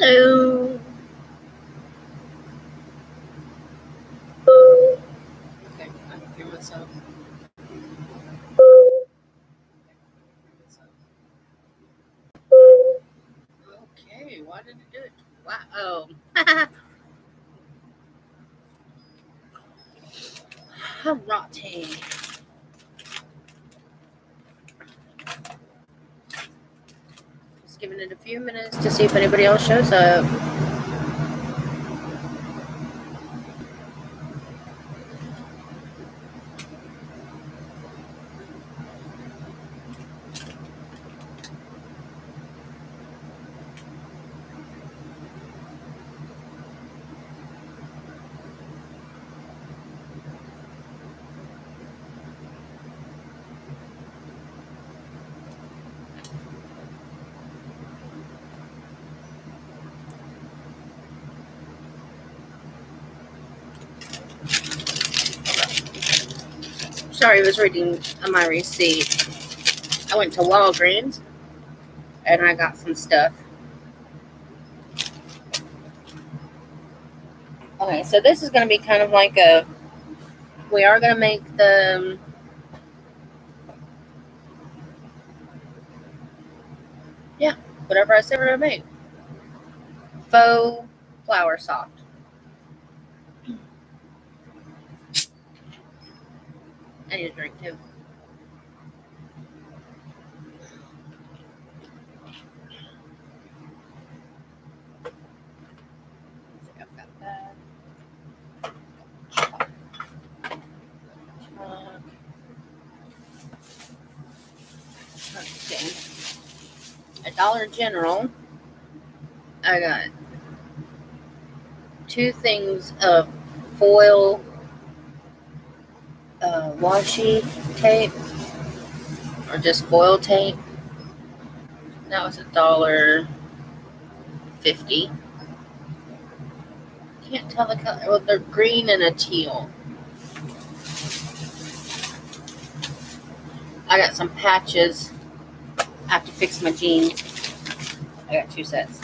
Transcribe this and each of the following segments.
Hello. Okay, I can hear myself. Okay, why did it do it? Wow. Oh. Karate. Just giving it a few minutes to see if anybody else shows up. Sorry, I was reading my receipt. I went to Walgreens and I got some stuff. Okay, so this is going to be kind of like we are going to make whatever I said we're going to make. Faux Flower Soft. I need a drink too. I've got that. Let's see. At Dollar General, I got 2 things of foil washi tape, or just foil tape. That was $1.50. Can't tell the color. Well, they're green and a teal. I got some patches. I have to fix my jeans. I got 2 sets.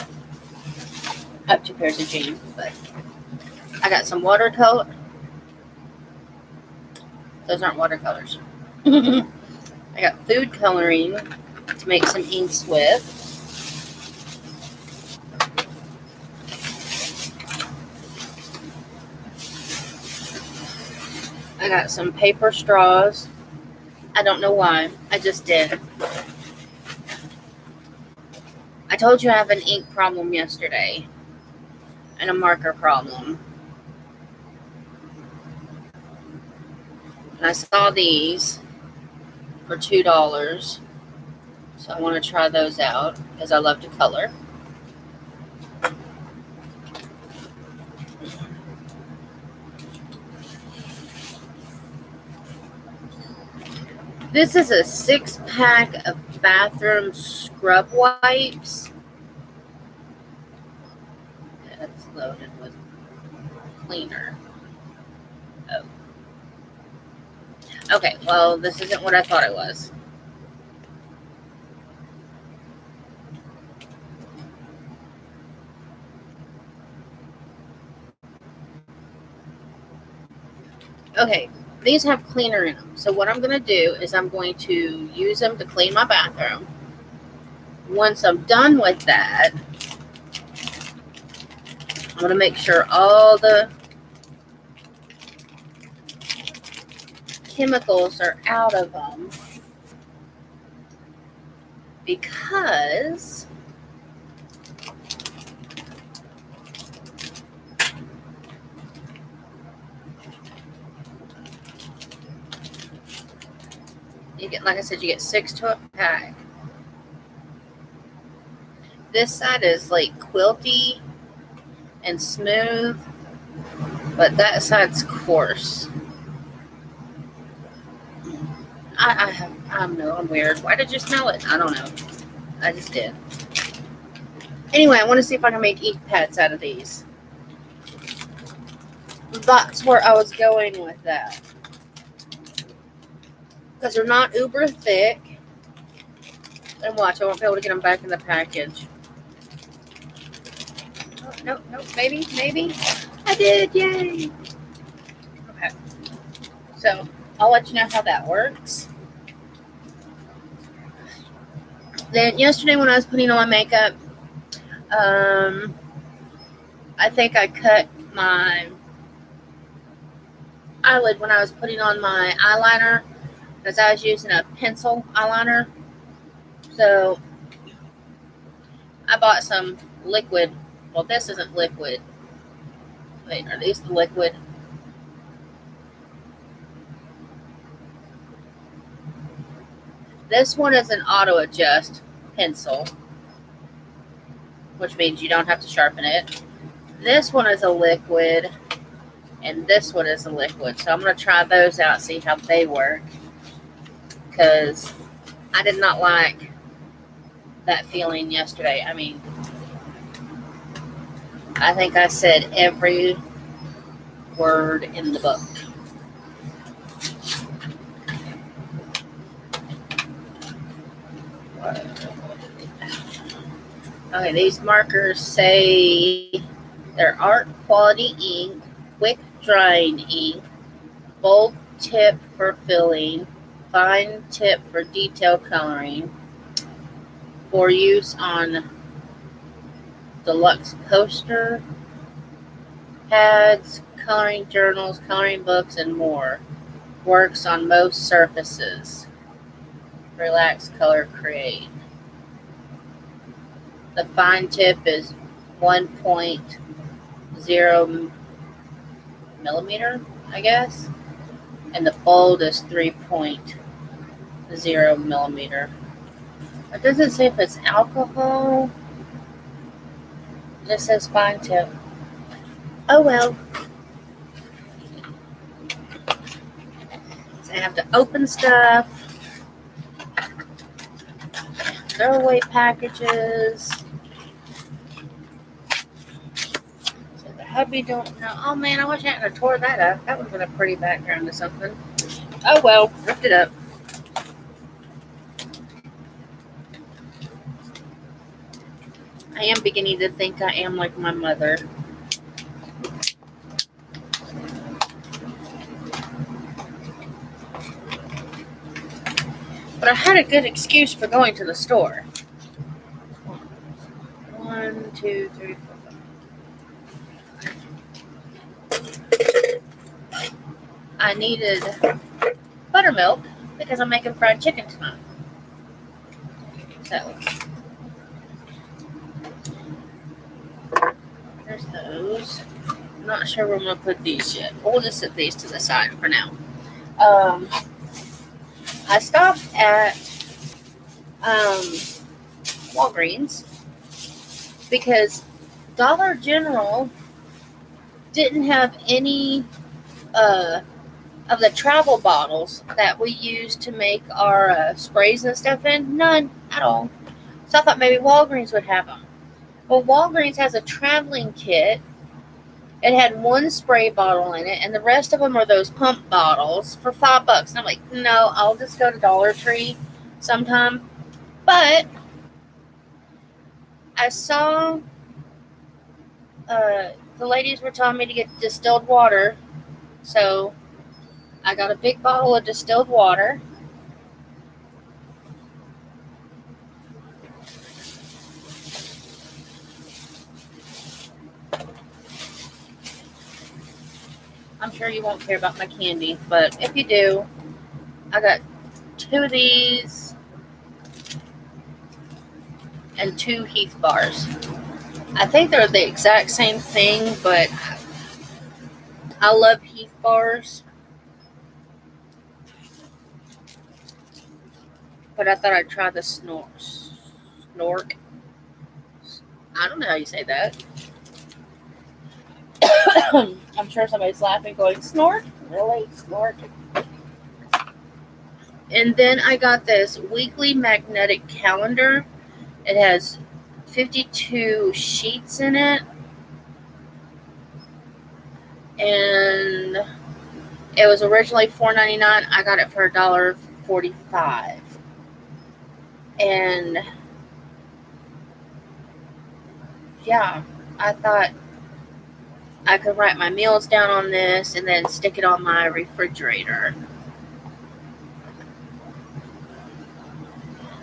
I have 2 pairs of jeans, but I got some watercolor. Those aren't watercolors. I got food coloring to make some inks with. I got some paper straws. I don't know why. I just did. I told you I have an ink problem yesterday and a marker problem. And I saw these for $2. So I want to try those out because I love to color. This is a 6-pack of bathroom scrub wipes. Yeah, it's loaded with cleaner. Oh. Okay, well, this isn't what I thought it was. Okay, these have cleaner in them. So what I'm going to do is I'm going to use them to clean my bathroom. Once I'm done with that, I'm going to make sure all the chemicals are out of them, because you get, like I said, you get 6 to a pack. This side is like quilty and smooth, but that side's coarse. I know I'm weird. Why did you smell it? I don't know. I just did. Anyway, I want to see if I can make ink pads out of these. That's where I was going with that. Because they're not uber thick. And watch, I won't be able to get them back in the package. No, maybe. I did, yay. Okay. So, I'll let you know how that works. Then, yesterday when I was putting on my makeup, I think I cut my eyelid when I was putting on my eyeliner because I was using a pencil eyeliner. So, I bought some liquid. Well, this isn't liquid. Wait, are these the liquid? This one is an auto adjust pencil, which means you don't have to sharpen it. This one is a liquid, and this one is a liquid. So I'm going to try those out, see how they work, because I did not like that feeling yesterday. I mean, I think I said every word in the book. Okay, these markers say they're art quality ink, quick drying ink, bold tip for filling, fine tip for detail coloring, for use on deluxe poster, pads, coloring journals, coloring books, and more. Works on most surfaces. Relax, color, create. The fine tip is 1.0 millimeter, I guess. And the bold is 3.0 millimeter. It doesn't say if it's alcohol. It just says fine tip. Oh well. So I have to open stuff, throw away packages. So the hubby don't know. Oh man, I wish I hadn't tore that up. That would have been a pretty background to something. Oh well, ripped it up. I am beginning to think I am like my mother. But I had a good excuse for going to the store. 1, 2, 3, 4, 5. I needed buttermilk because I'm making fried chicken tonight. So, there's those. I'm not sure where I'm going to put these yet. We'll just set these to the side for now. I stopped at Walgreens because Dollar General didn't have any of the travel bottles that we use to make our sprays and stuff in. None at all. So I thought maybe Walgreens would have them. Well, Walgreens has a traveling kit. It had one spray bottle in it, and the rest of them are those pump bottles for $5. And I'm like, no, I'll just go to Dollar Tree sometime. But I saw the ladies were telling me to get distilled water, so I got a big bottle of distilled water. I'm sure you won't care about my candy, but if you do, I got 2 of these and 2 Heath bars. I think they're the exact same thing, but I love Heath bars. But I thought I'd try the Snork. I don't know how you say that. I'm sure somebody's laughing, going, Snork? Really? Snork? And then I got this weekly magnetic calendar. It has 52 sheets in it. And it was originally $4.99. I got it for $1.45. And yeah, I thought I could write my meals down on this and then stick it on my refrigerator.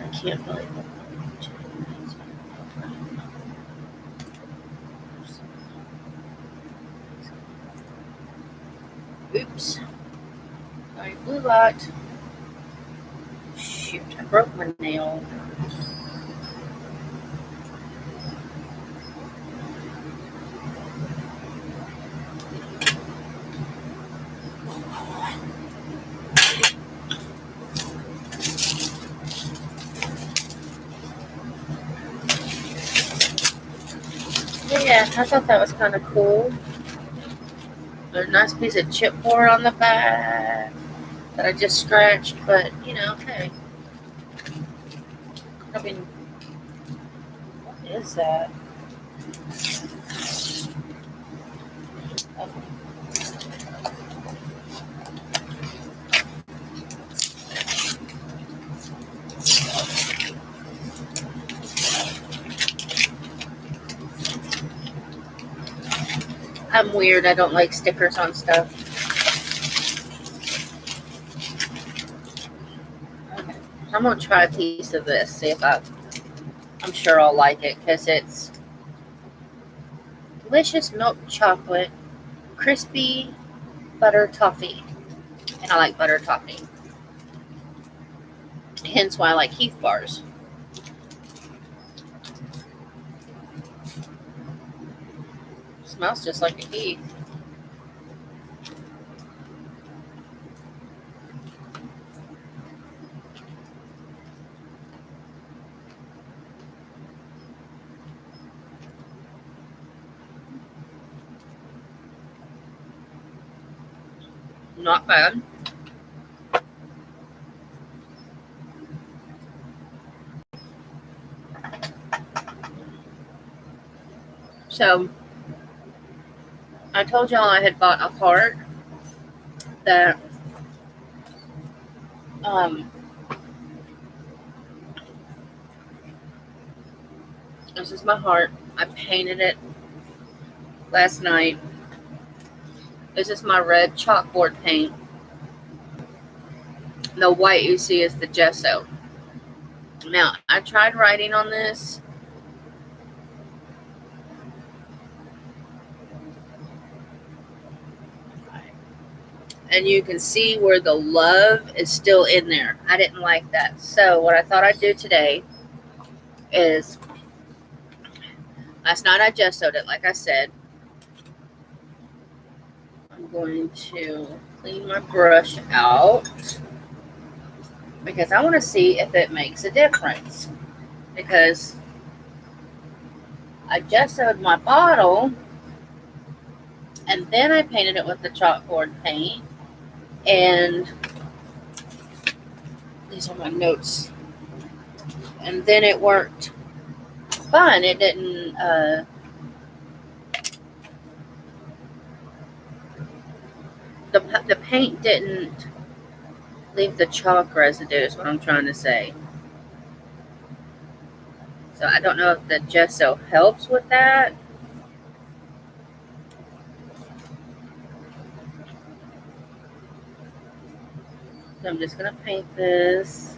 I can't believe it. Oops. Sorry, blue light. Shoot, I broke my nail. Yeah, I thought that was kind of cool. There's a nice piece of chipboard on the back that I just scratched, but you know, hey. I mean, what is that? I'm weird. I don't like stickers on stuff. Okay. I'm gonna try a piece of this. See if I'm sure I'll like it because it's delicious milk chocolate, crispy butter toffee, and I like butter toffee. Hence why I like Heath bars. Smells just like a Heath. Not bad. So I told y'all I had bought a heart that this is my heart. I painted it last night. This is my red chalkboard paint. The white you see is the gesso. Now, I tried writing on this. And you can see where the love is still in there. I didn't like that. So what I thought I'd do today is, last night I gessoed it, like I said. I'm going to clean my brush out because I want to see if it makes a difference. Because I gessoed my bottle and then I painted it with the chalkboard paint. And these are my notes. And then it worked fine. It didn't, the paint didn't leave the chalk residue is what I'm trying to say. So I don't know if the gesso helps with that. So I'm just going to paint this.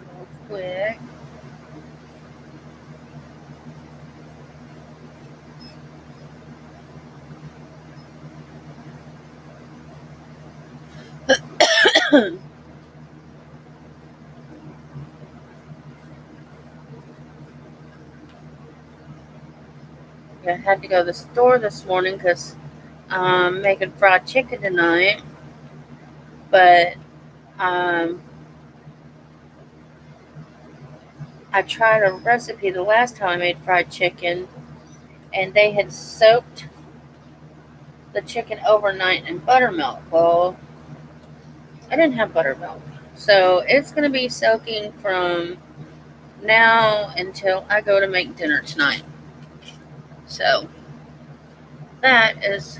Real quick. I had to go to the store this morning because I'm making fried chicken tonight. But I tried a recipe the last time I made fried chicken, and they had soaked the chicken overnight in buttermilk. Well, I didn't have buttermilk. So it's going to be soaking from now until I go to make dinner tonight. So that is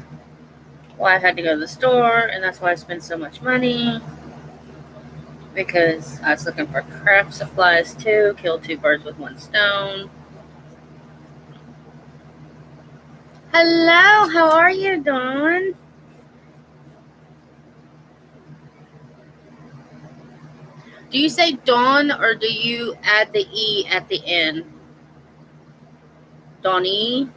why I had to go to the store, and that's why I spent so much money, because I was looking for craft supplies too. Kill two birds with one stone. Hello, how are you, Dawn? Do you say Dawn or do you add the E at the end? Donnie?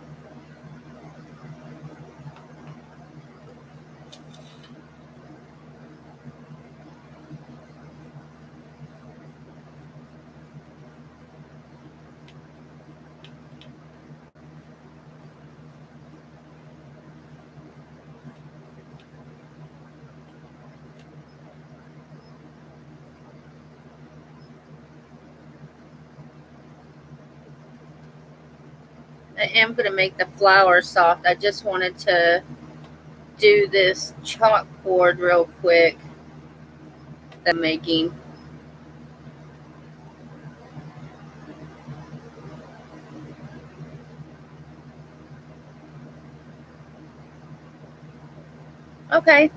I am going to make the flower soft. I just wanted to do this chalkboard real quick that I'm making. Okay.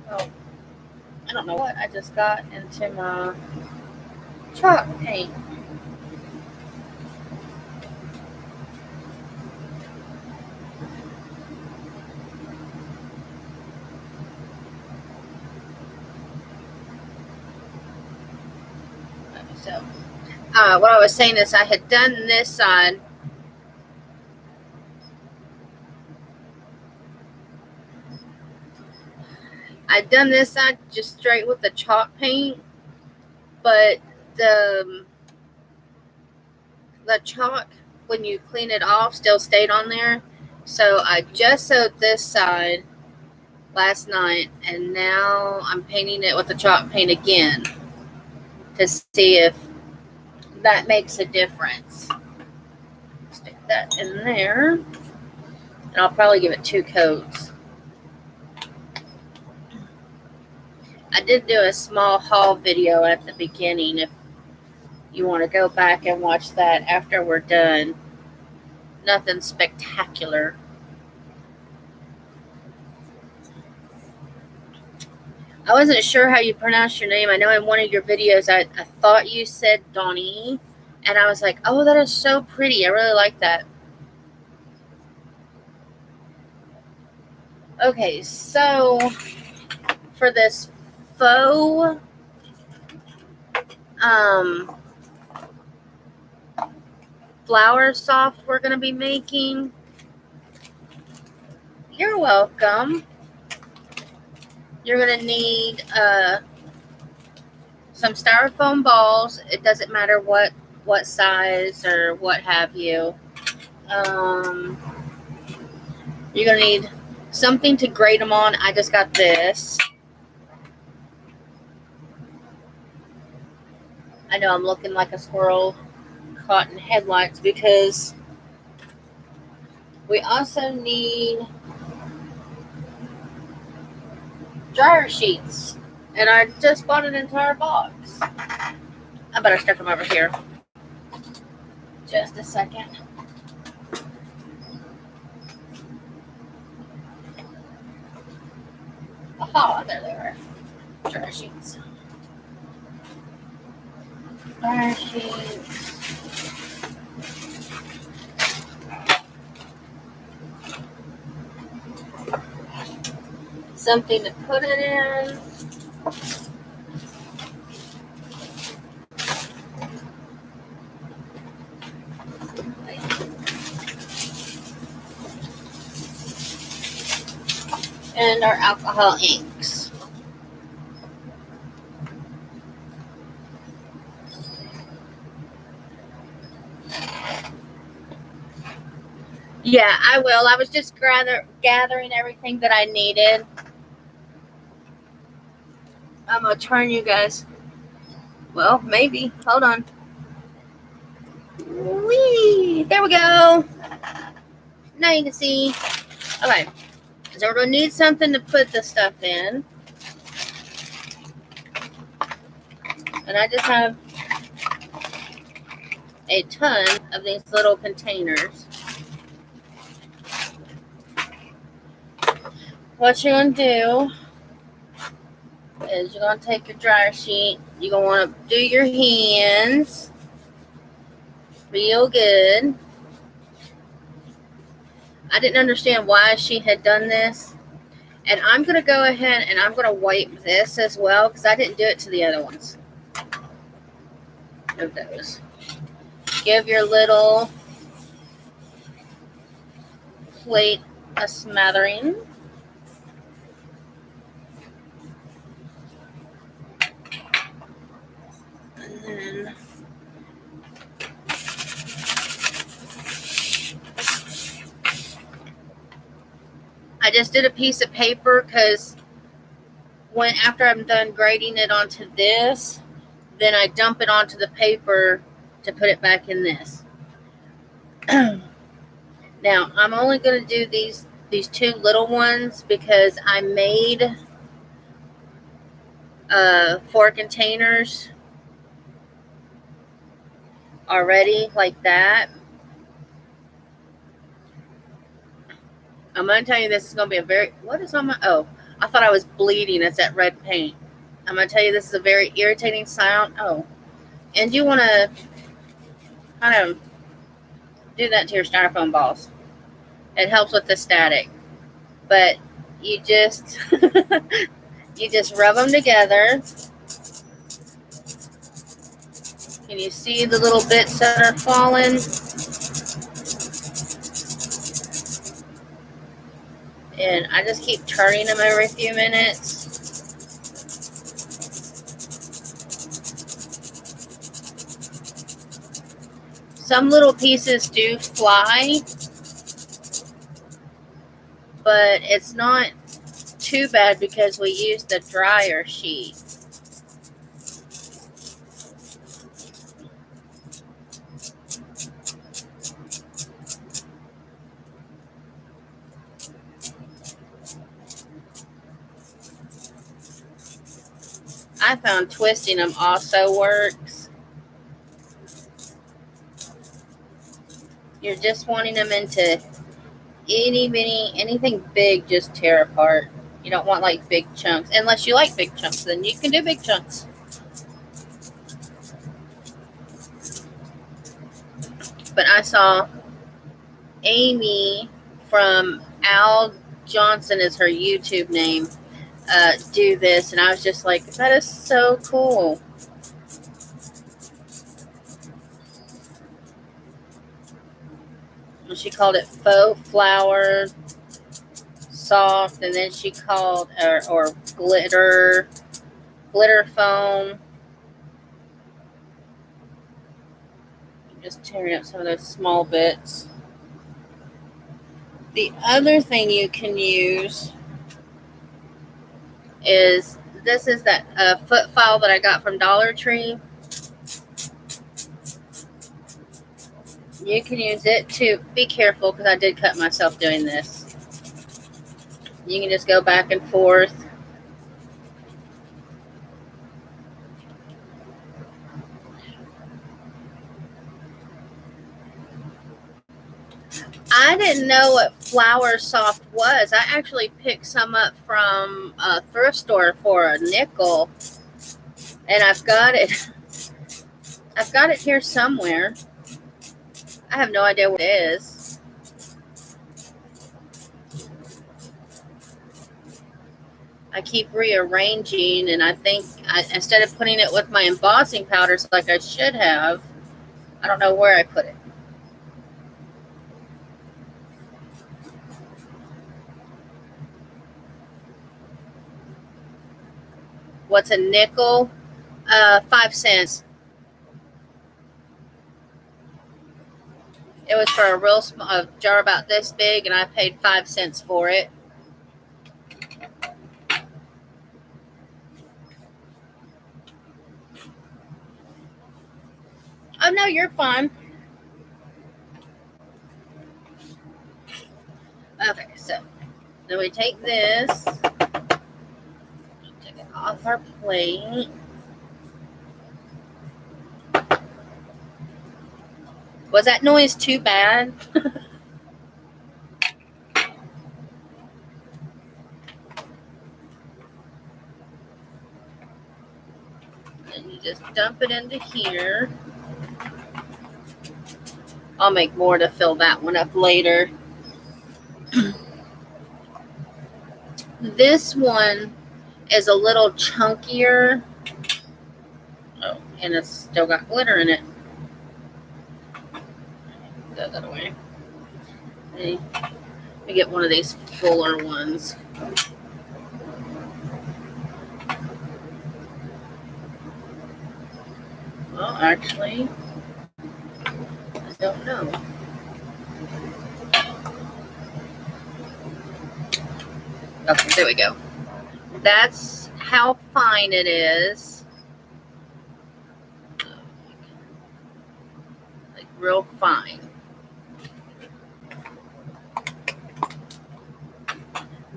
Oh, I don't know what I just got into my chalk paint. So, what I was saying is I had done this side. I'd done this side just straight with the chalk paint, but the chalk, when you clean it off, still stayed on there. So I just sewed this side last night, and now I'm painting it with the chalk paint again to see if that makes a difference. Stick that in there, and I'll probably give it 2 coats. I did do a small haul video at the beginning if you want to go back and watch that after we're done. Nothing spectacular. I wasn't sure how you pronounce your name. I know in one of your videos I thought you said Donnie, and I was like, oh, that is so pretty. I really like that. Okay, so for this faux flower soft we're going to be making, you're welcome. You're going to need some styrofoam balls. It doesn't matter what size or what have you. You're going to need something to grate them on. I just got this. I know I'm looking like a squirrel caught in headlights because we also need dryer sheets. And I just bought an entire box. I better stick them over here. Just a second. Aha, there they are. Dryer sheets. Dryer sheets. Something to put it in. And our alcohol inks. Yeah, I will. I was just gathering everything that I needed. I'm going to turn you guys. Well, maybe. Hold on. Whee! There we go. Now you can see. Okay, so we're going to need something to put the stuff in. And I just have a ton of these little containers. What you're going to do is you're going to take your dryer sheet. You're going to want to do your hands real good. I didn't understand why she had done this. And I'm going to go ahead and I'm going to wipe this as well because I didn't do it to the other ones of those. Give your little plate a smattering. And then I just did a piece of paper because after I'm done grading it onto this, then I dump it onto the paper to put it back in this. Now I'm only going to do these two little ones because I made 4 containers already like that. I'm going to tell you this is going to be a very, what is on my, oh, I thought I was bleeding. It's that red paint. I'm going to tell you this is a very irritating sound. Oh, and you want to kind of do that to your styrofoam balls. It helps with the static. But you just, you just rub them together. Can you see the little bits that are falling? And I just keep turning them every few minutes. Some little pieces do fly, but it's not too bad because we use the dryer sheet. I found twisting them also works. You're just wanting them into anything big, just tear apart. You don't want like big chunks. Unless you like big chunks, then you can do big chunks. But I saw Amy from Al Johnson is her YouTube name, do this, and I was just like, that is so cool. And she called it Faux Flower Soft, and then she called or glitter foam. Just tearing up some of those small bits. The other thing you can use is, this is that foot file that I got from Dollar Tree. You can use it to, be careful because I did cut myself doing this. You can just go back and forth. I didn't know what Flower Soft was. I actually picked some up from a thrift store for a nickel, and I've got it. I've got it here somewhere. I have no idea what it is. I keep rearranging, and I think instead of putting it with my embossing powders like I should have, I don't know where I put it. What's a nickel? 5 cents. It was for a real small jar about this big, and I paid 5 cents for it. Oh, no, you're fine. And we take this, take it off our plate. Was that noise too bad? And you just dump it into here. I'll make more to fill that one up later. This one is a little chunkier. Oh, and it's still got glitter in it. Go that away. Let me get one of these fuller ones. Well, actually, I don't know. Okay, there we go. That's how fine it is. Like real fine.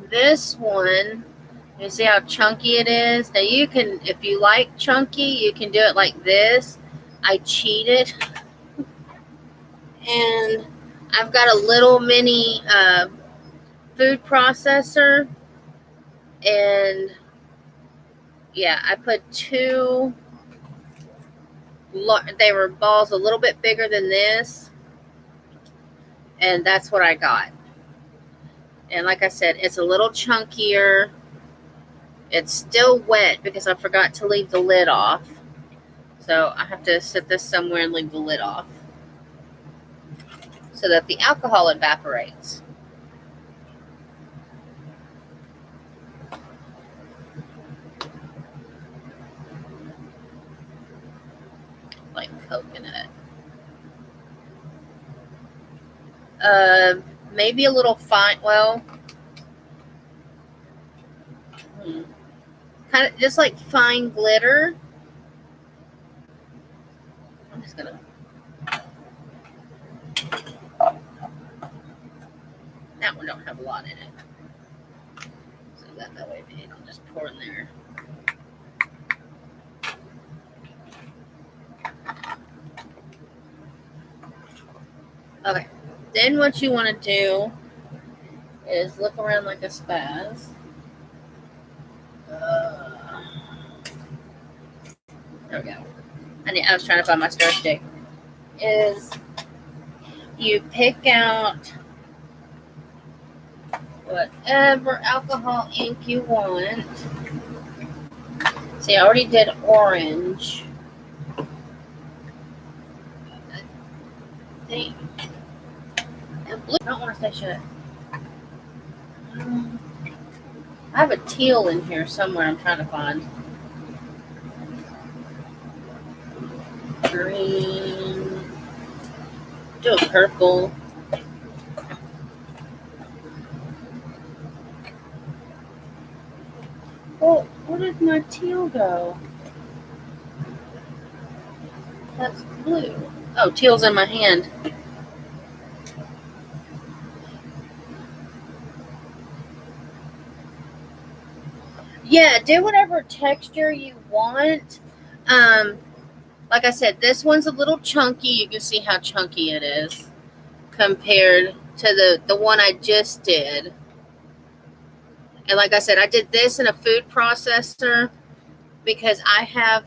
This one, you see how chunky it is? Now you can, if you like chunky, you can do it like this. I cheated. And I've got a little mini food processor. And yeah, I put two, they were balls a little bit bigger than this. And that's what I got. And like I said, it's a little chunkier. It's still wet because I forgot to leave the lid off. So I have to set this somewhere and leave the lid off so that the alcohol evaporates. Like coconut. Maybe a little fine. Well, kind of just like fine glitter. I'm just gonna. That one don't have a lot in it. So that way, I'll just pour in there. Okay. Then what you want to do is look around like a spaz. There we go. I was trying to find my stir stick. Is you pick out whatever alcohol ink you want. See, I already did orange. I think. And blue. I don't want to stay shut. I have a teal in here somewhere I'm trying to find. Green. Do a purple. Oh, where did my teal go? That's blue. Oh, teal's in my hand. Yeah, do whatever texture you want. Like I said, this one's a little chunky. You can see how chunky it is compared to the one I just did. And like I said, I did this in a food processor because I have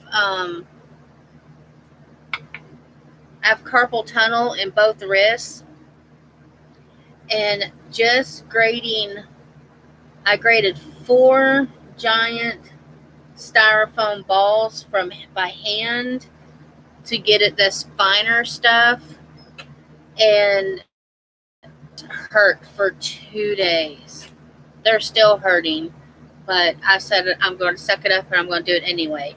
carpal tunnel in both wrists. And just grating, I grated 4 giant styrofoam balls by hand to get at this finer stuff, and it hurt for 2 days. They're still hurting, but I said I'm going to suck it up and I'm going to do it anyway.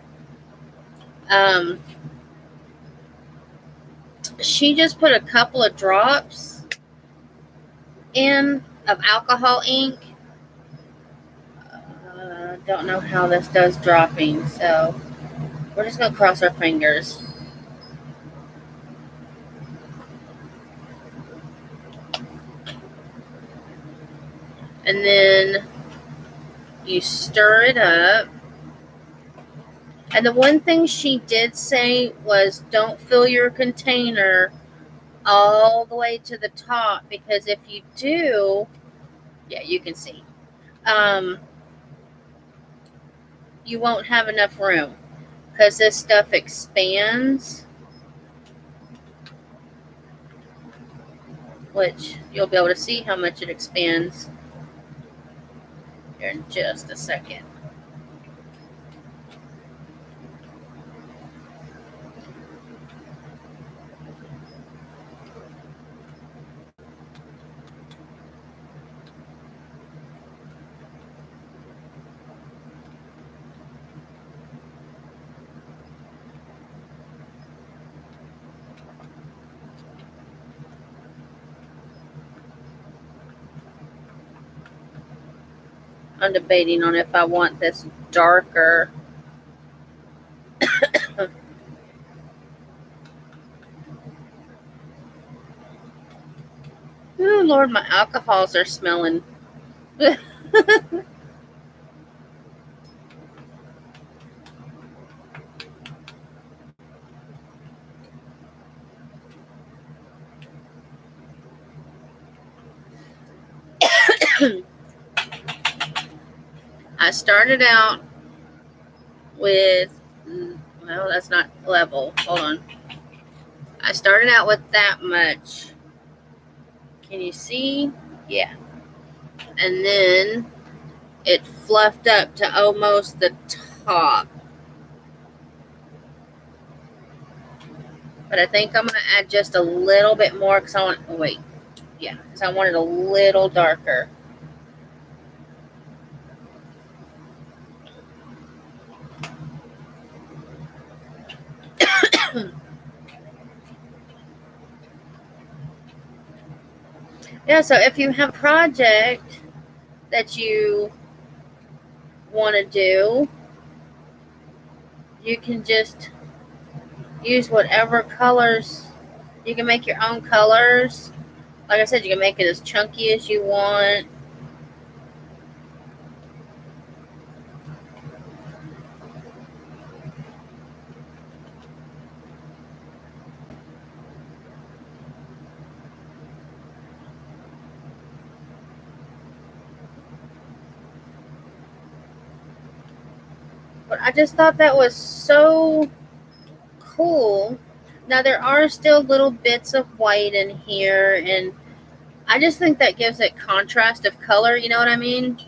She just put a couple of drops in of alcohol ink. Don't know how this does dropping, so we're just going to cross our fingers. And then you stir it up. And the one thing she did say was don't fill your container all the way to the top, because if you do, yeah, you can see, you won't have enough room because this stuff expands, which you'll be able to see how much it expands here in just a second. I'm debating on if I want this darker. Oh, Lord, my alcohols are smelling. I started out with, well, that's not level. Hold on. I started out with that much. Can you see? Yeah. And then it fluffed up to almost the top. But I think I'm going to add just a little bit more because I want, oh wait, yeah, because I want it a little darker. Yeah, so if you have a project that you want to do, you can just use whatever colors. You can make your own colors. Like I said, you can make it as chunky as you want. But I just thought that was so cool. Now there are still little bits of white in here, and I just think that gives it contrast of color, you know what I mean?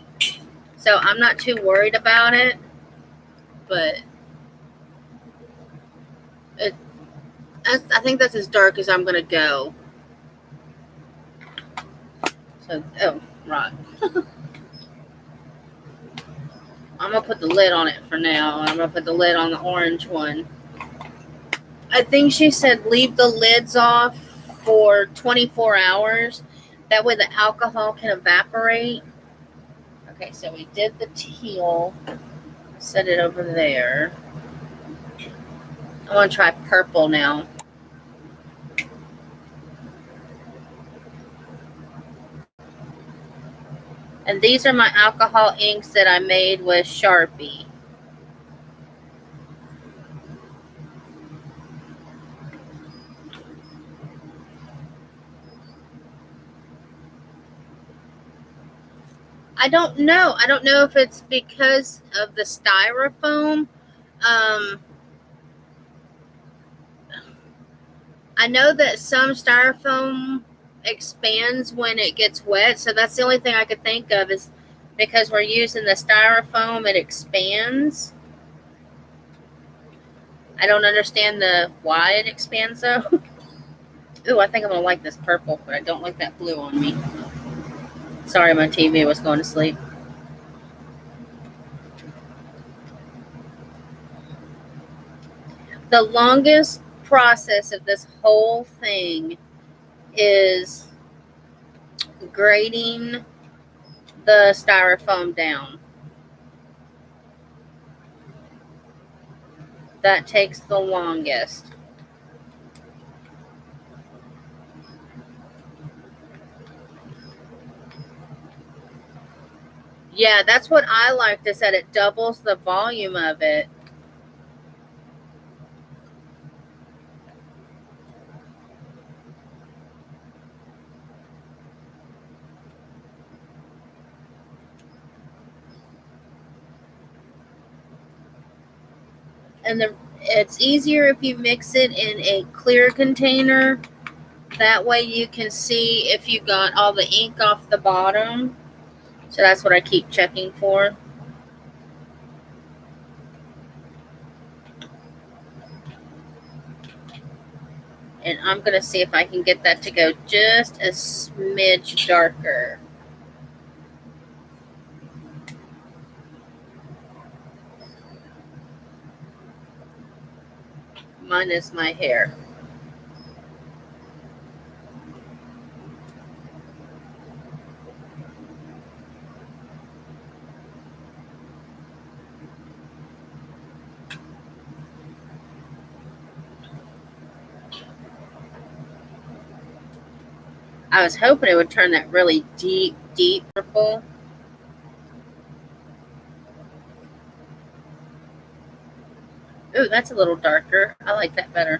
So I'm not too worried about it, but I think that's as dark as I'm gonna go. So, oh, right. I'm gonna put the lid on it for now. I'm gonna put the lid on the orange one. I think she said leave the lids off for 24 hours. That way the alcohol can evaporate. Okay, so we did the teal. Set it over there. I want to try purple now. And these are my alcohol inks that I made with Sharpie. I don't know. I don't know if it's because of the styrofoam. I know that some styrofoam expands when it gets wet, so that's the only thing I could think of is because we're using the styrofoam, it expands. I don't understand why it expands though. Ooh, I think I'm gonna like this purple, but I don't like that blue on me. Sorry, my TV was going to sleep. The longest process of this whole thing is grating the styrofoam down. That takes the longest. Yeah, that's what I liked, is that it doubles the volume of it. And it's easier if you mix it in a clear container. That way you can see if you got all the ink off the bottom. So that's what I keep checking for. And I'm going to see if I can get that to go just a smidge darker. Minus my hair. I was hoping it would turn that really deep, deep purple. Ooh, that's a little darker. I like that better.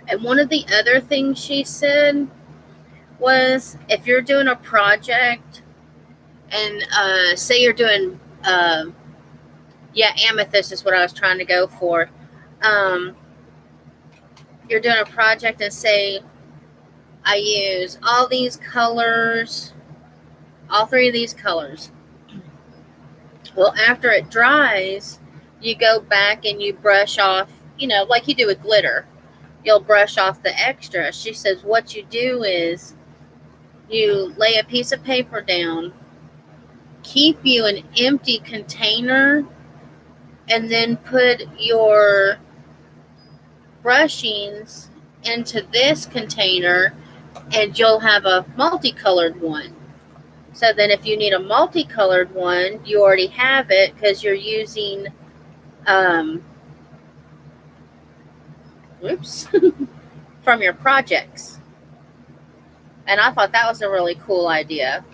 And one of the other things she said was, if you're doing a project and say you're doing, amethyst is what I was trying to go for. You're doing a project and say, I use all these colors, all three of these colors. Well, after it dries, you go back and you brush off, like you do with glitter. You'll brush off the extra. She says what you do is you lay a piece of paper down, keep you an empty container, and then put your brushings into this container, and you'll have a multicolored one. So then if you need a multicolored one, you already have it because you're using, from your projects. And I thought that was a really cool idea.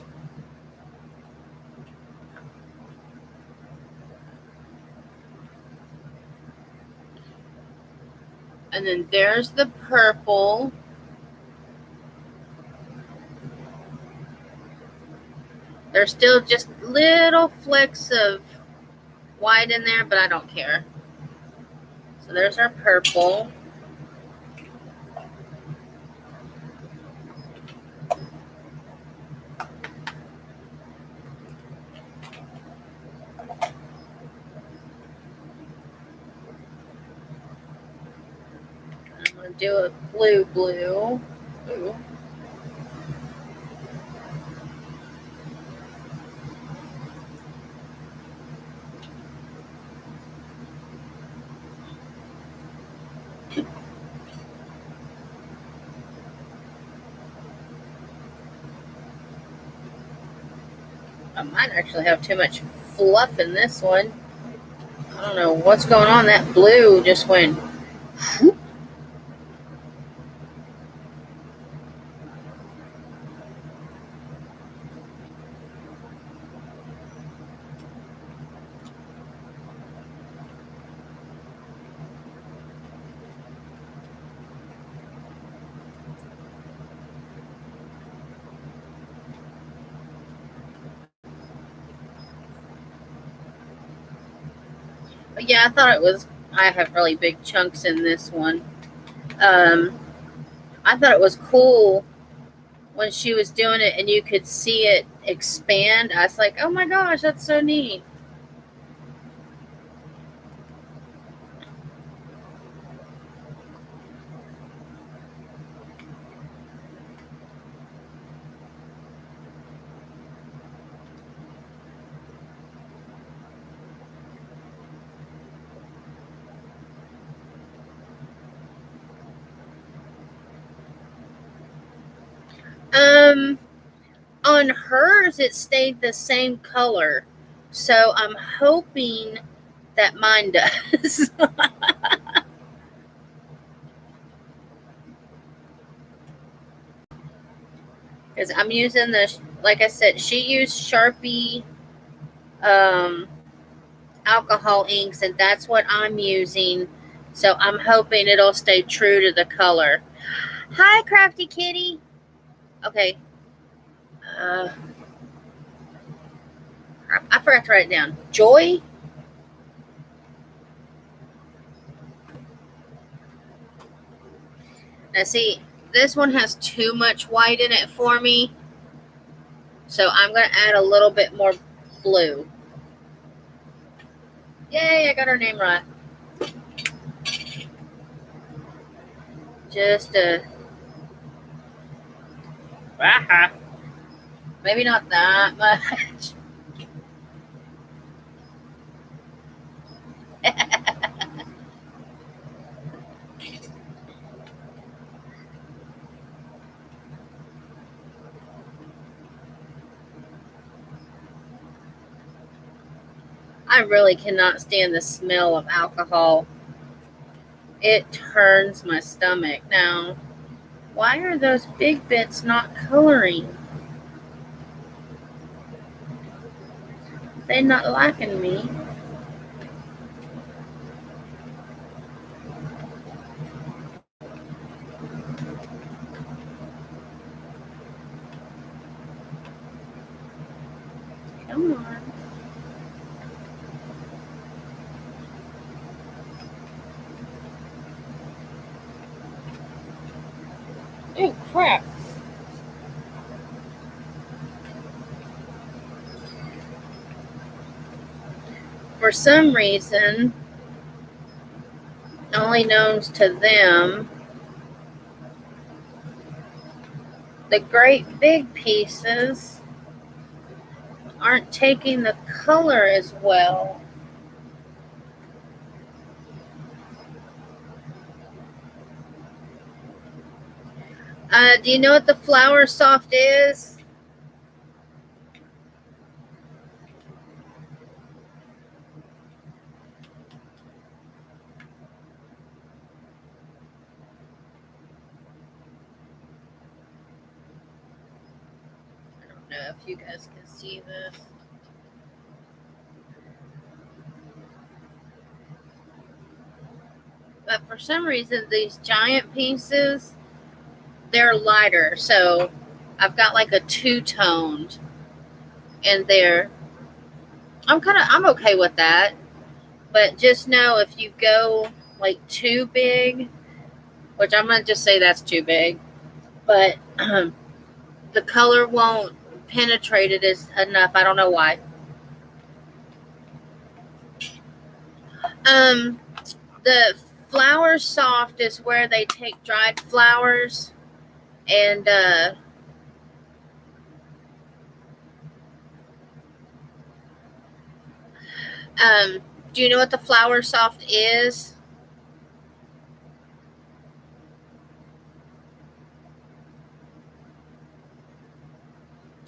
And then there's the purple. There's still just little flecks of white in there, but I don't care. So there's our purple. I'm going to do a blue. Ooh. I might actually have too much fluff in this one. I don't know what's going on. That blue just went. But yeah, I thought it was. I have really big chunks in this one. I thought it was cool when she was doing it and you could see it expand. I was like, oh my gosh, that's so neat. On hers, it stayed the same color. So I'm hoping that mine does. Because I'm using like I said, she used Sharpie um, alcohol inks, and that's what I'm using. So I'm hoping it'll stay true to the color. Hi, Crafty Kitty. Okay. Uh, I forgot to write it down. Joy? Now, see, this one has too much white in it for me. So I'm going to add a little bit more blue. Yay, I got her name right. Just maybe not that much. I really cannot stand the smell of alcohol. It turns my stomach. Now, why are those big bits not coloring? They're not liking me. Come on. Oh, crap. For some reason, only known to them, the great big pieces aren't taking the color as well. Do you know what the Flower Soft is? I don't know if you guys can see this. But for some reason, these giant pieces, they're lighter. So I've got like a two-toned in there. I'm okay with that. But just know if you go like too big, which I'm going to just say that's too big, but the color won't penetrate it enough. I don't know why. The Flower Soft is where they take dried flowers and do you know what the Flower Soft is?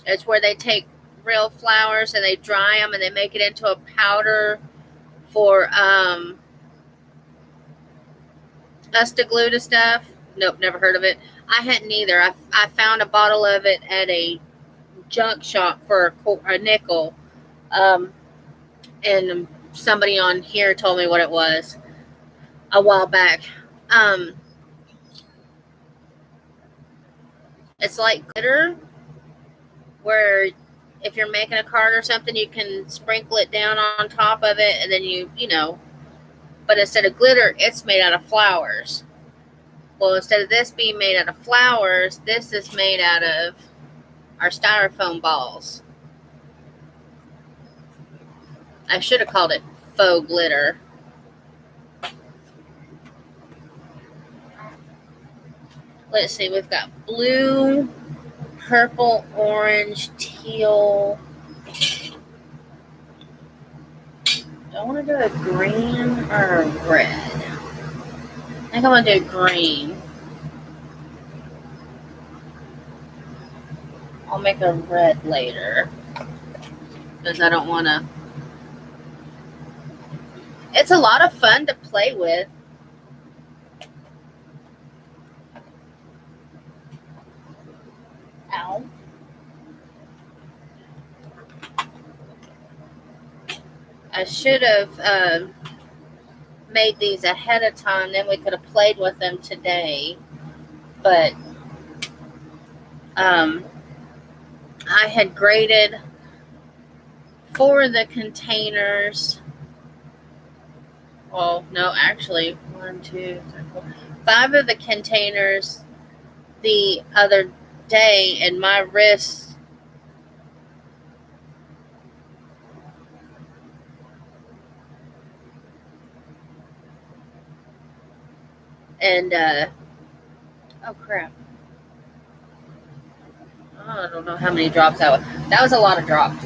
It's where they take real flowers and they dry them and they make it into a powder for us to glue to stuff. Nope, never heard of it. I hadn't either. I found a bottle of it at a junk shop for a nickel. And somebody on here told me what it was a while back. It's like glitter, where if you're making a card or something, you can sprinkle it down on top of it, and then you know. But instead of glitter, it's made out of flowers. Well, instead of this being made out of flowers, this is made out of our styrofoam balls. I should have called it faux glitter. Let's see, we've got blue, purple, orange, teal. Do I want to do a green or a red? I think I want to do green. make a red later because I don't want to. It's a lot of fun to play with. Ow. I should have made these ahead of time, then we could have played with them today. But I had graded 4 of the containers. Well, no, actually, 1, 2, 3, 4, 5 of the containers the other day, and my wrist and oh crap. I don't know how many drops that was. That was a lot of drops.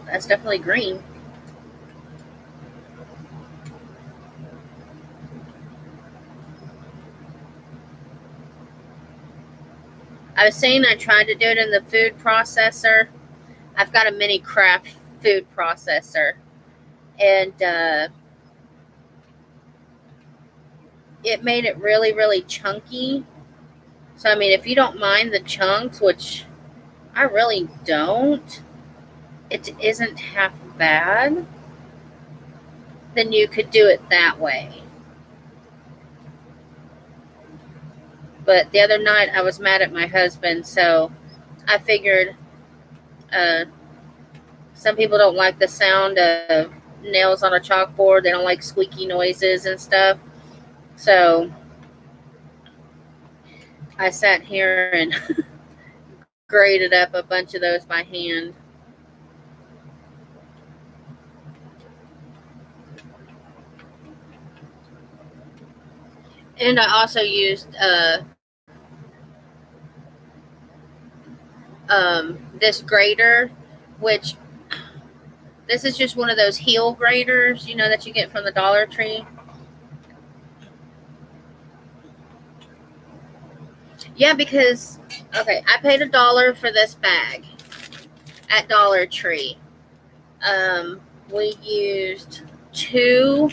That's definitely green. I was saying I tried to do it in the food processor. I've got a mini craft food processor. And it made it really, really chunky. So, I mean, if you don't mind the chunks, which I really don't, it isn't half bad, then you could do it that way. But the other night I was mad at my husband, so I figured some people don't like the sound of nails on a chalkboard. They don't like squeaky noises and stuff. So I sat here and graded up a bunch of those by hand. And I also used this grater, which this is just one of those heel graters, you know, that you get from the Dollar Tree. Yeah, because, okay, I paid $1 for this bag at Dollar Tree. We used two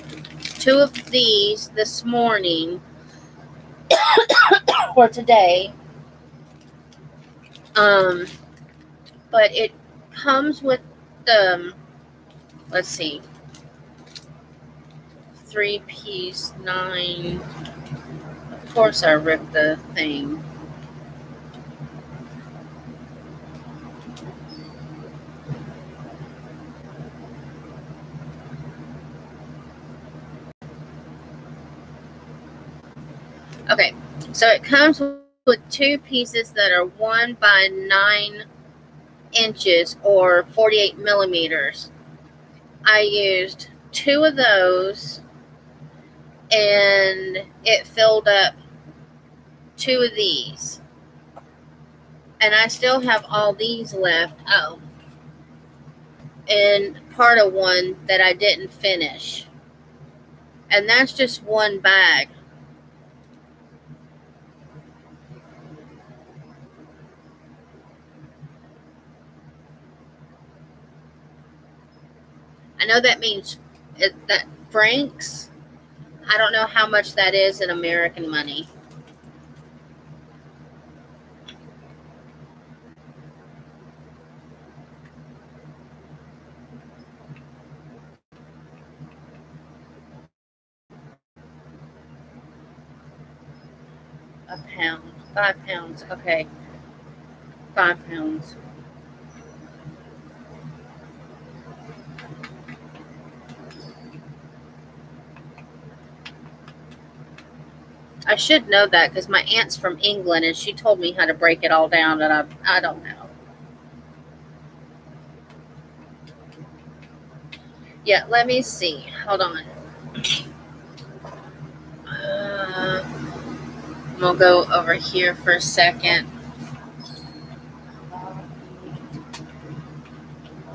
of these this morning for today. But it comes with the, let's see, 3-piece 9. Of course I ripped the thing. Okay, so it comes with 2 pieces that are 1 by 9 inches or 48 millimeters. I used 2 of those, and it filled up 2 of these. And I still have all these left. Oh, and part of one that I didn't finish. And that's just one bag. I know that means that francs. I don't know how much that is in American money. A pound. 5 pounds. Okay. 5 pounds. I should know that because my aunt's from England and she told me how to break it all down, and I don't know. Yeah, let me see. Hold on. I'm going to go over here for a second.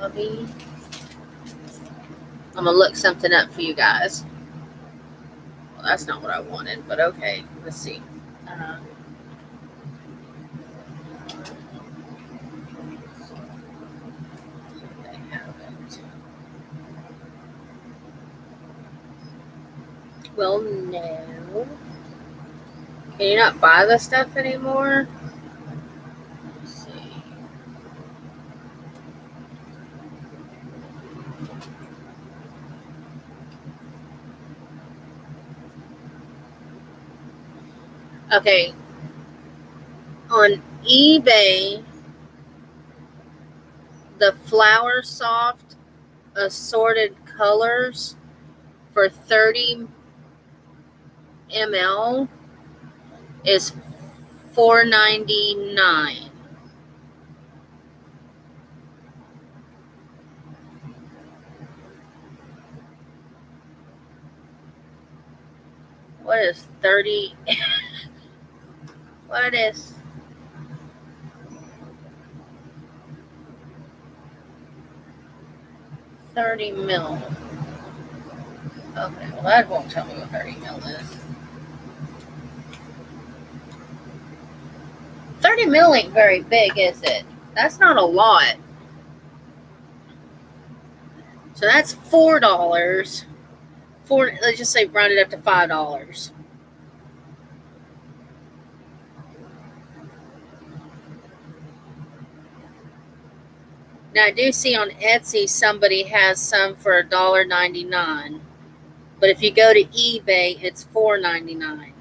I'm going to look something up for you guys. that's not what I wanted, but okay. Let's see. Uh, they have it. Well, no. Can you not buy the stuff anymore? Let's see. Okay. On eBay, the Flower Soft assorted colors for 30 ml is $4.99. What is 30? What is 30 mil? Okay, well that won't tell me what 30 mil is. 30 mil ain't very big, is it? That's not a lot. So that's $4. Let's just say round it up to $5. Now I do see on Etsy somebody has some for $1.99. But if you go to eBay, it's $4.99.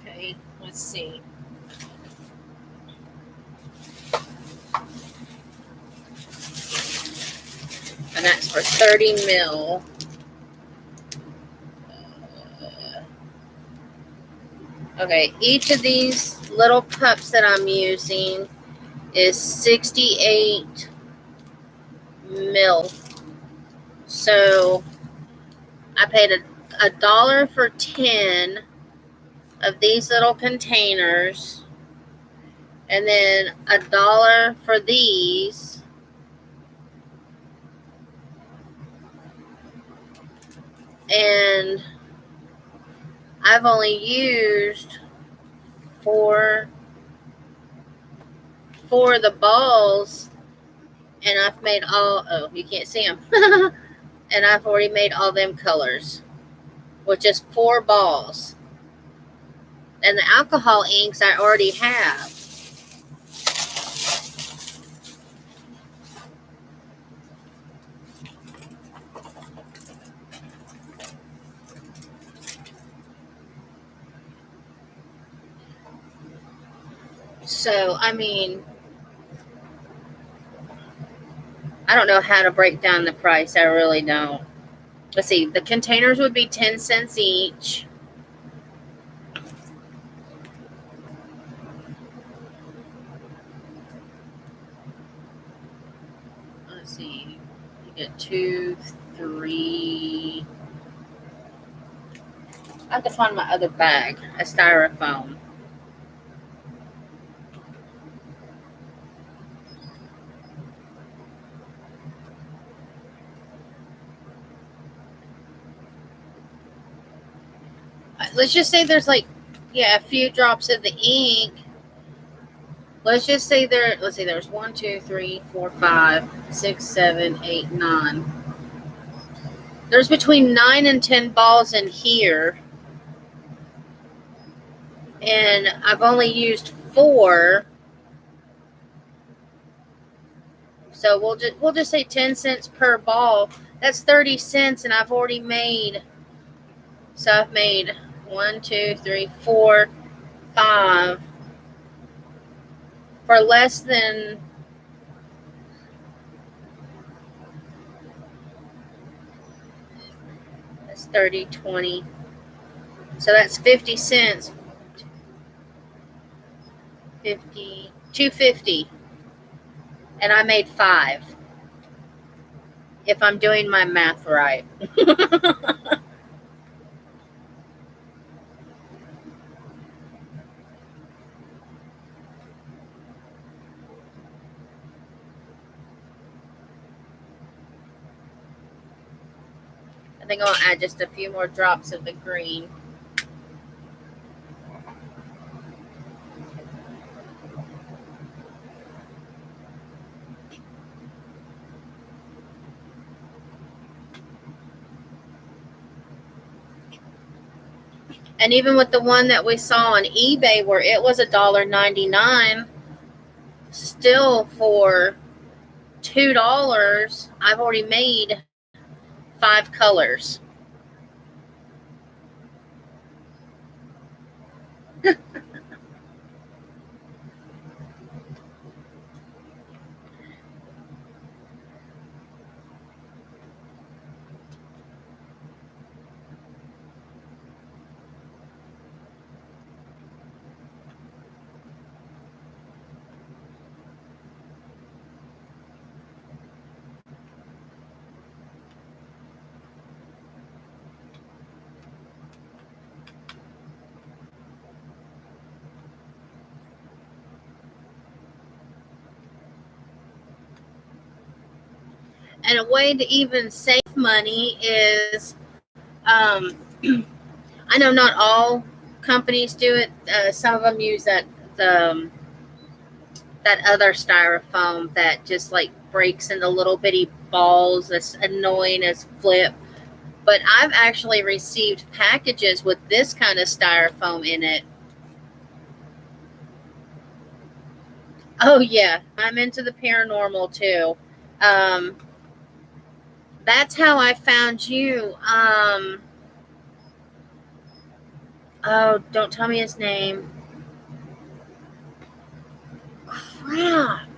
Okay, let's see. And that's for 30 mil. Okay, each of these little cups that I'm using is 68 mil. So I paid a dollar for 10 of these little containers, and then a dollar for these, and I've only used four of the balls, and I've made oh, you can't see them. And I've already made all them colors with just 4 balls. And the alcohol inks I already have. So, I mean, I don't know how to break down the price. I really don't. Let's see. The containers would be 10 cents each. Let's see. You get 2, 3. I have to find my other bag. A styrofoam. Let's just say there's like, a few drops of the ink. Let's just say let's see, there's 1, 2, 3, 4, 5, 6, 7, 8, 9. There's between 9 and 10 balls in here. And I've only used 4. So we'll just say 10 cents per ball. That's 30 cents, and I've already made. So I've made 1, 2, 3, 4, 5 for less than. That's 30, 20. So that's 50 cents. 50, 250. And I made 5. If I'm doing my math right. I think I'll add just a few more drops of the green. And even with the one that we saw on eBay where it was $1.99, still for $2, I've already made 5 colors. And a way to even save money is, I know not all companies do it. Some of them use the that other styrofoam that just like breaks into little bitty balls. That's annoying as flip. But I've actually received packages with this kind of styrofoam in it. Oh yeah, I'm into the paranormal too. Um, that's how I found you. Oh, don't tell me his name. Crap.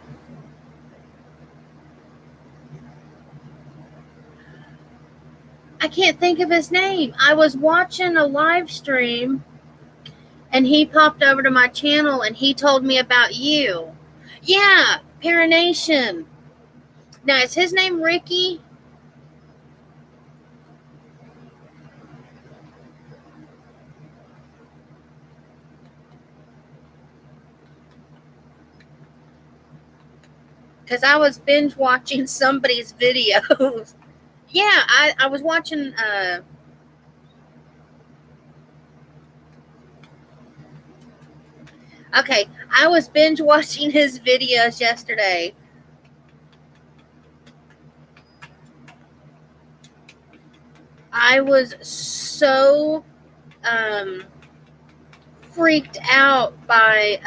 I can't think of his name. I was watching a live stream and he popped over to my channel and he told me about you. Yeah, Paranation. Now, is his name Ricky? Because I was binge watching somebody's videos. Yeah, I was watching. Okay, I was binge watching his videos yesterday. I was so um, freaked out by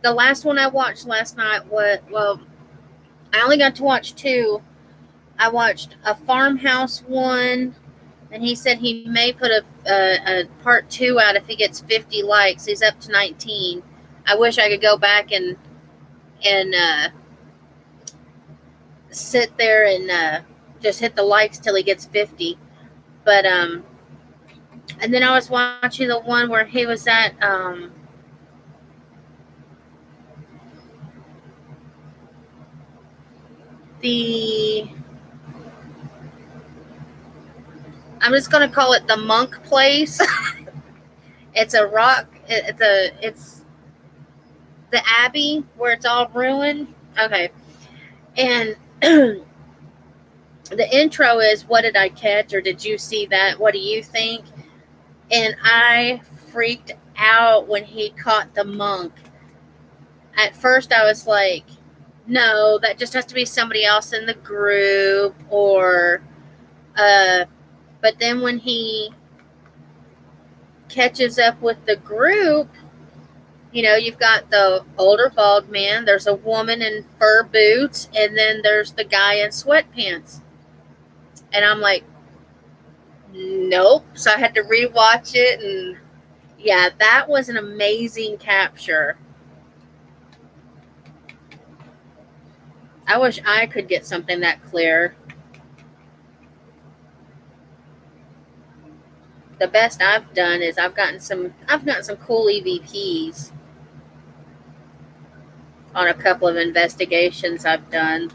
the last one I watched last night. Well, I only got to watch 2. I watched a farmhouse one, and he said he may put a part 2 out if he gets 50 likes. He's up to 19. I wish I could go back and sit there and just hit the likes till he gets 50. But and then I was watching the one where he was at the, I'm just gonna call it the monk place. It's a rock. It's the abbey where it's all ruined. Okay, and the intro is, "What did I catch?" or "Did you see that? What do you think?" And I freaked out when he caught the monk. At first, I was like, "No, that just has to be somebody else in the group," or but then when he catches up with the group, you've got the older bald man, there's a woman in fur boots, and then there's the guy in sweatpants. And I'm like, nope. So I had to rewatch it, and yeah, that was an amazing capture. I wish I could get something that clear. The best I've done is I've gotten some cool EVPs on a couple of investigations I've done.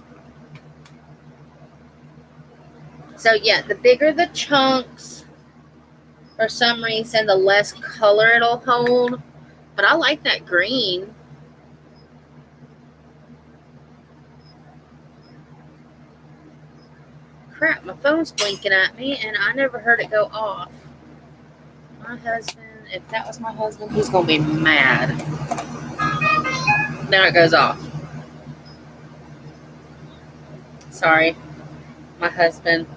So yeah, the bigger the chunks, for some reason, the less color it'll hold. But I like that green. crap, my phone's blinking at me and I never heard it go off. My husband, if that was my husband, he's going to be mad. Now it goes off. Sorry, my husband.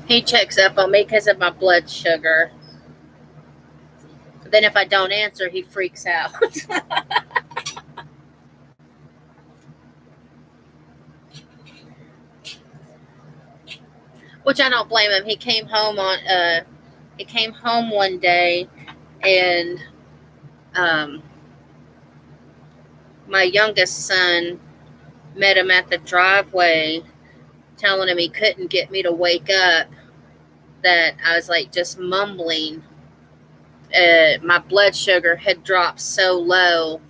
He checks up on me because of my blood sugar. But then if I don't answer, he freaks out. Which I don't blame him. He came home one day and my youngest son met him at the driveway telling him he couldn't get me to wake up, that I was like just mumbling. My blood sugar had dropped so low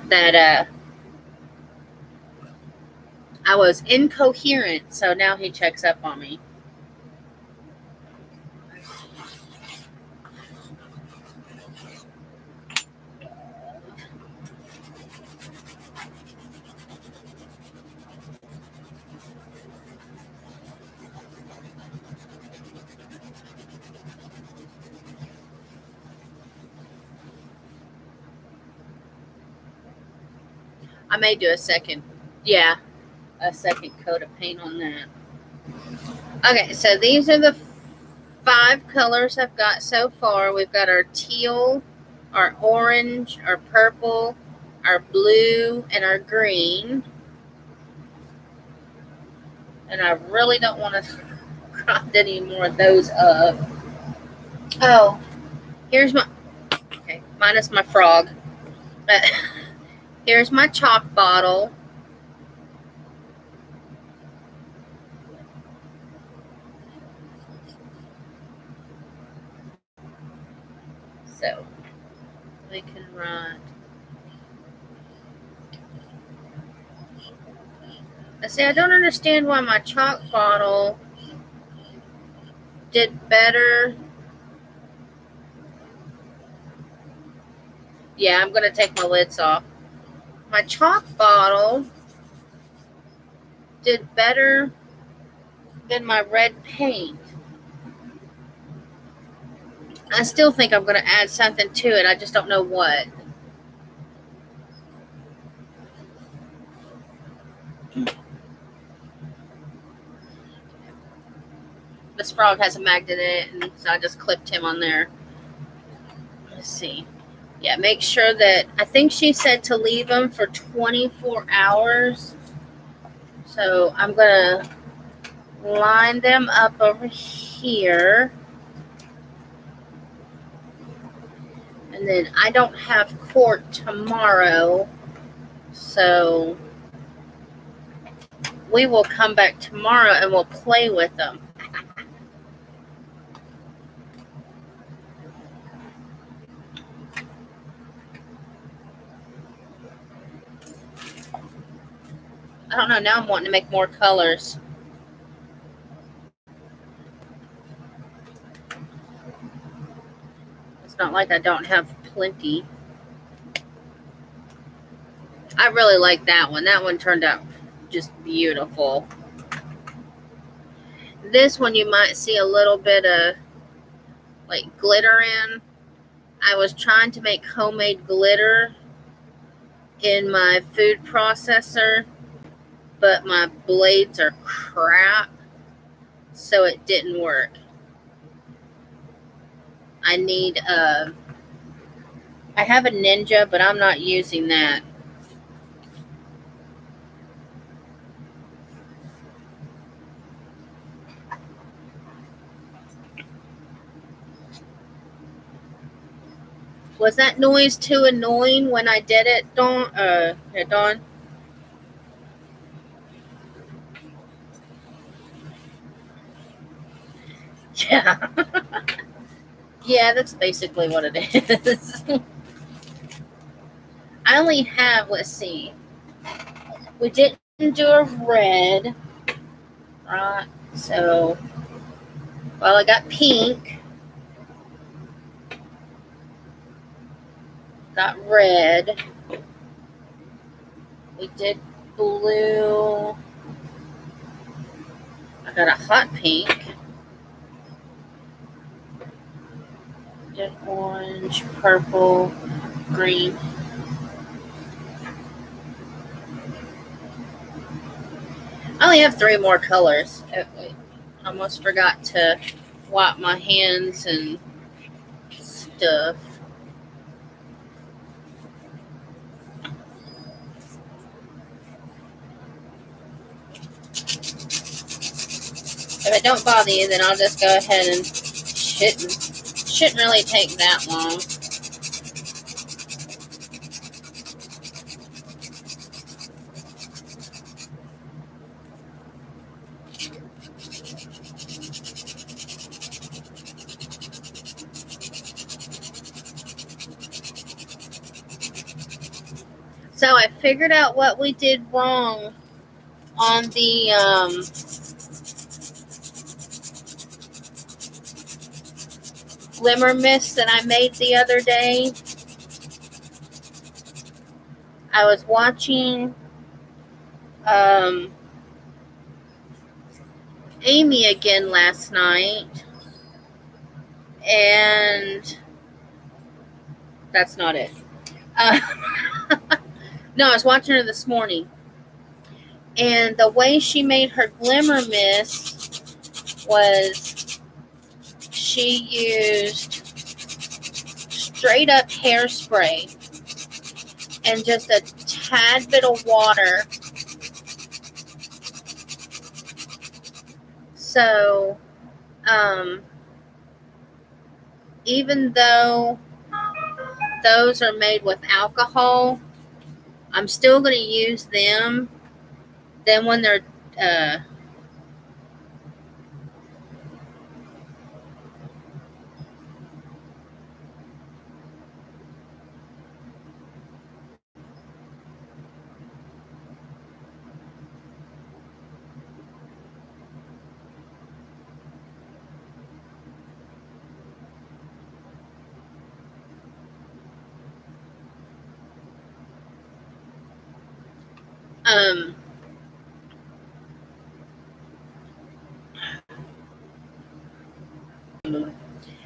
that I was incoherent. So now he checks up on me. I may do a second coat of paint on that. Okay, so these are the 5 colors I've got so far. We've got our teal, our orange, our purple, our blue, and our green. And I really don't want to crop any more of those up. Oh, here's minus my frog. Here's my chalk bottle. So we can write. I don't understand why my chalk bottle did better. Yeah, I'm going to take my lids off. My chalk bottle did better than my red paint. I still think I'm going to add something to it. I just don't know what. This frog has a magnet in it, and so I just clipped him on there. Let's see. Yeah, make sure that, I think she said to leave them for 24 hours. So I'm going to line them up over here. And then I don't have court tomorrow, so we will come back tomorrow and we'll play with them. I don't know, now I'm wanting to make more colors. It's not like I don't have plenty. I really like that one. That one turned out just beautiful. This one you might see a little bit of like glitter in. I was trying to make homemade glitter in my food processor, but my blades are crap, so it didn't work. I have a Ninja, but I'm not using that. Was that noise too annoying when I did it, Dawn? Yeah, Dawn? Yeah. Yeah, that's basically what it is. I only have, let's see, we didn't do a red, right? So, well, I got pink, got red, we did blue, I got a hot pink, did orange, purple, green. I only have 3 more colors. I almost forgot to wipe my hands and stuff. If it don't bother you, then I'll just go ahead and shouldn't really take that long. So I figured out what we did wrong on the glimmer mist that I made the other day. I was watching Amy again last night, and that's not it. No, I was watching her this morning, and the way she made her glimmer mist was she used straight up hairspray and just a tad bit of water. So, even though those are made with alcohol, I'm still going to use them. Then when they're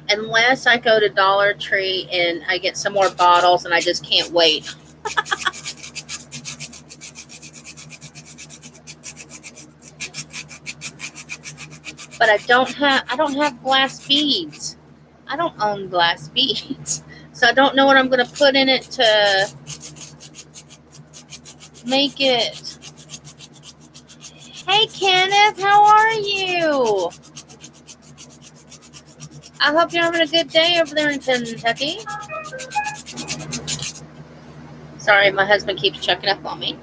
unless I go to Dollar Tree and I get some more bottles and I just can't wait. But I don't have glass beads. I don't own glass beads. So I don't know what I'm going to put in it to make it. Hey Kenneth, how are you? I hope you're having a good day over there in Kentucky. Sorry, my husband keeps checking up on me.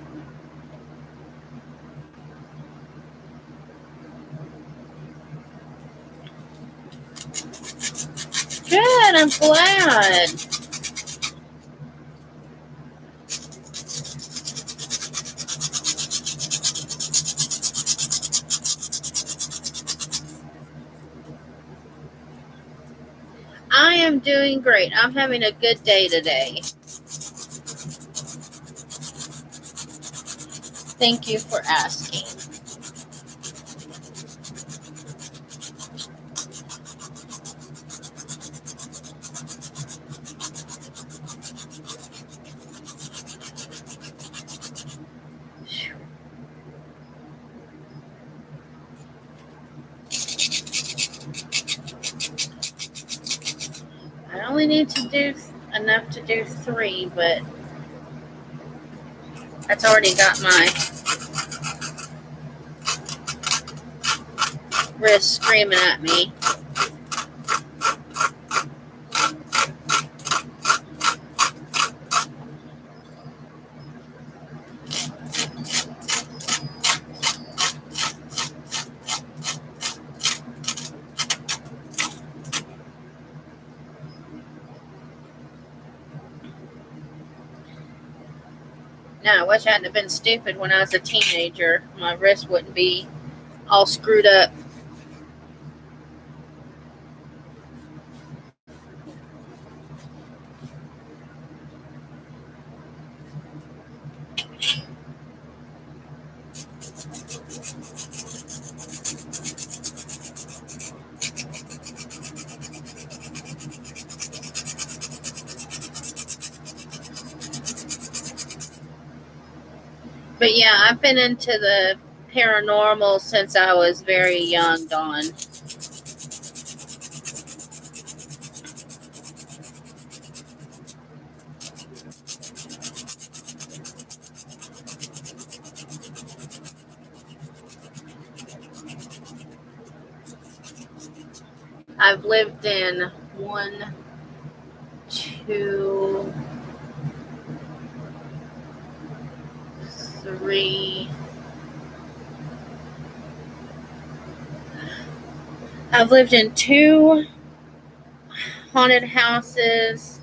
Good, I'm glad. I am doing great. I'm having a good day today. Thank you for asking. I only need to do enough to do 3, but that's already got my wrist screaming at me. Now, I wish I hadn't have been stupid when I was a teenager. My wrist wouldn't be all screwed up. But yeah, I've been into the paranormal since I was very young, Dawn. I've lived in one, two, three. I've lived in two haunted houses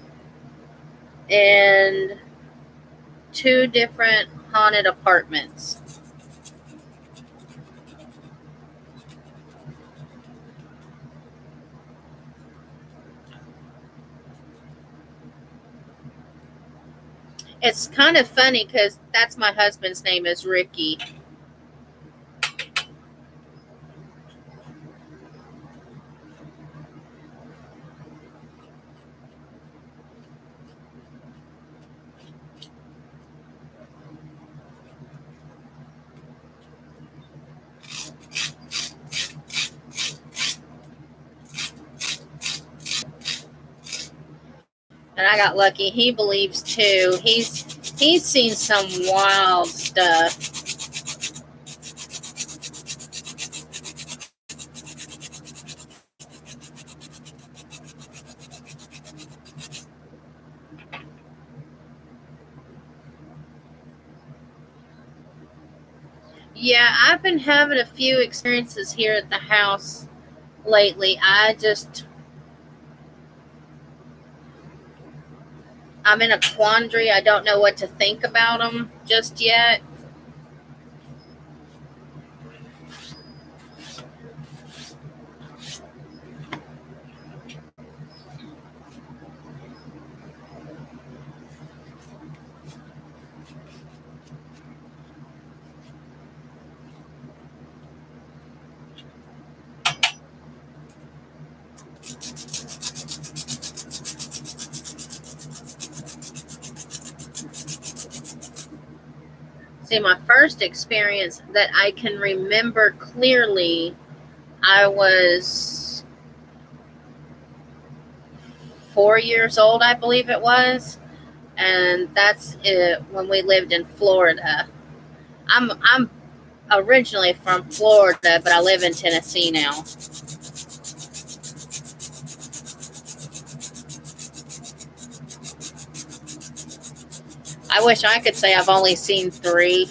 and two different haunted apartments. It's kind of funny because that's my husband's name is Ricky. And I got lucky. He believes too. He's seen some wild stuff. Yeah, I've been having a few experiences here at the house lately. I'm in a quandary. I don't know what to think about them just yet. See, my first experience that I can remember clearly, I was 4 years old, I believe it was, and that's it when we lived in Florida. I'm originally from Florida, but I live in Tennessee now. I wish I could say I've only seen three.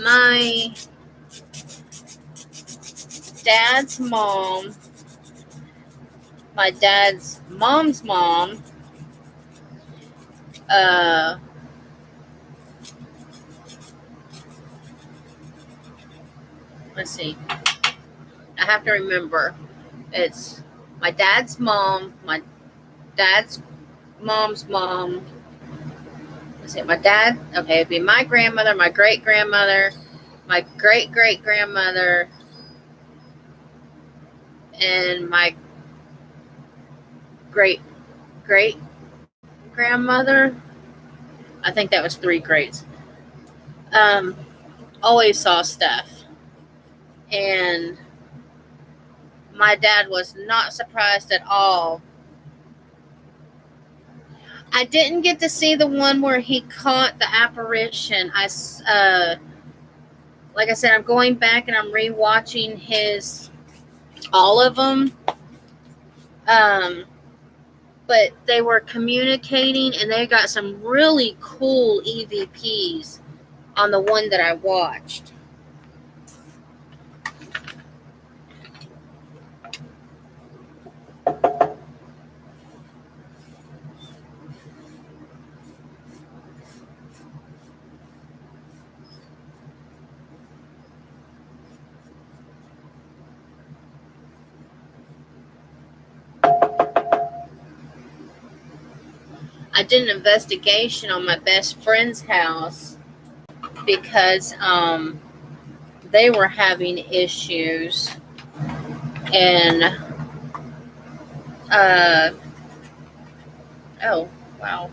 My dad's mom, my dad's mom's mom, uh, let's see, I have to remember. It's my dad's mom, my dad's mom's mom. Let's see, my dad, okay, it'd be my grandmother, my great grandmother, my great great grandmother, and my great great grandmother. I think that was three greats. Um, always saw stuff. And my dad was not surprised at all. I didn't get to see the one where he caught the apparition. Like I said, I'm going back and I'm rewatching all of them. But they were communicating, and they got some really cool EVPs on the one that I watched. I did an investigation on my best friend's house because they were having issues, and oh wow,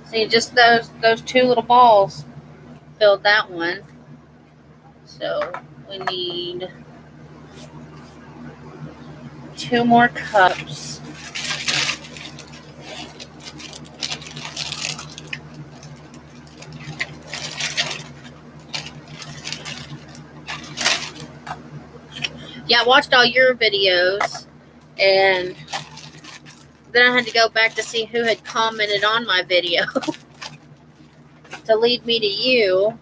see, just those two little balls filled that one. So we need 2 more cups. Yeah, I watched all your videos, and then I had to go back to see who had commented on my video to lead me to you.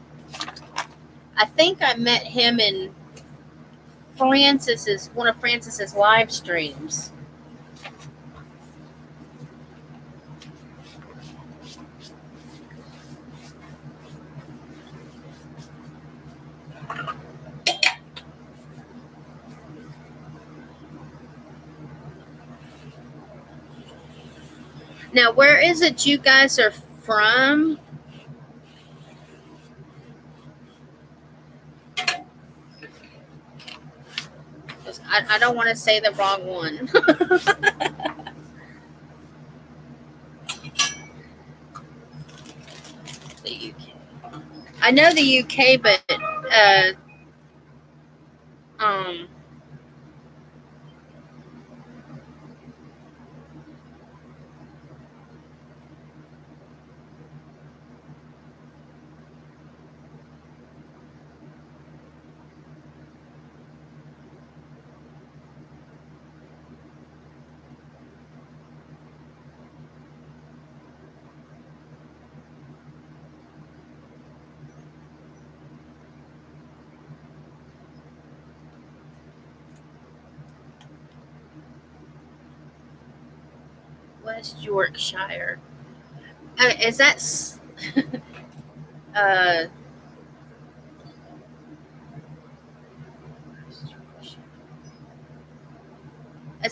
I think I met him in one of Francis's live streams. Now, where is it you guys are from? I don't want to say the wrong one. The UK. I know the UK, but West Yorkshire. Is that is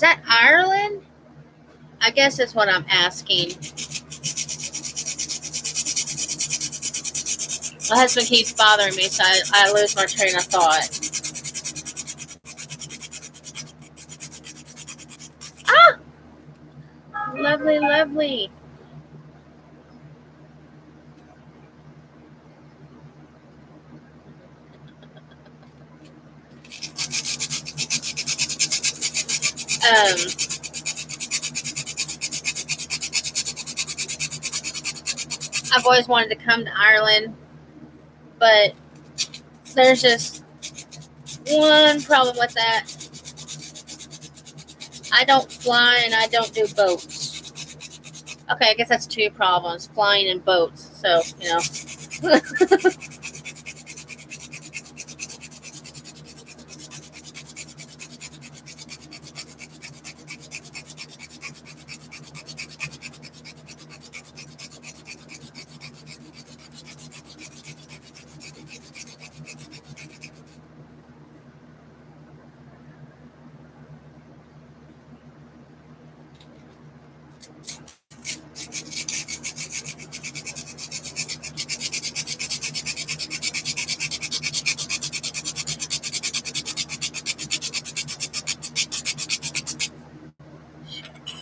that Ireland? I guess that's what I'm asking. My husband keeps bothering me, so I lose my train of thought. Ah! Lovely, lovely. I've always wanted to come to Ireland, but there's just one problem with that. I don't fly and I don't do boats. Okay, I guess that's 2 problems, flying and boats. So, you know.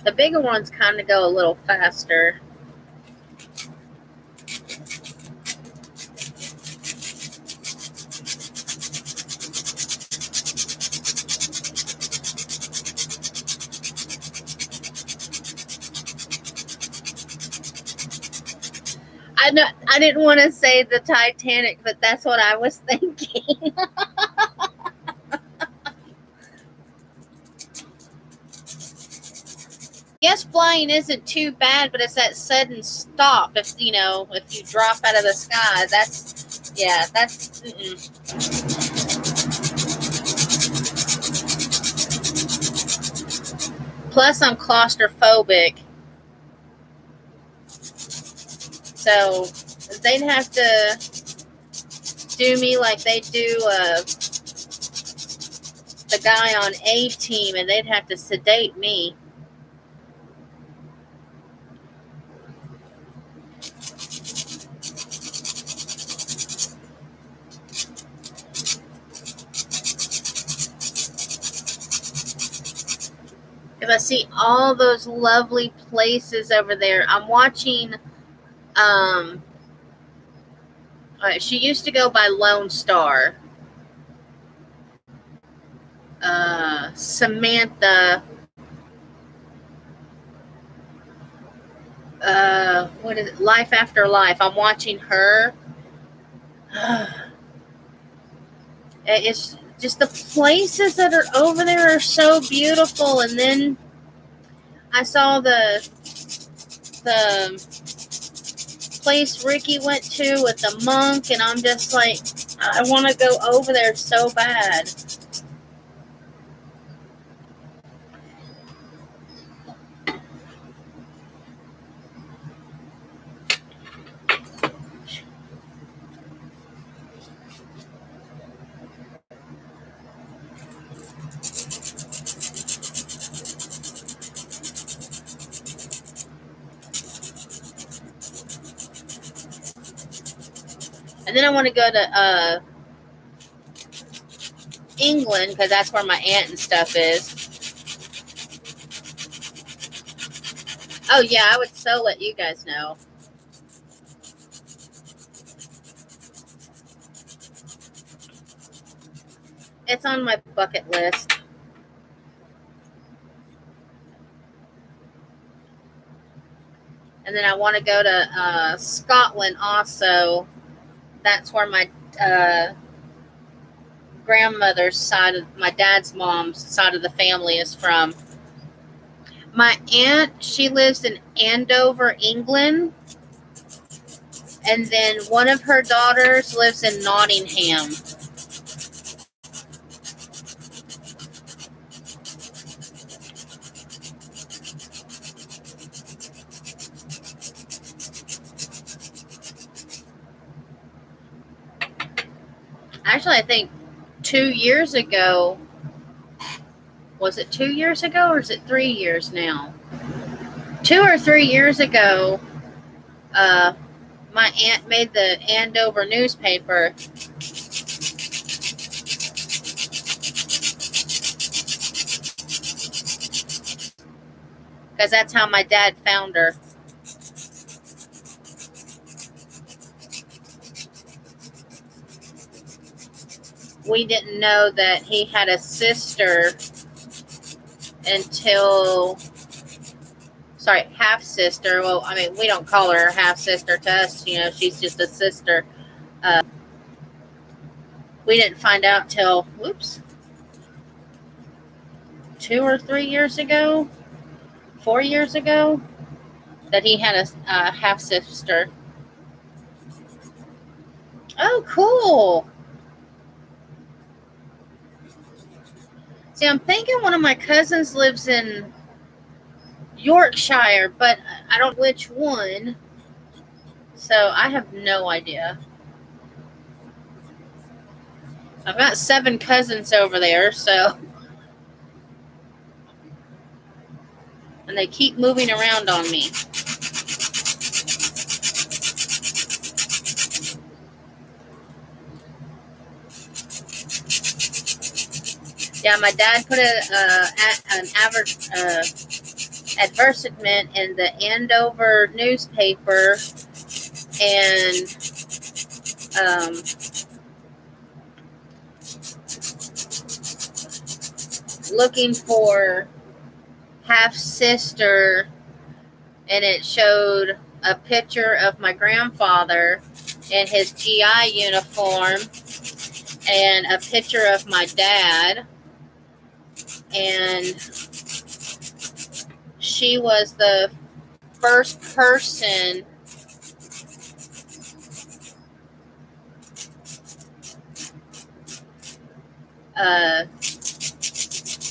The bigger ones kind of go a little faster. I didn't want to say the Titanic, but that's what I was thinking. Yes, flying isn't too bad, but it's that sudden stop. If if you drop out of the sky, that's. Plus, I'm claustrophobic, so they'd have to do me like they do the guy on A Team, and they'd have to sedate me. Because I see all those lovely places over there. I'm watching. She used to go by Lone Star. Samantha. What is it? Life After Life. I'm watching her. It's just the places that are over there are so beautiful. And then I saw the place Ricky went to with the monk, and I'm just like, I want to go over there so bad. And then I want to go to England, because that's where my aunt and stuff is. Oh yeah, I would so let you guys know. It's on my bucket list. And then I want to go to Scotland also. That's where my grandmother's side of my dad's mom's side of the family is from. My aunt, she lives in Andover, England. And then one of her daughters lives in Nottingham. Actually, I think 2 years ago, was it 2 years ago or is it 3 years now? 2 or 3 years ago, my aunt made the Andover newspaper. Because that's how my dad found her. We didn't know that he had a sister until, half sister. Well, I mean, we don't call her half sister to us. She's just a sister. We didn't find out till, 2 or 3 years ago, 4 years ago, that he had a half sister. Oh, cool. See, I'm thinking one of my cousins lives in Yorkshire, but I don't know which one. So I have no idea. I've got 7 cousins over there, so. And they keep moving around on me. Yeah, my dad put an advertisement in the Andover newspaper, and looking for half sister, and it showed a picture of my grandfather in his GI uniform and a picture of my dad. And she was the first person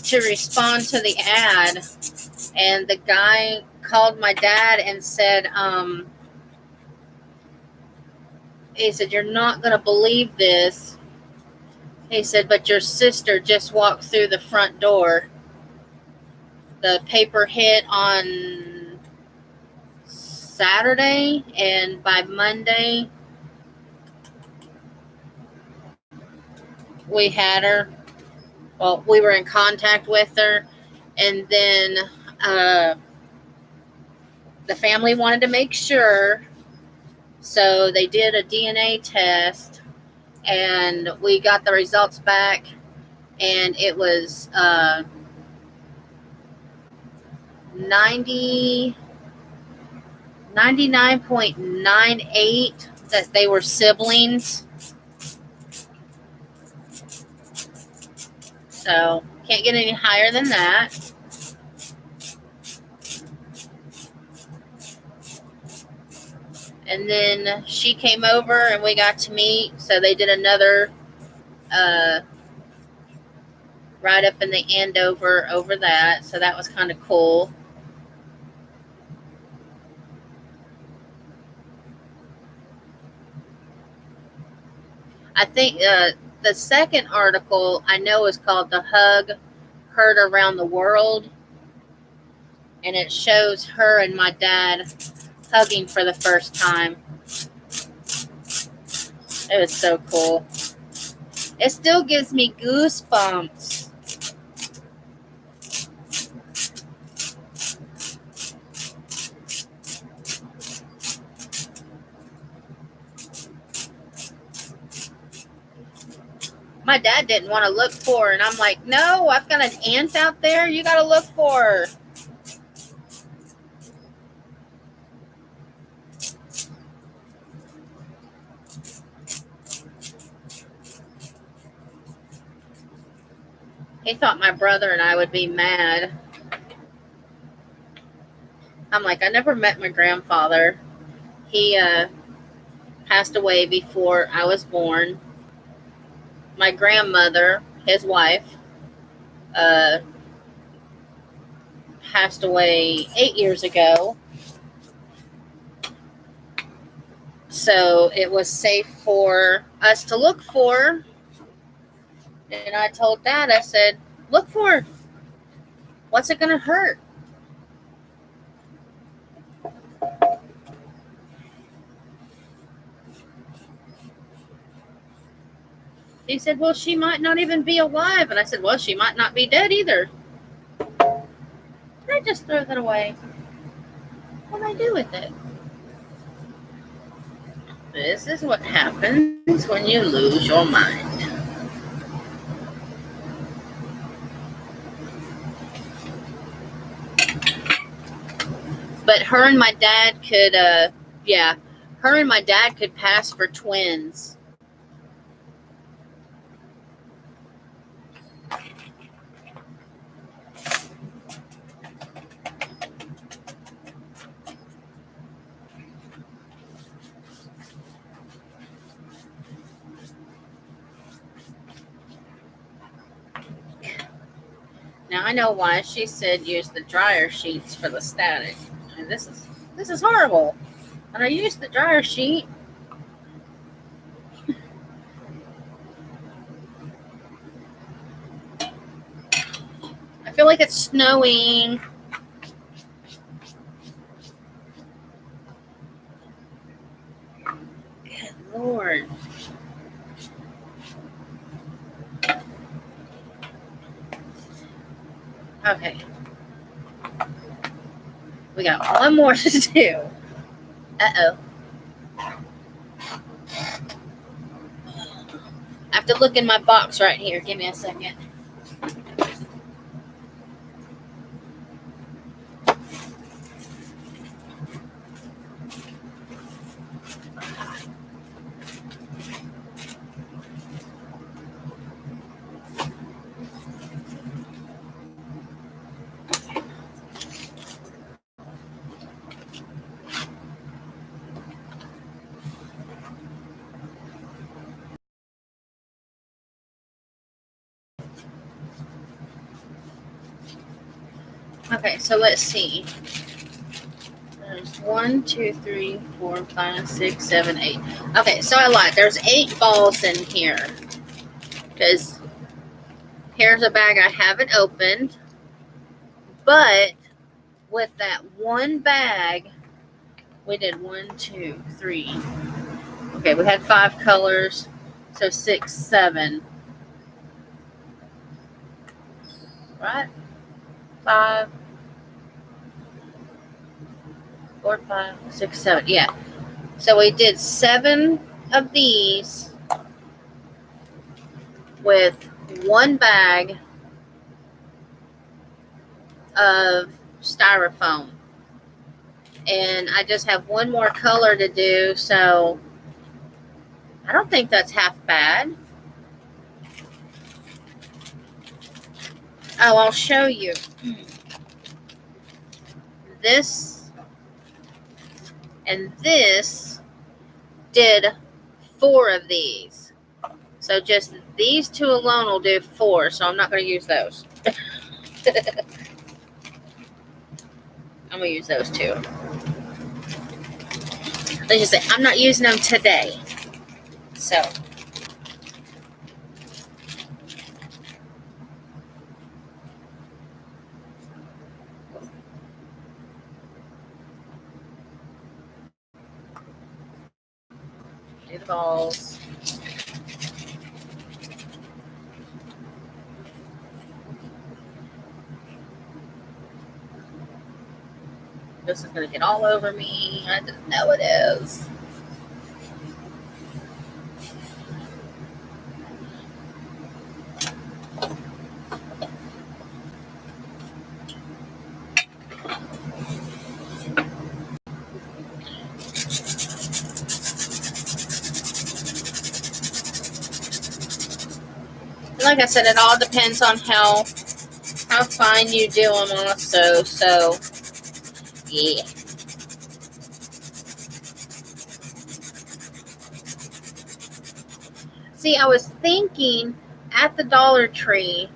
to respond to the ad. And the guy called my dad and said, he said, "You're not going to believe this." He said, "But your sister just walked through the front door." The paper hit on Saturday, and by Monday, we had her. Well, we were in contact with her, and then the family wanted to make sure, so they did a DNA test, and we got the results back, and it was 99.98 that they were siblings. So can't get any higher than that. And then she came over and we got to meet. So they did another right up in the end over that. So that was kind of cool. I think the second article I know is called "The Hug Heard Around the World." And it shows her and my dad hugging for the first time. It was so cool. It still gives me goosebumps. My dad didn't want to look for her, and I'm like, "No, I've got an aunt out there. You got to look for her." He thought my brother and I would be mad. I'm like, "I never met my grandfather. He passed away before I was born. My grandmother, his wife, passed away 8 years ago. So it was safe for us to look for her." And I told Dad, I said, "Look for her. What's it going to hurt?" He said, "Well, she might not even be alive." And I said, "Well, she might not be dead either." I just throw that away. What do I do with it? This is what happens when you lose your mind. But her and my dad could, her and my dad could pass for twins. Now I know why she said use the dryer sheets for the static. I mean, this is horrible. And I used the dryer sheet. I feel like it's snowing. Good Lord. Okay. We got one more to do. Uh-oh. I have to look in my box right here. Give me a second. Okay, so let's see. There's 1, 2, 3, 4, 5, 6, 7, 8. Okay, so I lied. There's 8 balls in here. Because here's a bag I haven't opened. But with that one bag, we did 1, 2, 3. Okay, we had 5 colors. So 6, 7. Right? 5, 4, 5, 6, 7. Yeah. So we did 7 of these with one bag of styrofoam. And I just have one more color to do, so I don't think that's half bad. Oh, I'll show you. This and this did 4 of these. So just these 2 alone will do 4, so I'm not going to use those. I'm going to use those 2. Let's just say I'm not using them today. So do the balls. This is going to get all over me. I just know it is. Like I said, it all depends on how fine you do them also. So, yeah. See, I was thinking at the Dollar Tree.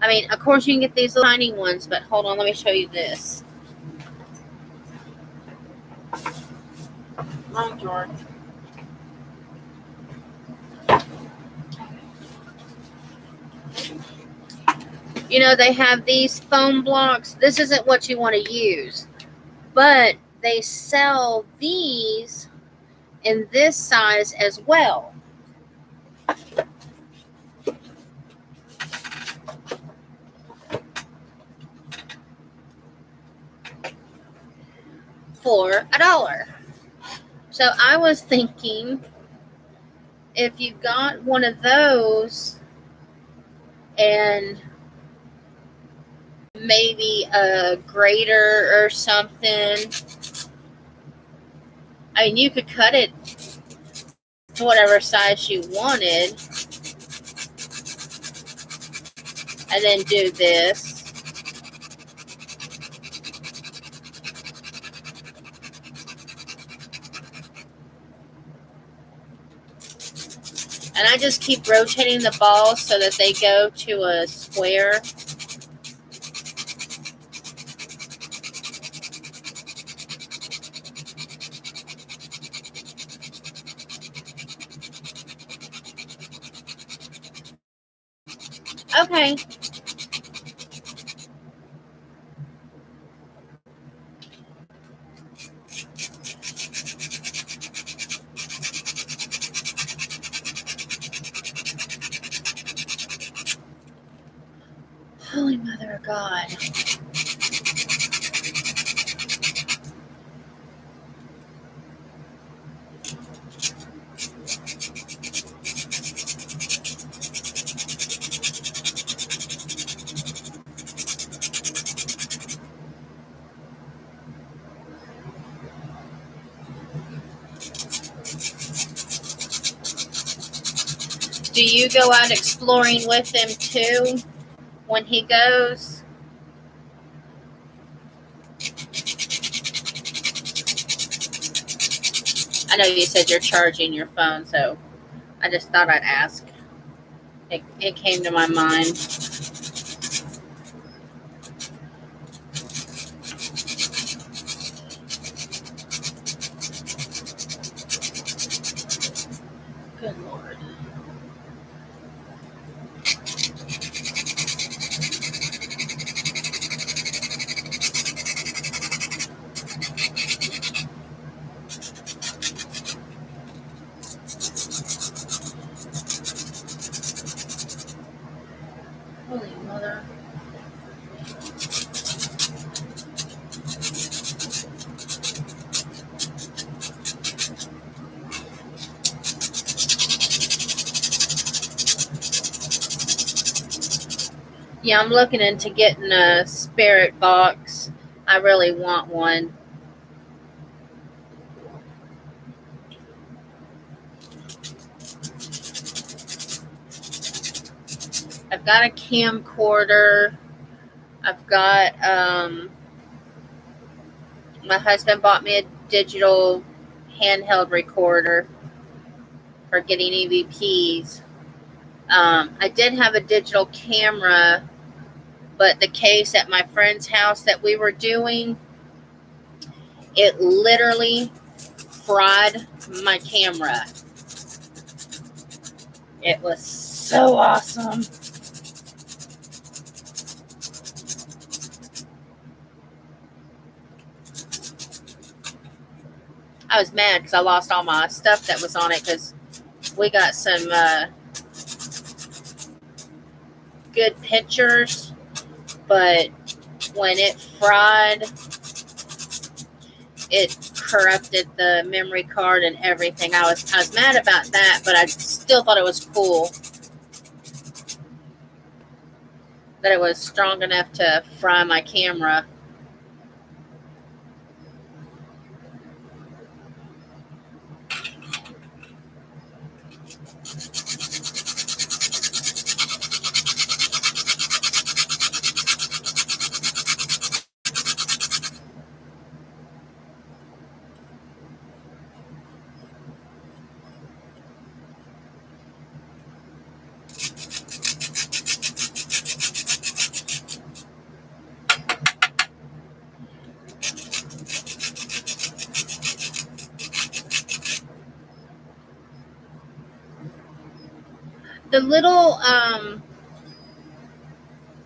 I mean, of course, you can get these little tiny ones, but hold on, let me show you this. Wrong George. You know, they have these foam blocks. This isn't what you want to use, but they sell these in this size as well. For $1. So I was thinking if you got one of those and maybe a grater or something, I mean, you could cut it to whatever size you wanted and then do this. And I just keep rotating the balls so that they go to a square. Okay. Holy Mother of God. Do you go out exploring with him too when he goes? I know you said you're charging your phone, so I just thought I'd ask. It came to my mind. Good Lord. Holy mother. Yeah, I'm looking into getting a spirit box. I really want one. I've got a camcorder. I've got my husband bought me a digital handheld recorder for getting EVPs. I did have a digital camera, but the case at my friend's house that we were doing, it literally fried my camera. It was so awesome. I was mad because I lost all my stuff that was on it because we got some good pictures, but when it fried, it corrupted the memory card and everything. I was mad about that, but I still thought it was cool that it was strong enough to fry my camera. The little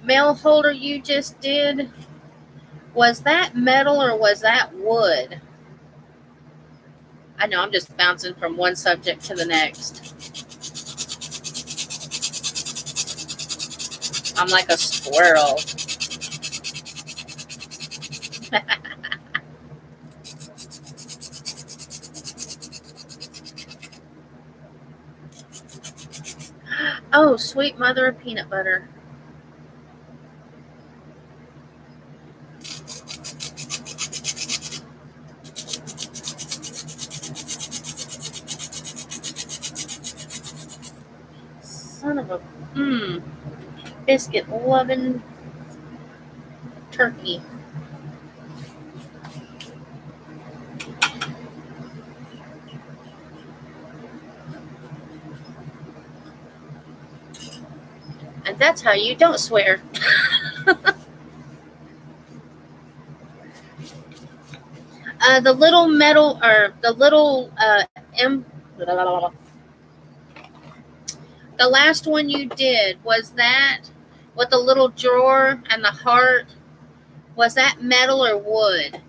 mail holder you just did, was that metal or was that wood? I know I'm just bouncing from one subject to the next. I'm like a squirrel. Oh, sweet mother of peanut butter. Son of a biscuit loving turkey. And that's how you don't swear. The little metal or the little the last one you did, was that with the little drawer and the heart? Was that metal or wood?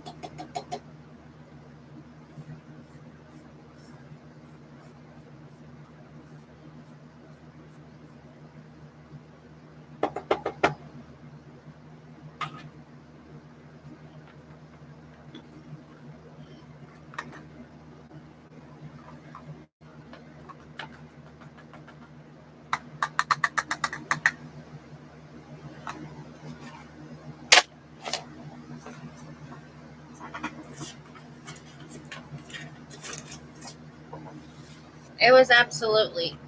It was absolutely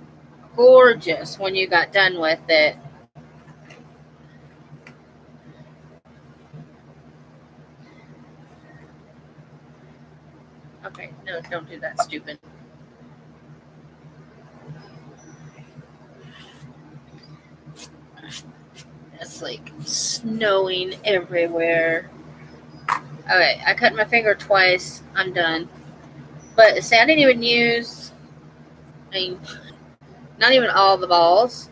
gorgeous when you got done with it. Okay, no, don't do that, stupid. It's like snowing everywhere. Okay, I cut my finger twice. I'm done. But see, I didn't even use I mean, not even all the balls.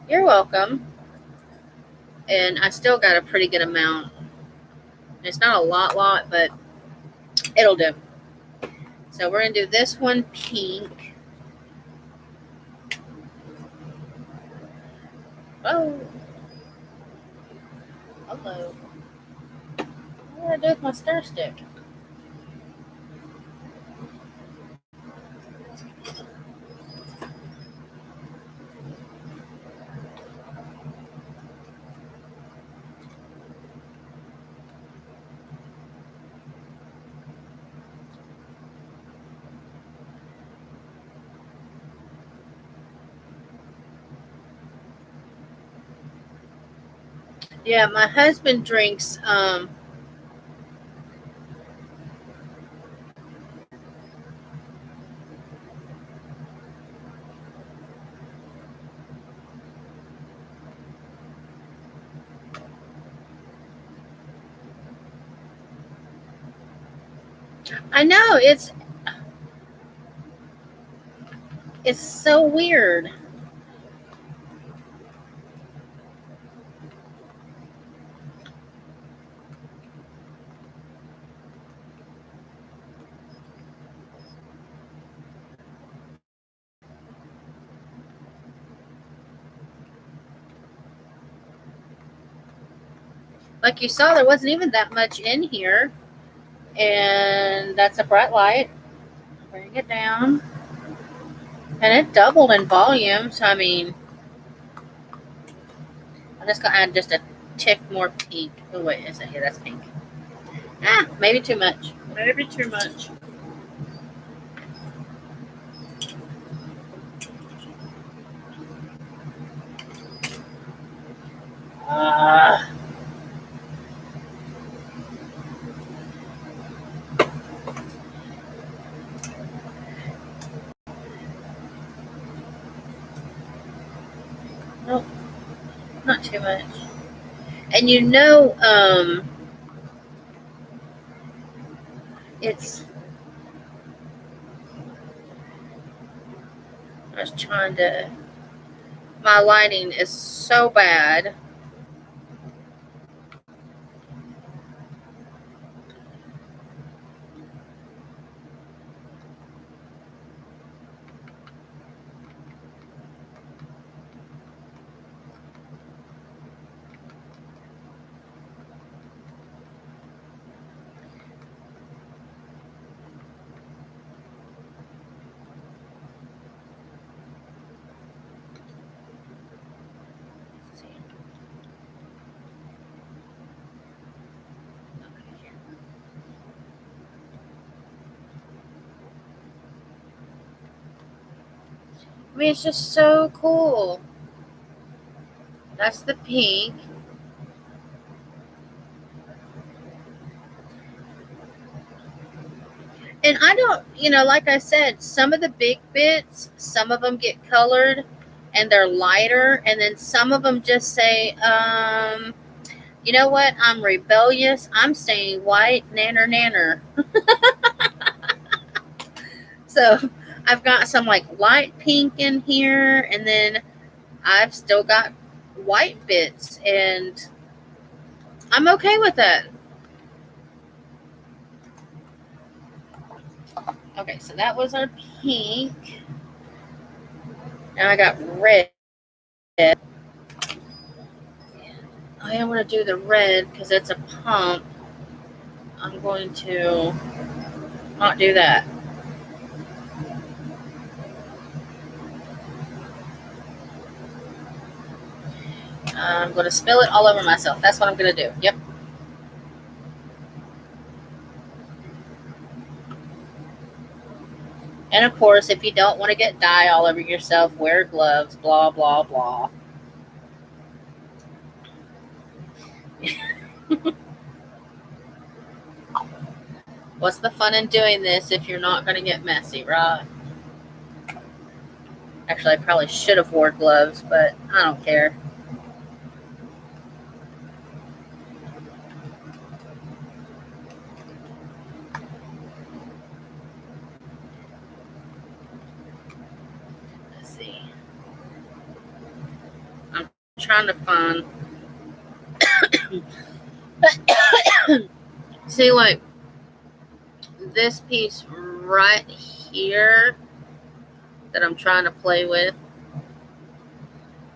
You're welcome. And I still got a pretty good amount. It's not a lot, but it'll do. So we're going to do this one pink. Oh, hello. What do I do with my stir stick? Yeah, my husband drinks I know it's so weird. Like you saw, there wasn't even that much in here. And that's a bright light. Bring it down. And it doubled in volume. So, I mean, I'm just going to add just a tick more pink. Oh, wait, is it? Yeah, that's pink. Maybe too much. Maybe too much. Uh, nope, not too much. And you know, it's. I was trying to. My lighting is so bad. I mean, it's just so cool. That's the pink. And I don't, like I said, some of the big bits, some of them get colored and they're lighter. And then some of them just say, you know what? I'm rebellious. I'm staying white, nanner, nanner. So I've got some like light pink in here. And then I've still got white bits. And I'm okay with that. Okay, so that was our pink. Now I got red. I want to do the red because it's a pump. I'm going to not do that. I'm going to spill it all over myself. That's what I'm going to do. Yep. And of course, if you don't want to get dye all over yourself, wear gloves, blah, blah, blah. What's the fun in doing this if you're not going to get messy, right? Actually, I probably should have wore gloves, but I don't care. trying to find. See, like this piece right here that I'm trying to play with,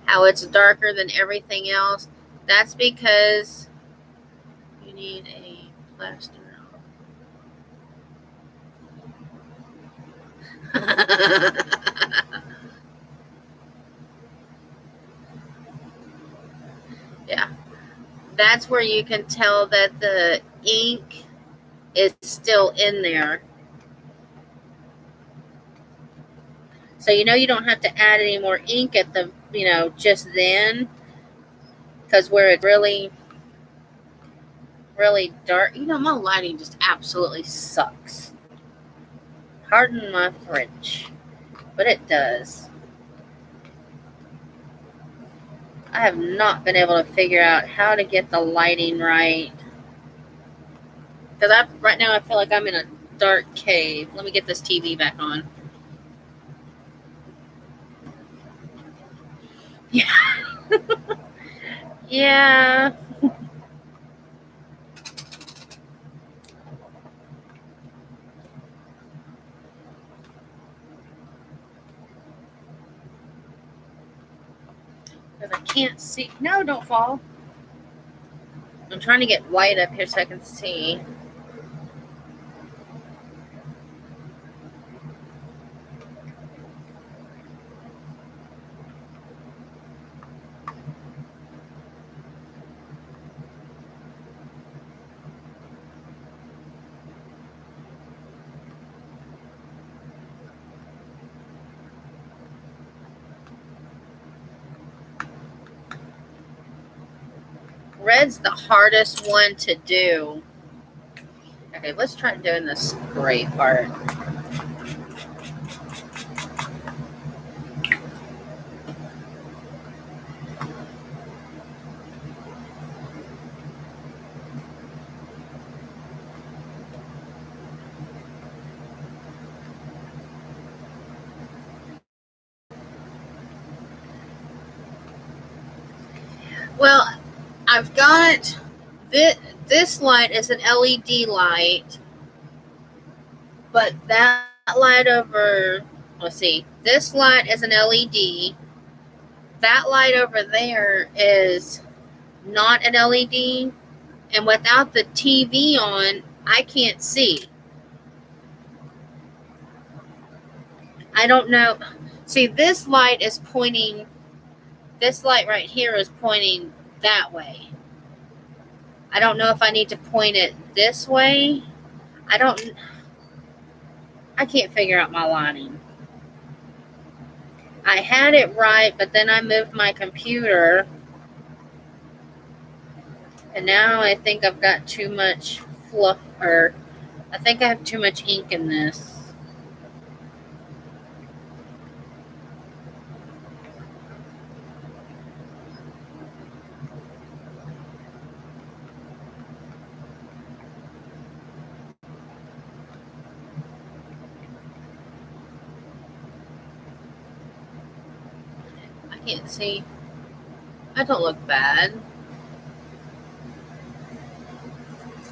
how it's darker than everything else. That's because you need a plaster. Yeah, that's where you can tell that the ink is still in there. So you know you don't have to add any more ink at the, just then, because where it's really, really dark, my lighting just absolutely sucks. Pardon my French, but it does. I have not been able to figure out how to get the lighting right. Because right now I feel like I'm in a dark cave. Let me get this TV back on. Yeah. Yeah. Because I can't see. No, don't fall. I'm trying to get white up here so I can see. Red's the hardest one to do. Okay, let's try doing the spray part. Well, I've got this light is an LED light, but that light over, let's see, this light is an LED. That light over there is not an LED, and without the TV on, I can't see. I don't know. See, this light is pointing, this light right here is pointing that way. I don't know if I need to point it this way. I can't figure out my lighting. I had it right, but then I moved my computer, and now I think I've got too much fluff, or I think I have too much ink in this. I can't see. I don't look bad.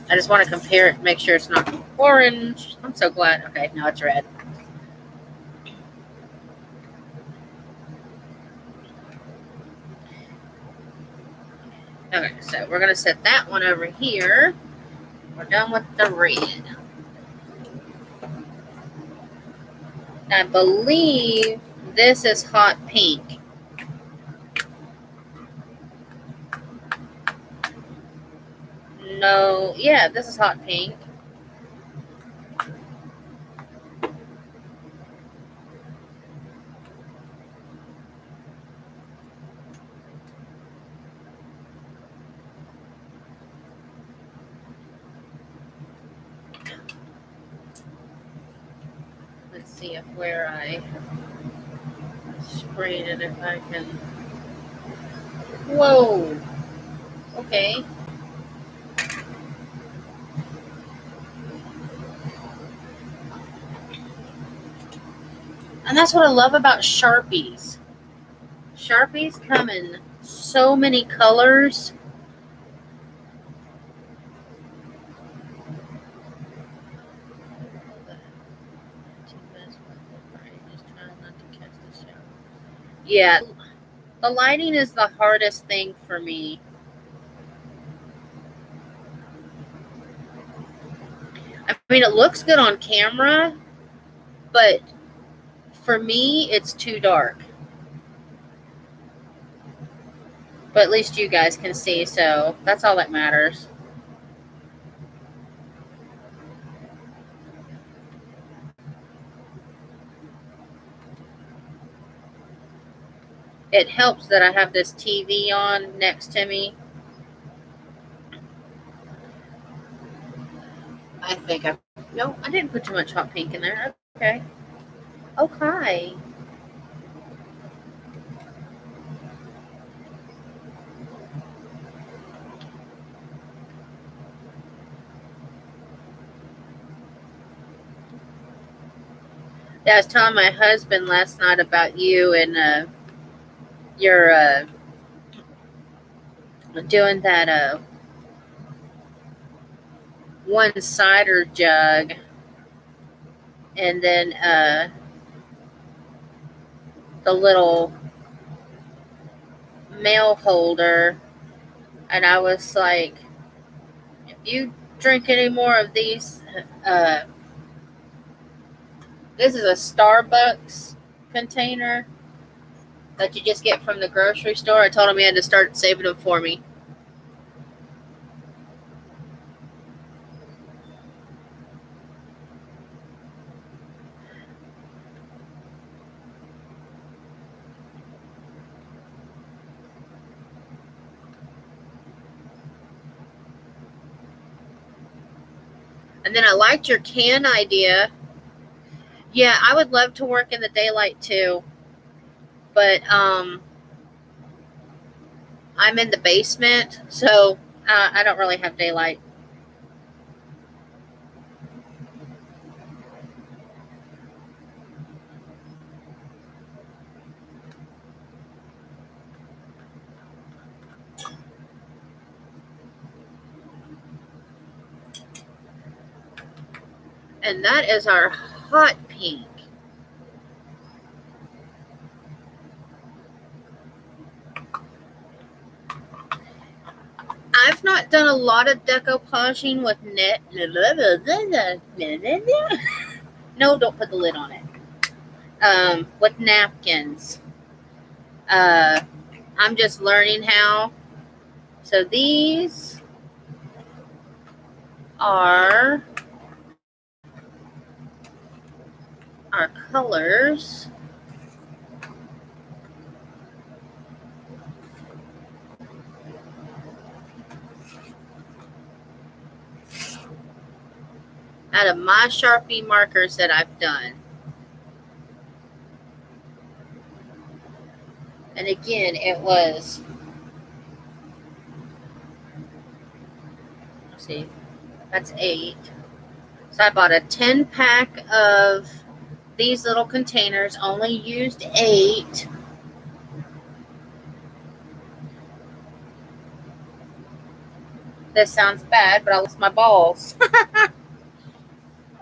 I just want to compare it, make sure it's not orange. I'm so glad. Okay, now it's red. Okay, so we're going to set that one over here. We're done with the red. I believe this is hot pink. No, yeah, this is hot pink. Let's see if where I sprayed it, if I can. Whoa. Okay. And that's what I love about Sharpies. Sharpies come in so many colors. Yeah, the lighting is the hardest thing for me. I mean, it looks good on camera, but for me, it's too dark. But at least you guys can see, so that's all that matters. It helps that I have this TV on next to me. I think I... No, I didn't put too much hot pink in there. Okay. Okay. Yeah, I was telling my husband last night about you and your doing that one cider jug, and then the little mail holder. And I was like, if you drink any more of these, uh, this is a Starbucks container that you just get from the grocery store. I told him he had to start saving them for me. And then I liked your can idea. Yeah, I would love to work in the daylight too, but I'm in the basement, so I don't really have daylight. And that is our hot pink. I've not done a lot of decoupaging with net. No, don't put the lid on it. With napkins. Uh, I'm just learning how. So these are our colors. Out of my Sharpie markers that I've done. And again, it was, let's see, that's 8. So I bought a 10-pack of these little containers, only used 8. This sounds bad, but I lost my balls.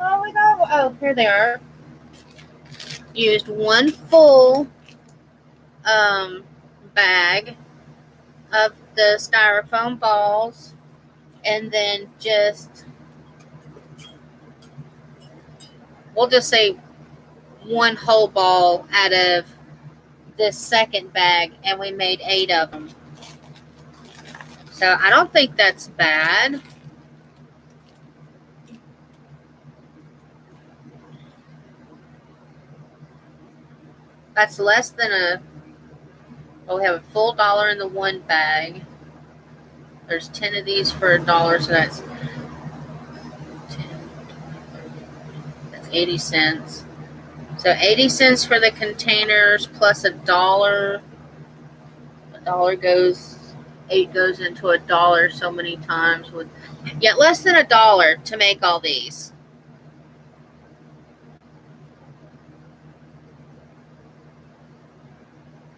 Oh my god. Oh, here they are. Used one full bag of the styrofoam balls, and then just, we'll just say one whole ball out of this second bag, and we made 8 of them. So I don't think that's bad. That's less than a, well, we have a full $1 in the one bag. There's 10 of these for $1, so that's 80 cents. So 80 cents for the containers plus $1. $1 goes, 8 goes into $1 so many times. With, yeah, less than $1 to make all these.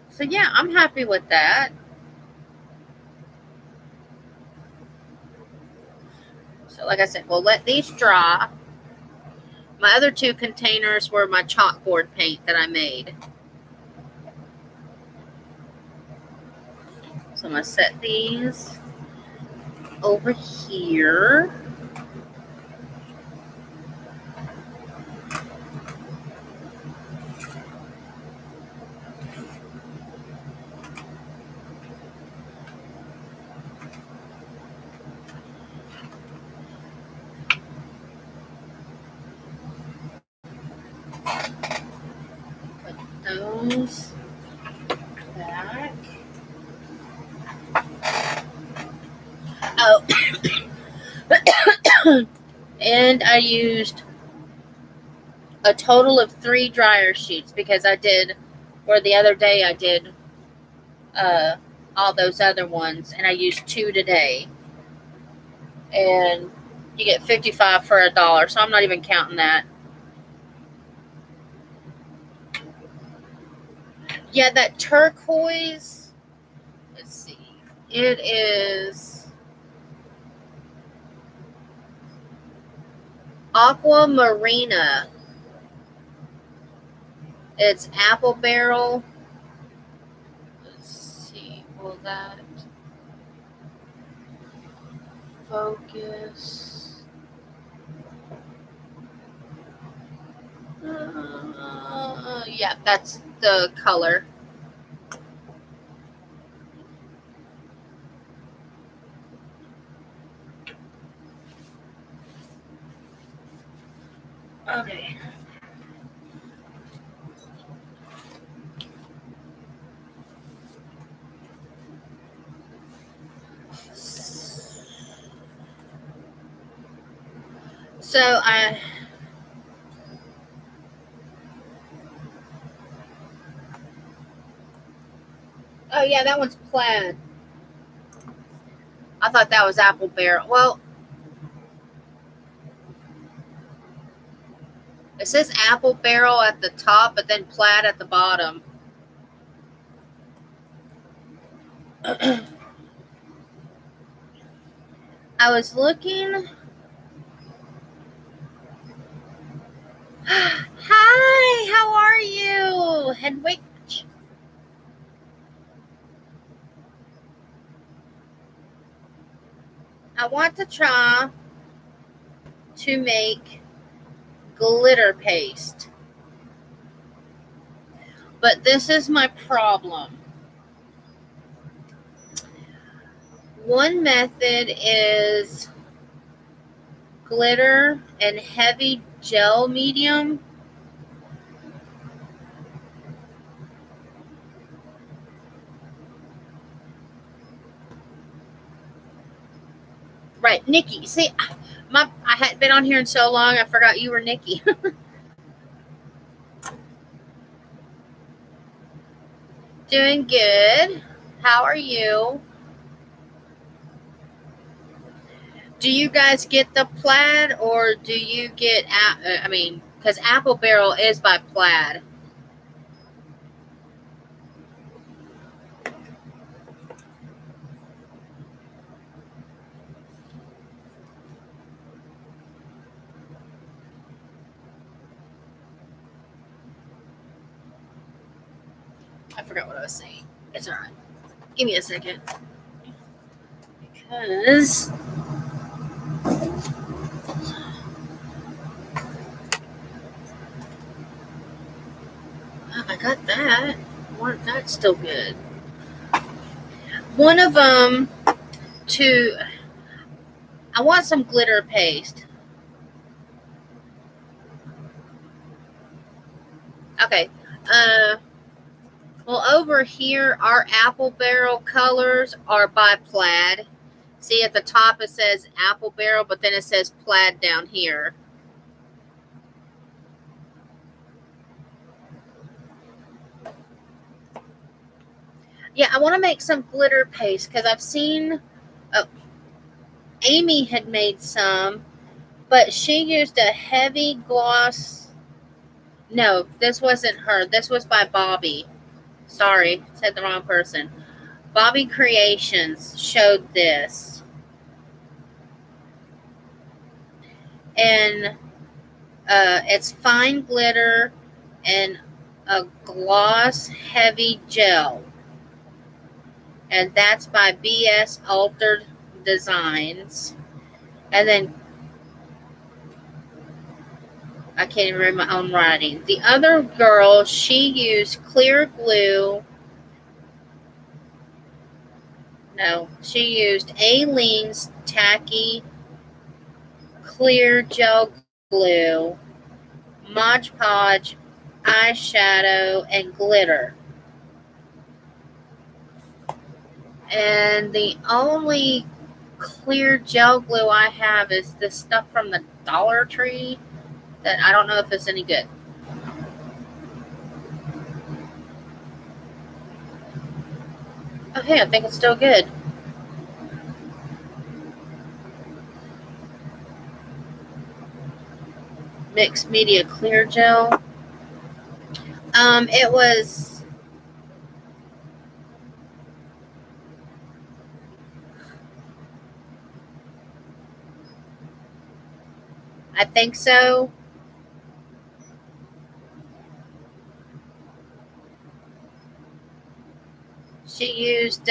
So yeah, I'm happy with that. So like I said, we'll let these dry. My other two containers were my chalkboard paint that I made. So I'm going to set these over here. Those back. Oh, and I used a total of 3 dryer sheets because I did, or the other day I did all those other ones, and I used 2 today. And you get 55 for $1, so I'm not even counting that. Yeah, that turquoise. Let's see. It is Aqua Marina. It's apple barrel. Let's see. Will that focus? Yeah, that's the color. Okay. So oh yeah, that one's plaid. I thought that was apple barrel. Well, it says apple barrel at the top, but then plaid at the bottom. I was looking. Hi, how are you? Hedwig. I want to try to make glitter paste. But this is my problem. One method is glitter and heavy gel medium. Right, Nikki. See, I hadn't been on here in so long, I forgot you were Nikki. Doing good. How are you? Do you guys get the plaid, or do you get, I mean, because Apple Barrel is by plaid. I forgot what I was saying. It's all right. Give me a second. Because I got that. That's still good. One of them I want some glitter paste. Okay. Well, over here, our apple barrel colors are by plaid. See, at the top it says apple barrel, but then it says plaid down here. Yeah, I want to make some glitter paste because I've seen Amy had made some, but she used a heavy gloss. No, this wasn't her. This was by Bobby. Sorry, said the wrong person. Bobby Creations showed this. and it's fine glitter and a gloss heavy gel, and that's by BS Altered Designs. And then I can't even read my own writing. The other girl, she used clear glue. No, she used Aleene's tacky clear gel glue, Mod Podge eyeshadow, and glitter. And the only clear gel glue I have is this stuff from the Dollar Tree that I don't know if it's any good. Okay, I think it's still good. Mixed Media Clear Gel. It was, I think so. She used,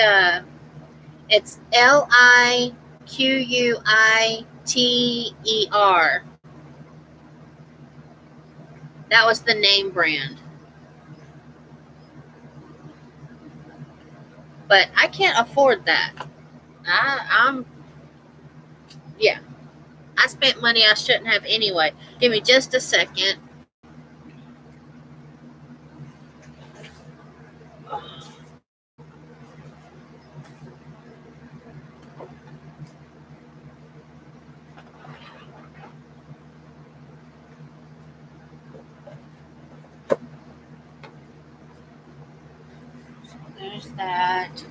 it's Liquiter. That was the name brand. But I can't afford that. Yeah. I spent money I shouldn't have anyway. Give me just a second. There's that.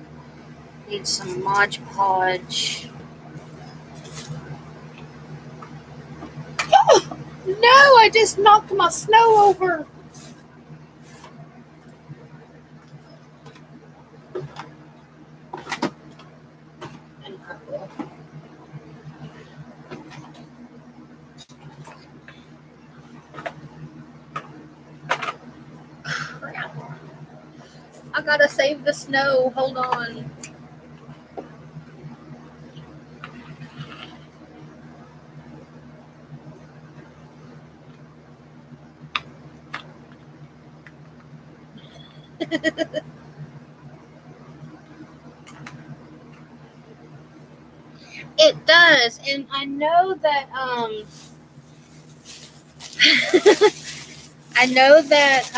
Need some Mod Podge. Oh, no, I just knocked my snow over. And purple. Crap. I gotta save the snow. Hold on. It does, and I know that I know that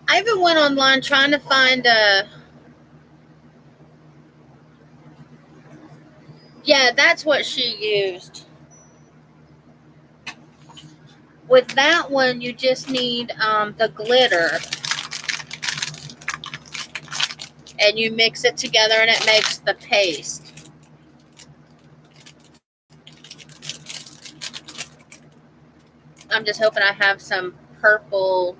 I even went online trying to find a. Yeah, that's what she used. With that one, you just need the glitter, and you mix it together, and it makes the paste. I'm just hoping I have some purple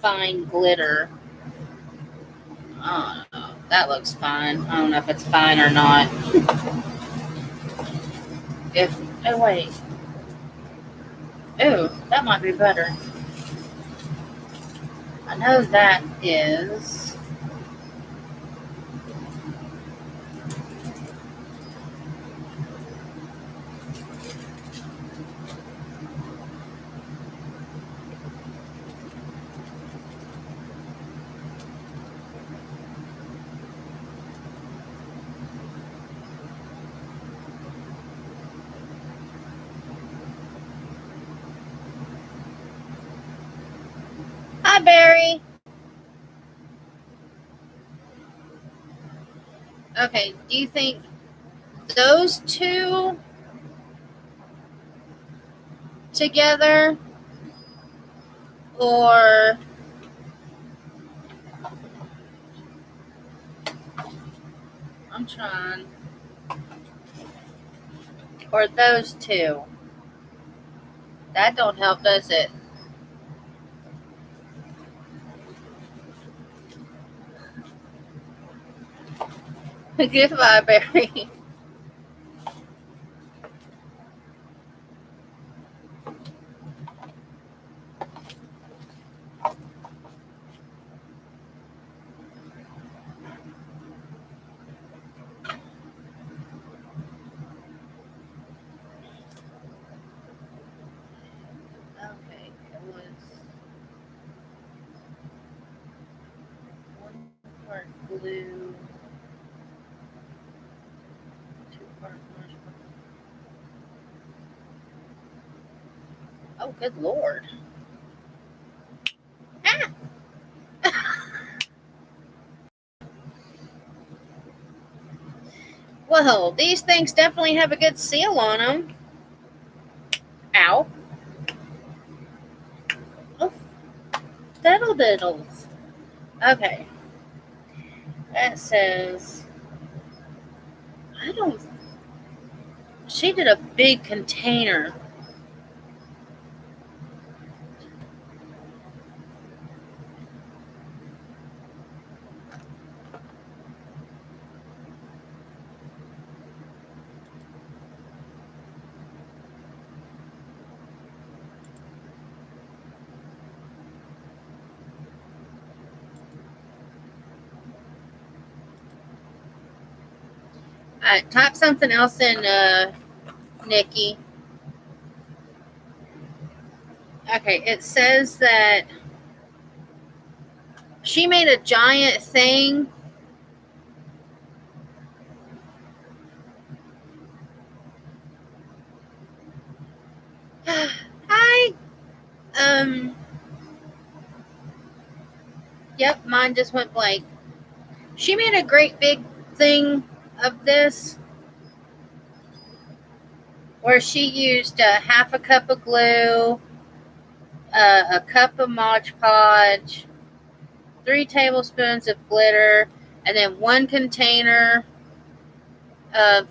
fine glitter. I don't know. That looks fine. I don't know if it's fine or not. Oh wait. Oh, that might be better. I know that is. Hi, Barry. Okay, do you think those two together, or I'm trying, or those two? That don't help, does it? Goodbye, Barry. Okay, it was 1 part glue, 2 part marshmallow. Oh, good lord. Ah! Well, these things definitely have a good seal on them. Ow. Oh, diddle diddles. Okay. That says, I don't, she did a big container. Type something else in, Nikki. Okay, it says that she made a giant thing. Hi. Um. Yep, mine just went blank. She made a great big thing of this where she used half a cup of glue, a cup of Mod Podge, 3 tablespoons of glitter, and then 1 container of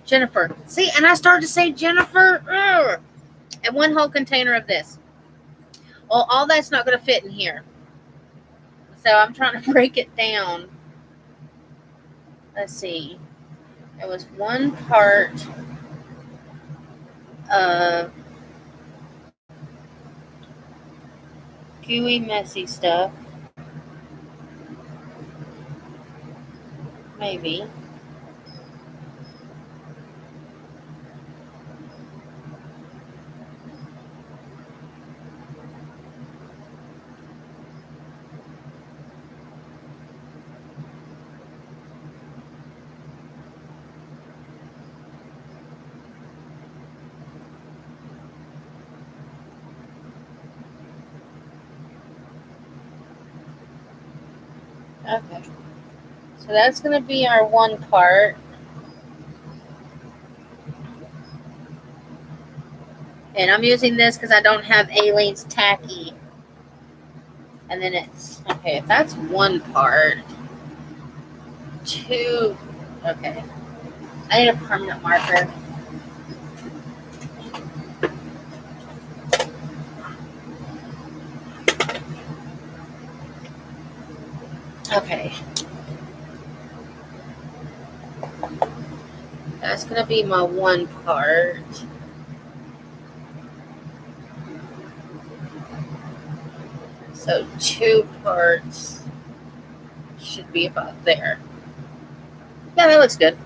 Jennifer. See, and I started to say Jennifer. Ugh. And 1 whole container of this. Well, all that's not going to fit in here. So I'm trying to break it down. Let's see. It was 1 part of gooey, messy stuff. Maybe. Okay. So that's going to be our 1 part. And I'm using this because I don't have Aileen's tacky. And then it's, okay, if that's 1 part, 2, okay. I need a permanent marker. Okay. That's going to be my 1 part. So 2 parts should be about there. Yeah, that looks good.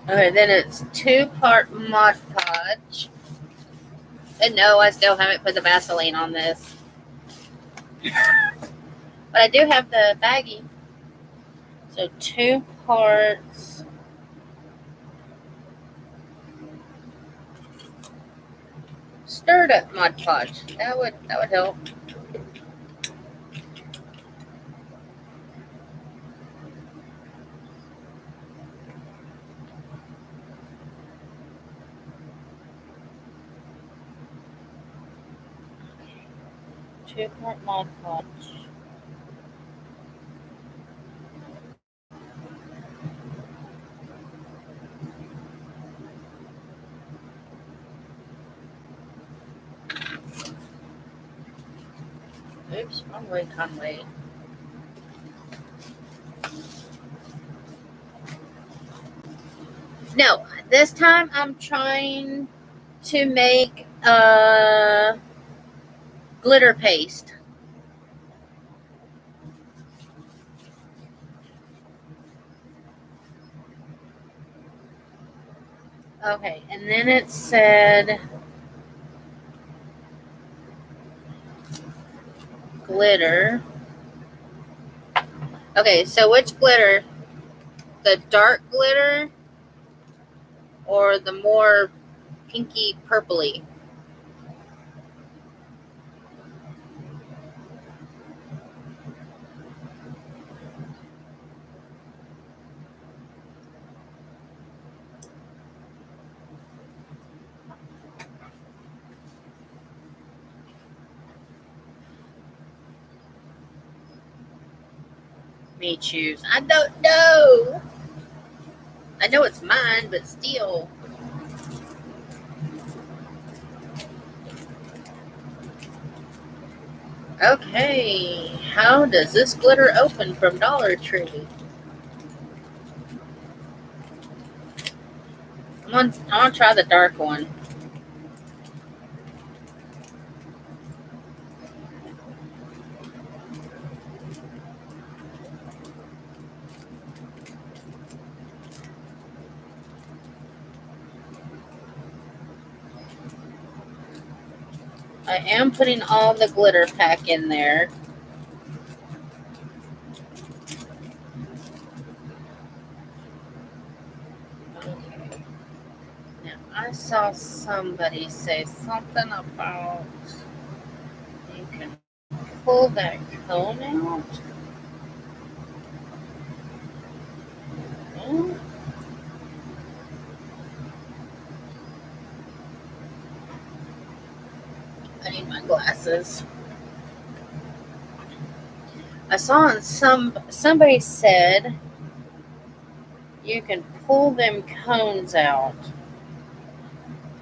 Okay, then it's 2 part Mod Podge. And no, I still haven't put the Vaseline on this. But I do have the baggie. So 2 parts stirred up Mod Podge. That would help. Okay. 2 part Mod Podge. Oops, wrong way, Conway. No, this time I'm trying to make glitter paste. Okay, and then it said glitter. Okay, so which glitter? The dark glitter or the more pinky purpley? Me choose. I don't know. I know it's mine, but still. Okay, how does this glitter open from Dollar Tree? I'm gonna try the dark one. I am putting all the glitter pack in there. Okay. Now, I saw somebody say something about you can pull that cone out. Hmm? I need my glasses. I saw on somebody said you can pull them cones out.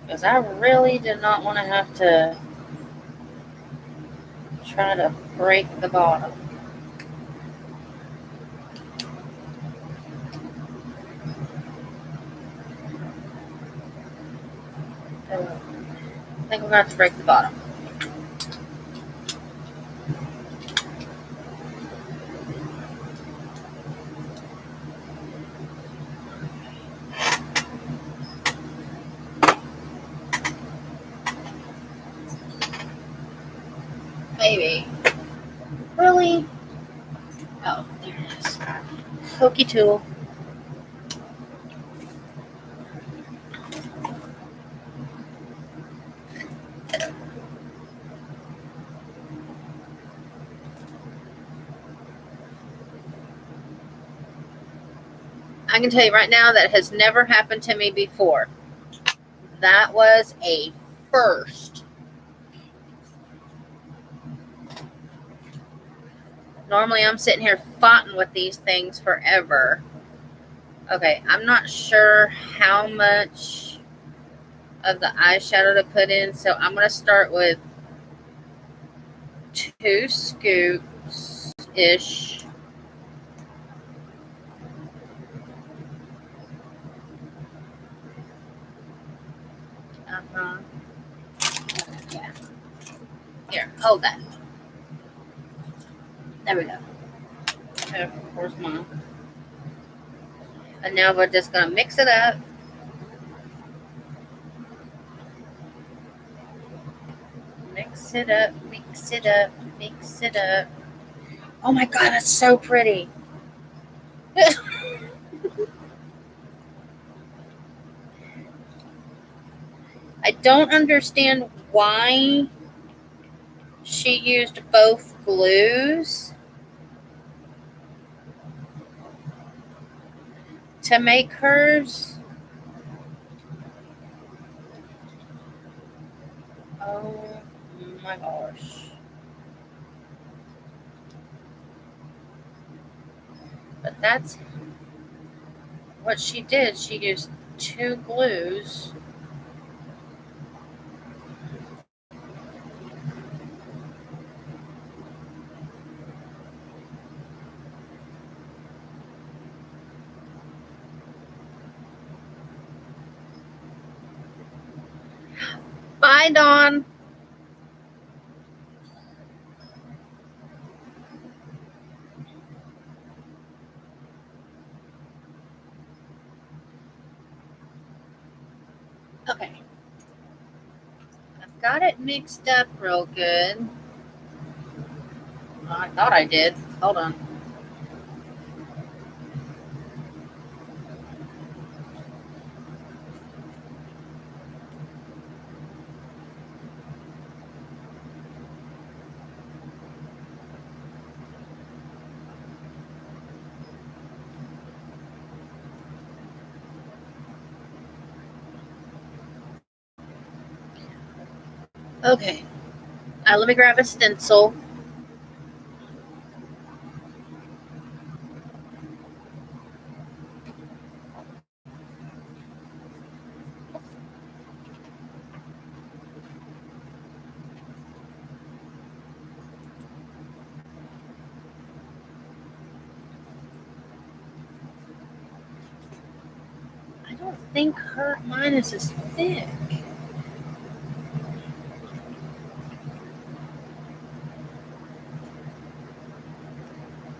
Because I really did not want to have to try to break the bottom. I think we're going to have to break the bottom. Maybe. Really? Oh, there it is. Pokey tool. I can tell you right now that has never happened to me before. That was a first. Normally I'm sitting here fighting with these things forever. Okay, I'm not sure how much of the eyeshadow to put in, so I'm going to start with 2 scoops-ish. Uh-huh. Yeah. Here, hold that. There we go. Okay, where's mine? And now we're just going to mix it up. Mix it up, mix it up, mix it up. Oh my god, it's so pretty. I don't understand why she used both glues to make hers. Oh my gosh. But that's what she did. She used 2 glues. Hi, Dawn. Okay. I've got it mixed up real good. I thought I did. Hold on. Okay. Let me grab a stencil. I don't think mine is as thick.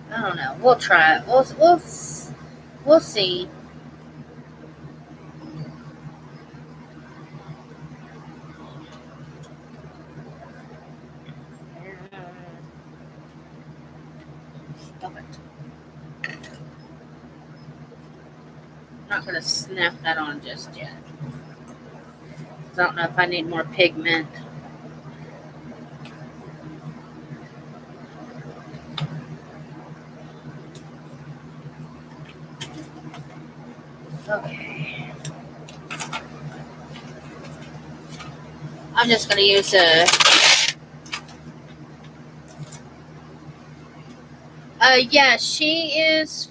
I don't know. We'll try it. We'll see. Stop it. I'm not going to snap that on just yet. I don't know if I need more pigment. Okay. I'm just going to use a... yeah, she is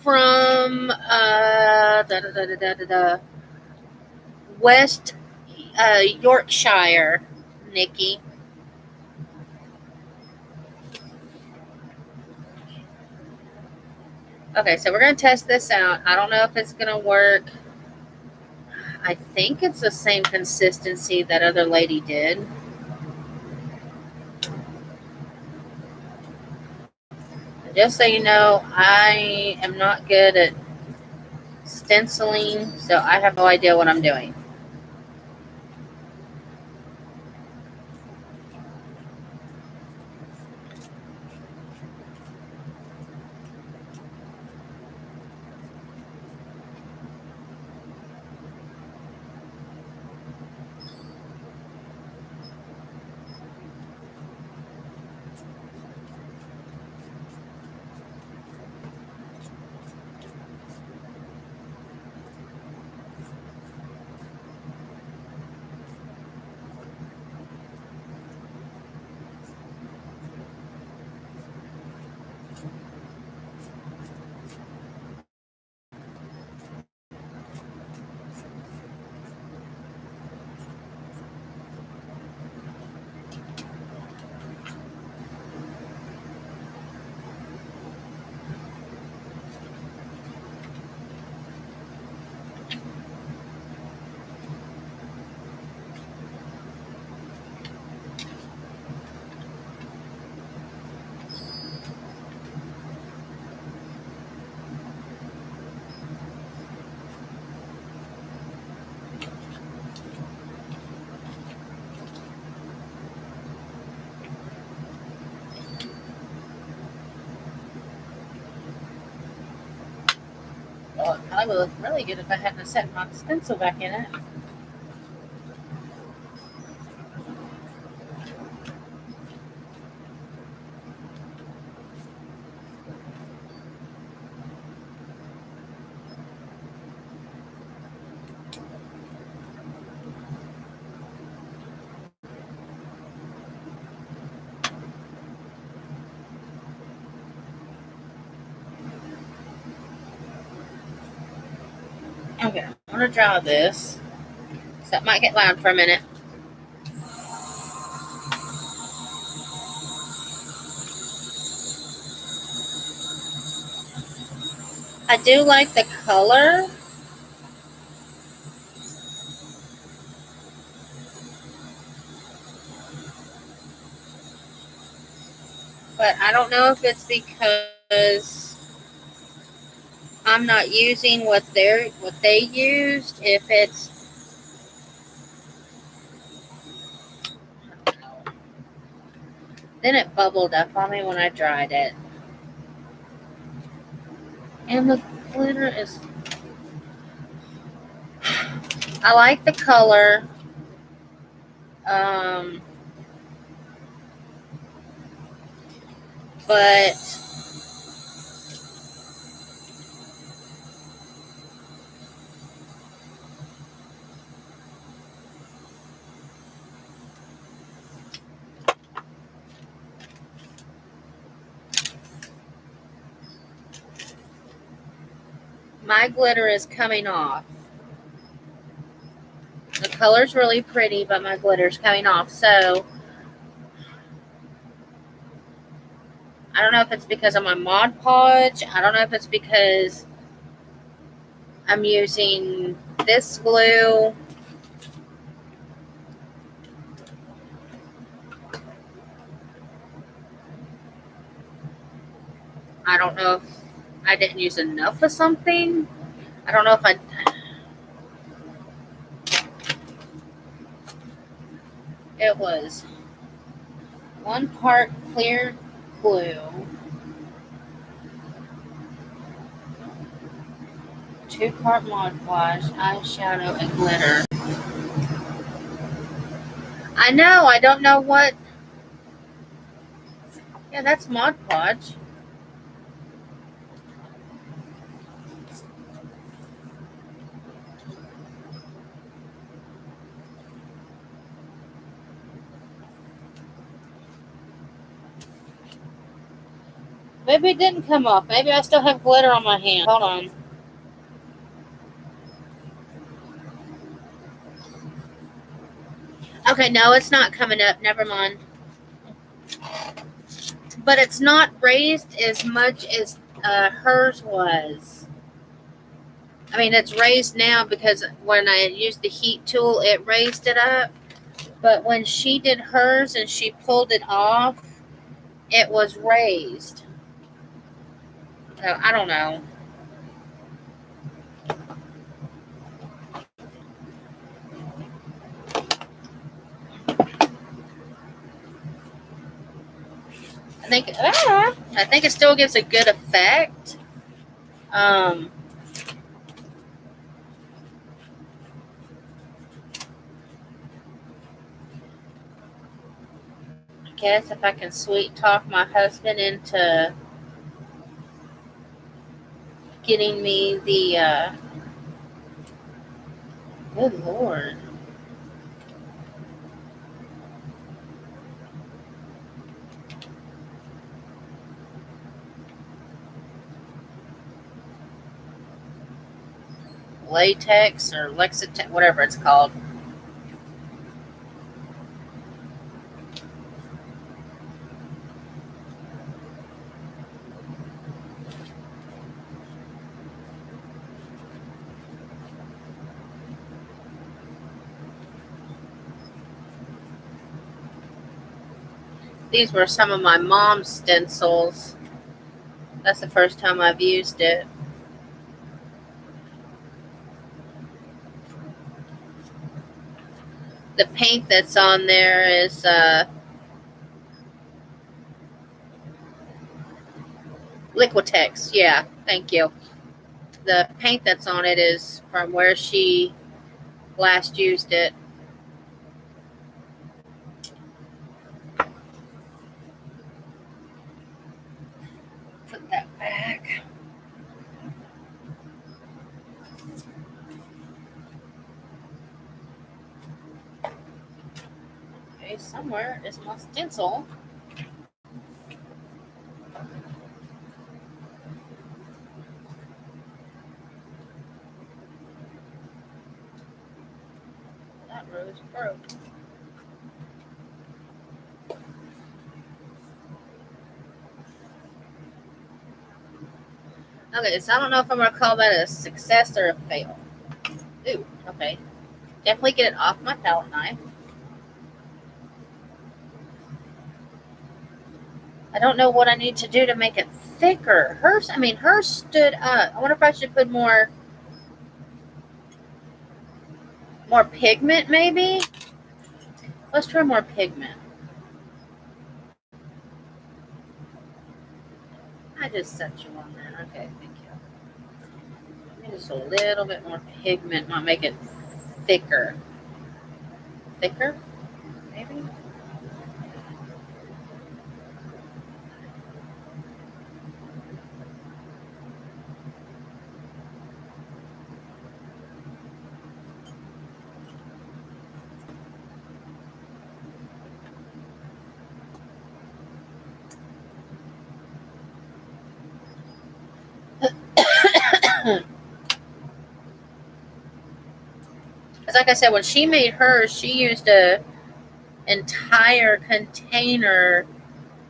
from West Yorkshire, Nikki. Okay, so we're going to test this out. I don't know if it's going to work. I think it's the same consistency that other lady did. Just so you know, I am not good at stenciling, so I have no idea what I'm doing. Well, it probably would look really good if I hadn't set my stencil back in it. Okay, I'm going to draw this. So that might get loud for a minute. I do like the color. But I don't know if it's because I'm not using what they used. If it's then it bubbled up on me when I dried it, and the glitter is. I like the color. Um, but my glitter is coming off. The color's really pretty, but my glitter's coming off. So I don't know if it's because of my Mod Podge. I don't know if it's because I'm using this glue. I don't know if I didn't use enough of something. I don't know if it was 1 part clear glue, 2 part Mod Podge, eyeshadow, and glitter. I know, I don't know what. Yeah, that's Mod Podge. Maybe it didn't come off. Maybe I still have glitter on my hand. Hold on. Okay, no, it's not coming up. Never mind. But it's not raised as much as hers was. I mean, it's raised now because when I used the heat tool, it raised it up. But when she did hers and she pulled it off, it was raised. So I don't know. I think it still gives a good effect. Um, I guess if I can sweet talk my husband into getting me the good lord. Latex or Lexitex, whatever it's called. These were some of my mom's stencils. That's the first time I've used it. The paint that's on there is Liquitex. Yeah, thank you. The paint that's on it is from where she last used it. Put that back. Okay, somewhere is my stencil. That rose broke. Okay, so I don't know if I'm going to call that a success or a fail. Ooh, okay. Definitely get it off my palette knife. I don't know what I need to do to make it thicker. Hers stood up. I wonder if I should put more pigment, maybe? Let's try more pigment. I just set you on that. Okay, thank you. Maybe just a little bit more pigment might make it thicker. Thicker, maybe? Because like I said, when she made hers, she used a entire container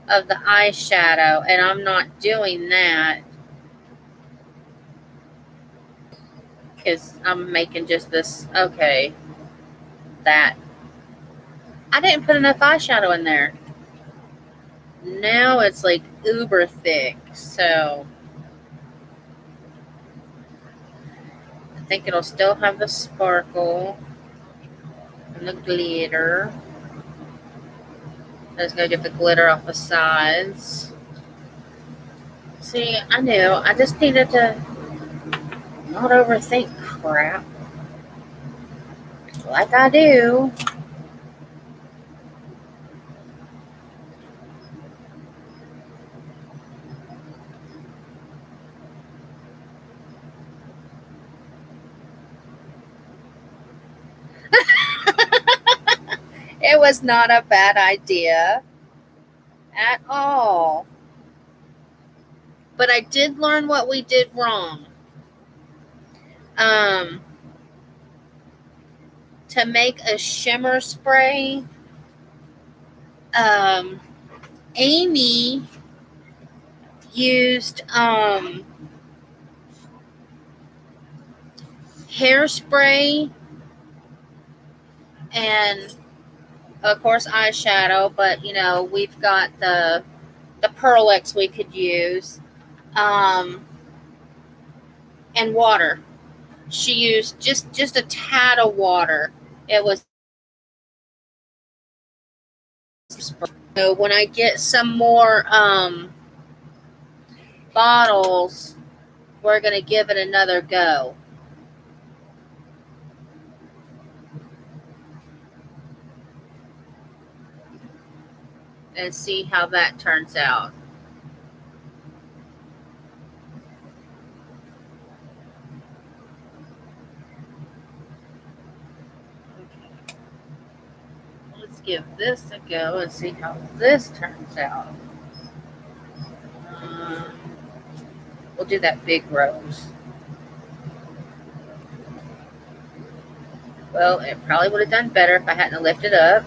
of the eyeshadow, and I'm not doing that because I'm making just this. Okay, that I didn't put enough eyeshadow in there. Now it's like uber thick, so I think it'll still have the sparkle and the glitter. I'm just gonna get the glitter off the sides. See, I knew. I just needed to not overthink crap like I do. It was not a bad idea at all. But I did learn what we did wrong. Um, to make a shimmer spray, um, Amy used hairspray and of course eyeshadow, but we've got the Pearl-X we could use, um, and water. She used just a tad of water. It was so when I get some more bottles, we're gonna give it another go and see how that turns out. Let's give this a go and see how this turns out. Um, we'll do that big rose. Well, it probably would have done better if I hadn't lifted up.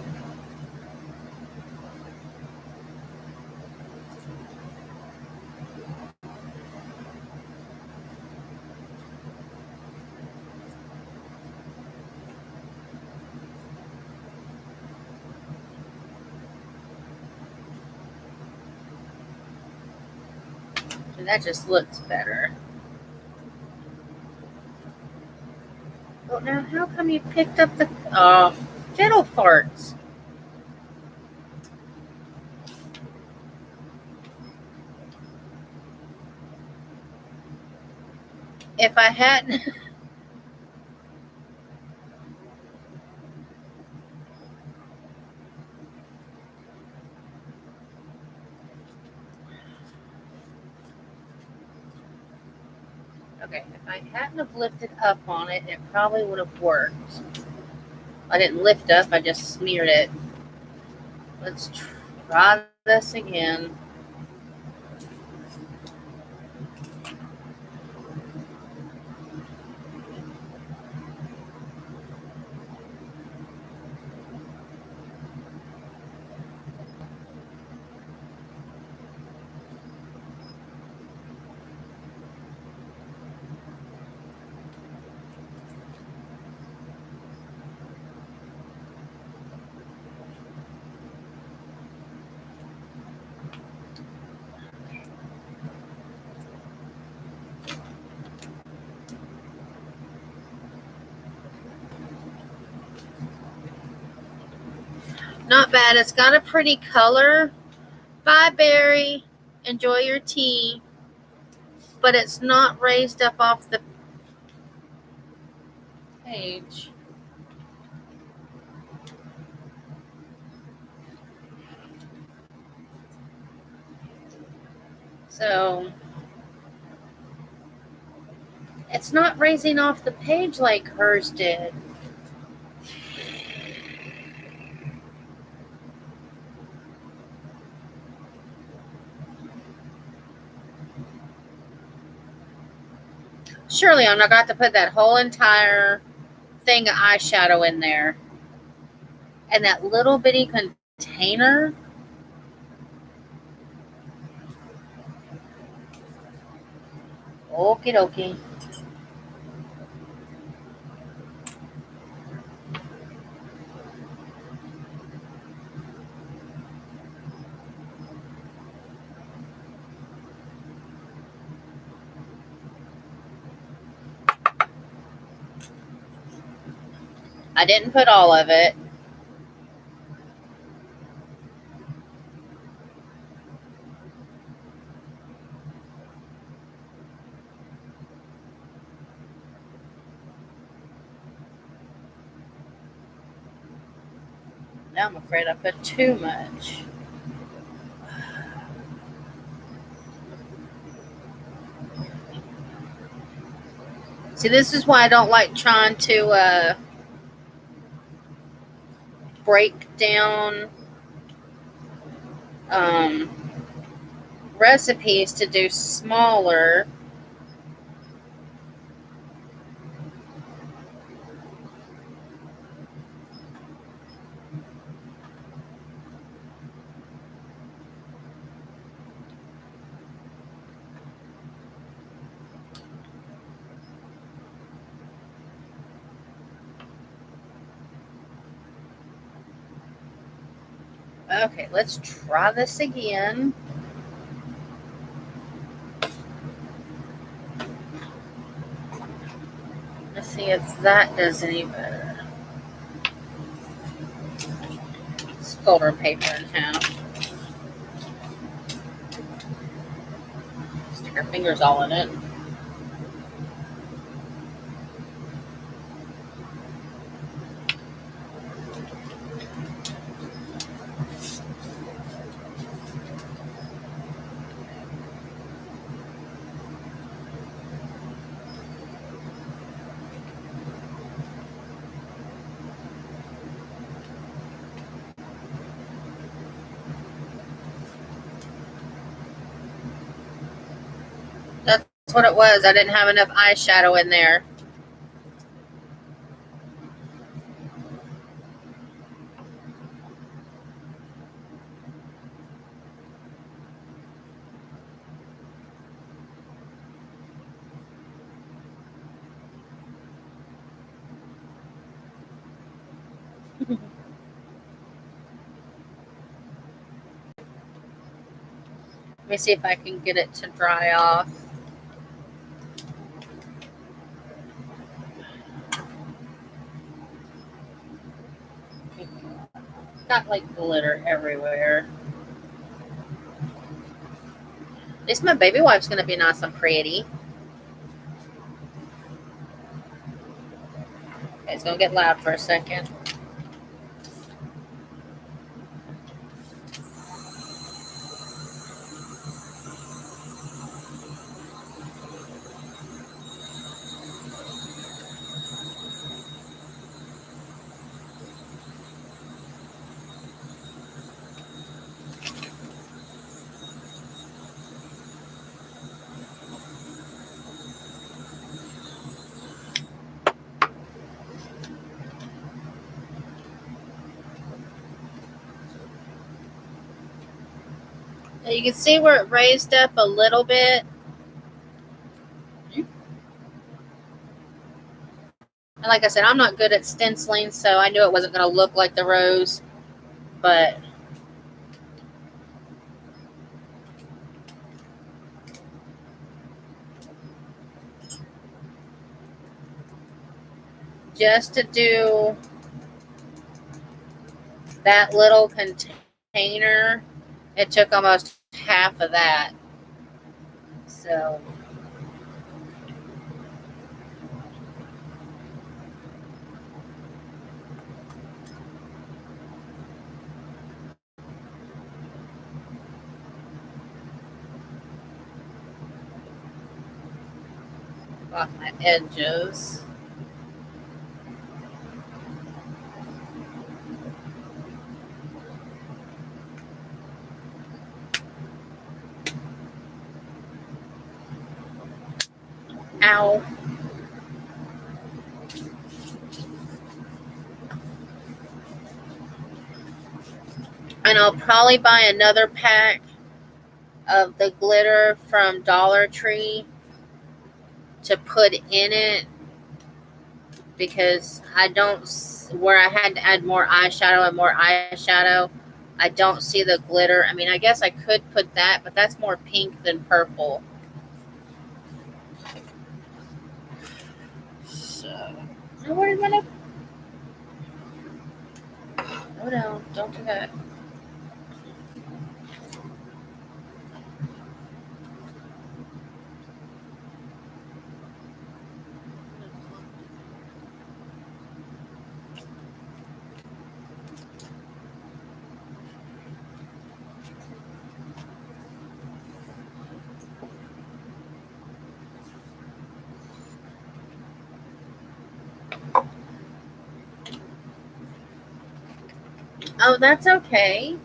And that just looks better. Well, now how come you picked up the fiddle farts? If I hadn't okay, if I hadn't have lifted up on it, it probably would have worked. I didn't lift up, I just smeared it. Let's try this again. Not bad. It's got a pretty color. Bye, Barry. Enjoy your tea. But it's not raised up off the page. So it's not raising off the page like hers did. Surely I'm not got to put that whole entire thing of eyeshadow in there. And that little bitty container. Okie dokie. I didn't put all of it. Now I'm afraid I put too much. See, this is why I don't like trying to break down recipes to do smaller. Okay, let's try this again. Let's see if that does any better. Let's fold our paper in half. Stick our fingers all in it. That's what it was. I didn't have enough eyeshadow in there. Let me see if I can get it to dry off. Got like glitter everywhere. At least my baby wife's going to be nice and pretty. Okay, it's going to get loud for a second. Now you can see where it raised up a little bit. And like I said, I'm not good at stenciling, so I knew it wasn't going to look like the rose. But just to do That little container, it took almost half of that. So off my edges. Ow. And I'll probably buy another pack of the glitter from Dollar Tree to put in it, because I don't, where I had to add more eyeshadow, I don't see the glitter. I mean, I guess I could put that, but that's more pink than purple. So, wait a minute. Oh no, don't do that. Oh, that's okay.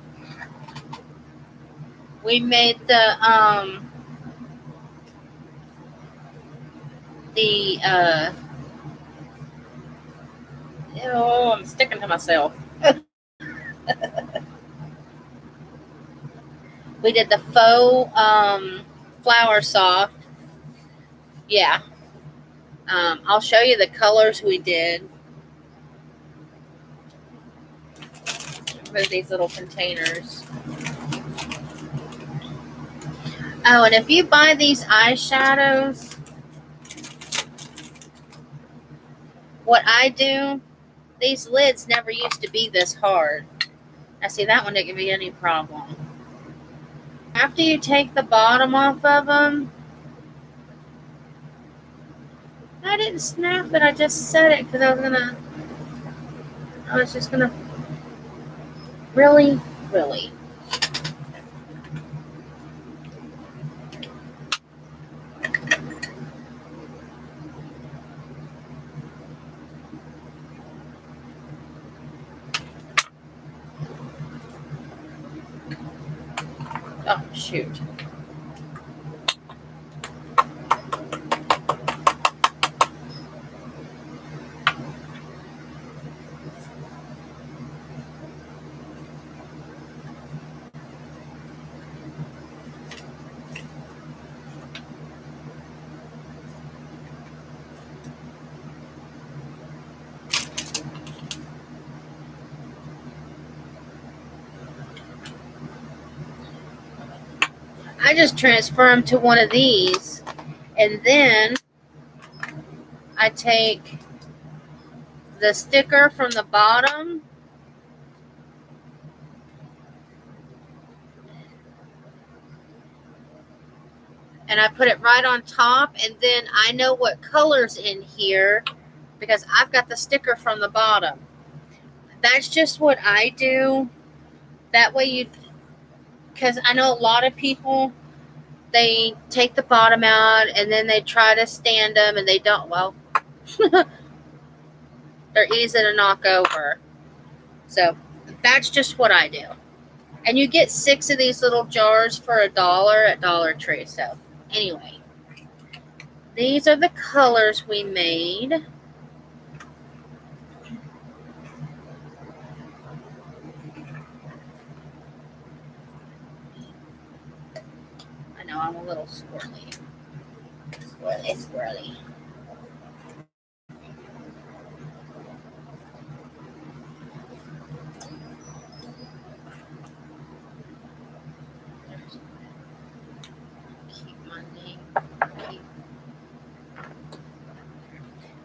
We made the oh, I'm sticking to myself. We did the faux flower soft. Yeah. I'll show you the colors we did for these little containers. Oh, and if you buy these eyeshadows, what I do, these lids never used to be this hard. I see that one didn't give me any problem. After you take the bottom off of them, I didn't snap it, I just set it because I was just gonna, really. Oh, shoot. I just transfer them to one of these, and then I take the sticker from the bottom and I put it right on top, and then I know what color's in here because I've got the sticker from the bottom. That's just what I do. That way because I know a lot of people, they take the bottom out and then they try to stand them and they don't. Well, they're easy to knock over. So that's just what I do. And you get 6 of these little jars for $1 at Dollar Tree. So anyway, these are the colors we made. I know I'm a little squirrely. Squirrely.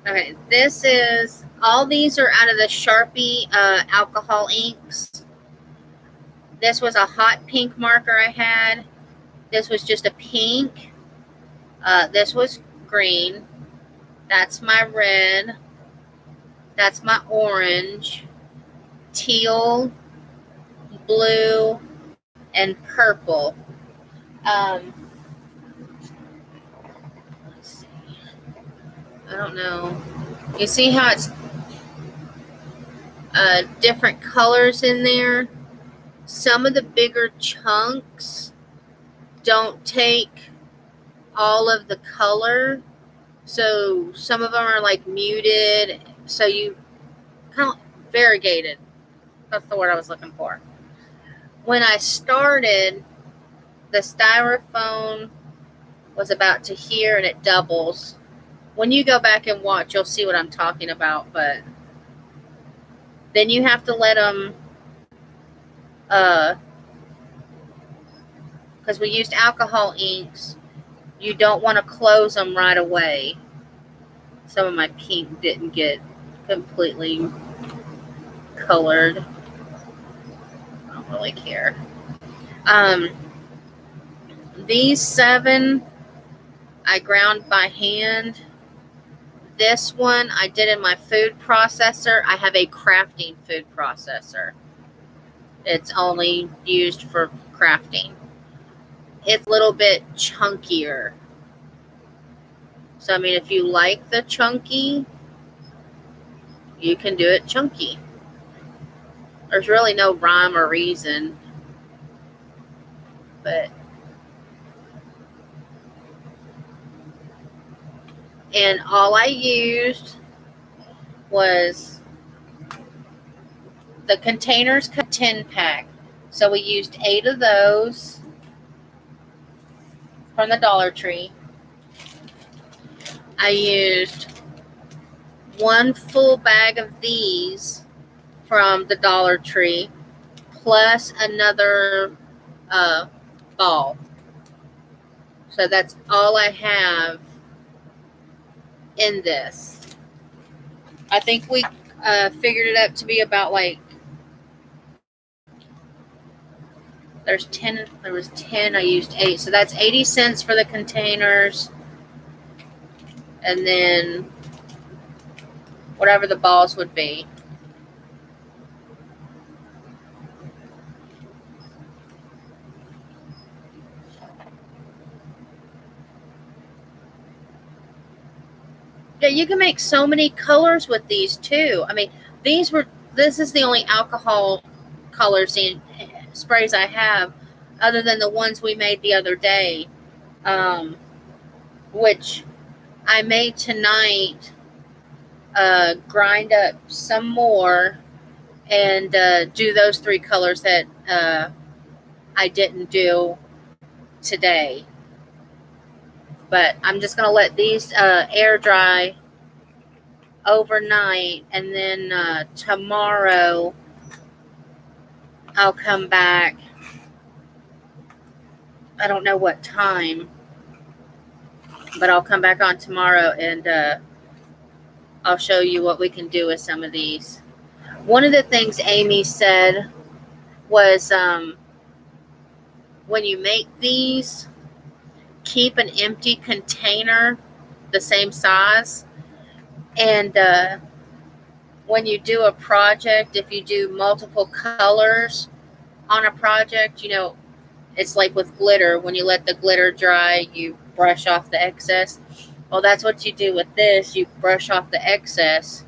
Okay, this is, all these are out of the Sharpie alcohol inks. This was a hot pink marker I had. This was just a pink. This was green. That's my red. That's my orange. Teal, blue, and purple. Let's see. I don't know. You see how it's different colors in there? Some of the bigger chunks don't take all of the color. So some of them are like muted. So you kind of variegated. That's the word I was looking for. When I started, the styrofoam was about to here and it doubles. When you go back and watch, you'll see what I'm talking about. But then you have to let them, because we used alcohol inks, you don't want to close them right away. Some of my pink didn't get completely colored. I don't really care. These 7 I ground by hand. This one I did in my food processor. I have a crafting food processor. It's only used for crafting. It's a little bit chunkier. So, I mean, if you like the chunky, you can do it chunky. There's really no rhyme or reason. But, and all I used was the containers, 10 pack. So we used 8 of those from the Dollar Tree. I used 1 full bag of these from the Dollar Tree, plus another ball. So that's all I have in this. I think we figured it up to be about like, there was 10, I used 8. So that's 80 cents for the containers. And then whatever the balls would be. Yeah, you can make so many colors with these too. I mean, this is the only alcohol colors and sprays I have, other than the ones we made the other day, which I made tonight. Grind up some more and do those 3 colors that I didn't do today. But I'm just going to let these air dry overnight, and then tomorrow I'll come back. I don't know what time, but I'll come back on tomorrow and I'll show you what we can do with some of these. One of the things Amy said was when you make these, keep an empty container the same size. And when you do a project, if you do multiple colors on a project, you know, it's like with glitter. When you let the glitter dry, you brush off the excess. Well, that's what you do with this. You brush off the excess.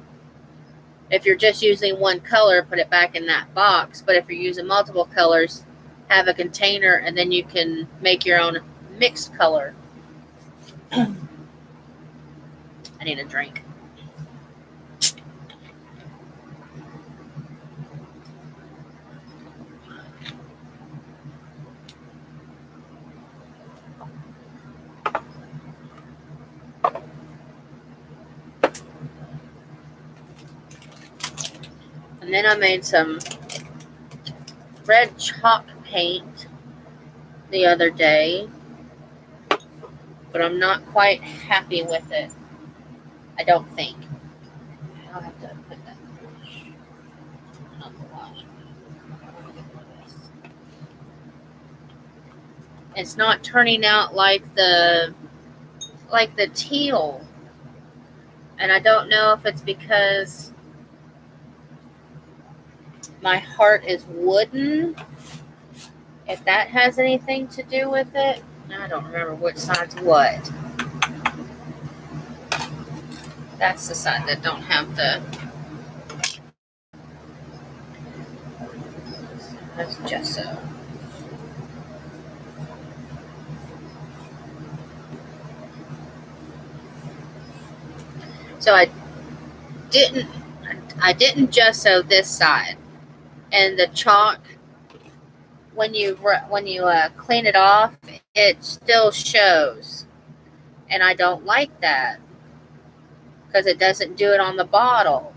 If you're just using one color, put it back in that box. But if you're using multiple colors, have a container, and then you can make your own mixed color. I need a drink. And then I made some red chalk paint the other day, but I'm not quite happy with it. I don't think. I'll have to put that on the wash. It's not turning out like the teal. And I don't know if it's because my heart is wooden, if that has anything to do with it. I don't remember which side's what. That's the side that don't have the. That's gesso. So didn't I didn't gesso this side, and the chalk when you clean it off, it still shows, and I don't like that because it doesn't do it on the bottle.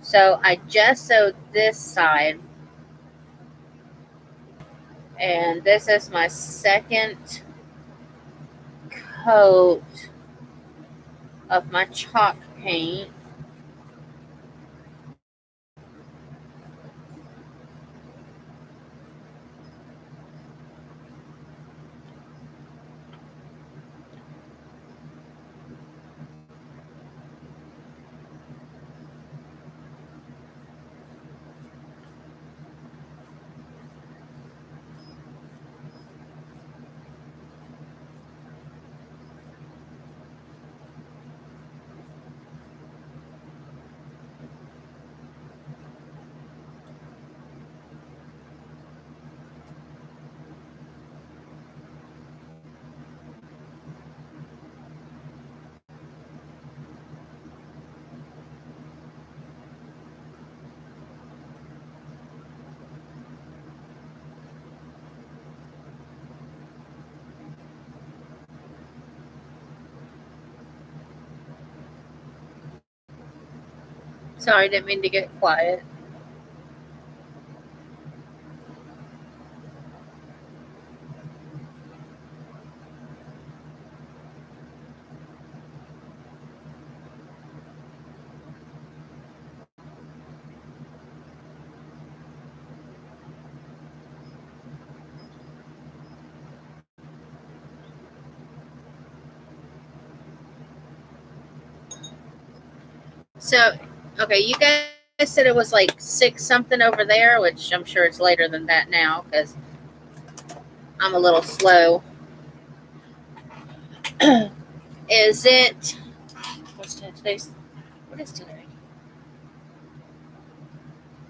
So I gessoed this side, and this is my second coat of my chalk paint. Sorry, didn't mean to get quiet. So, okay, you guys said it was like 6 something over there, which I'm sure it's later than that now because I'm a little slow. Is it? What's today's? What is today?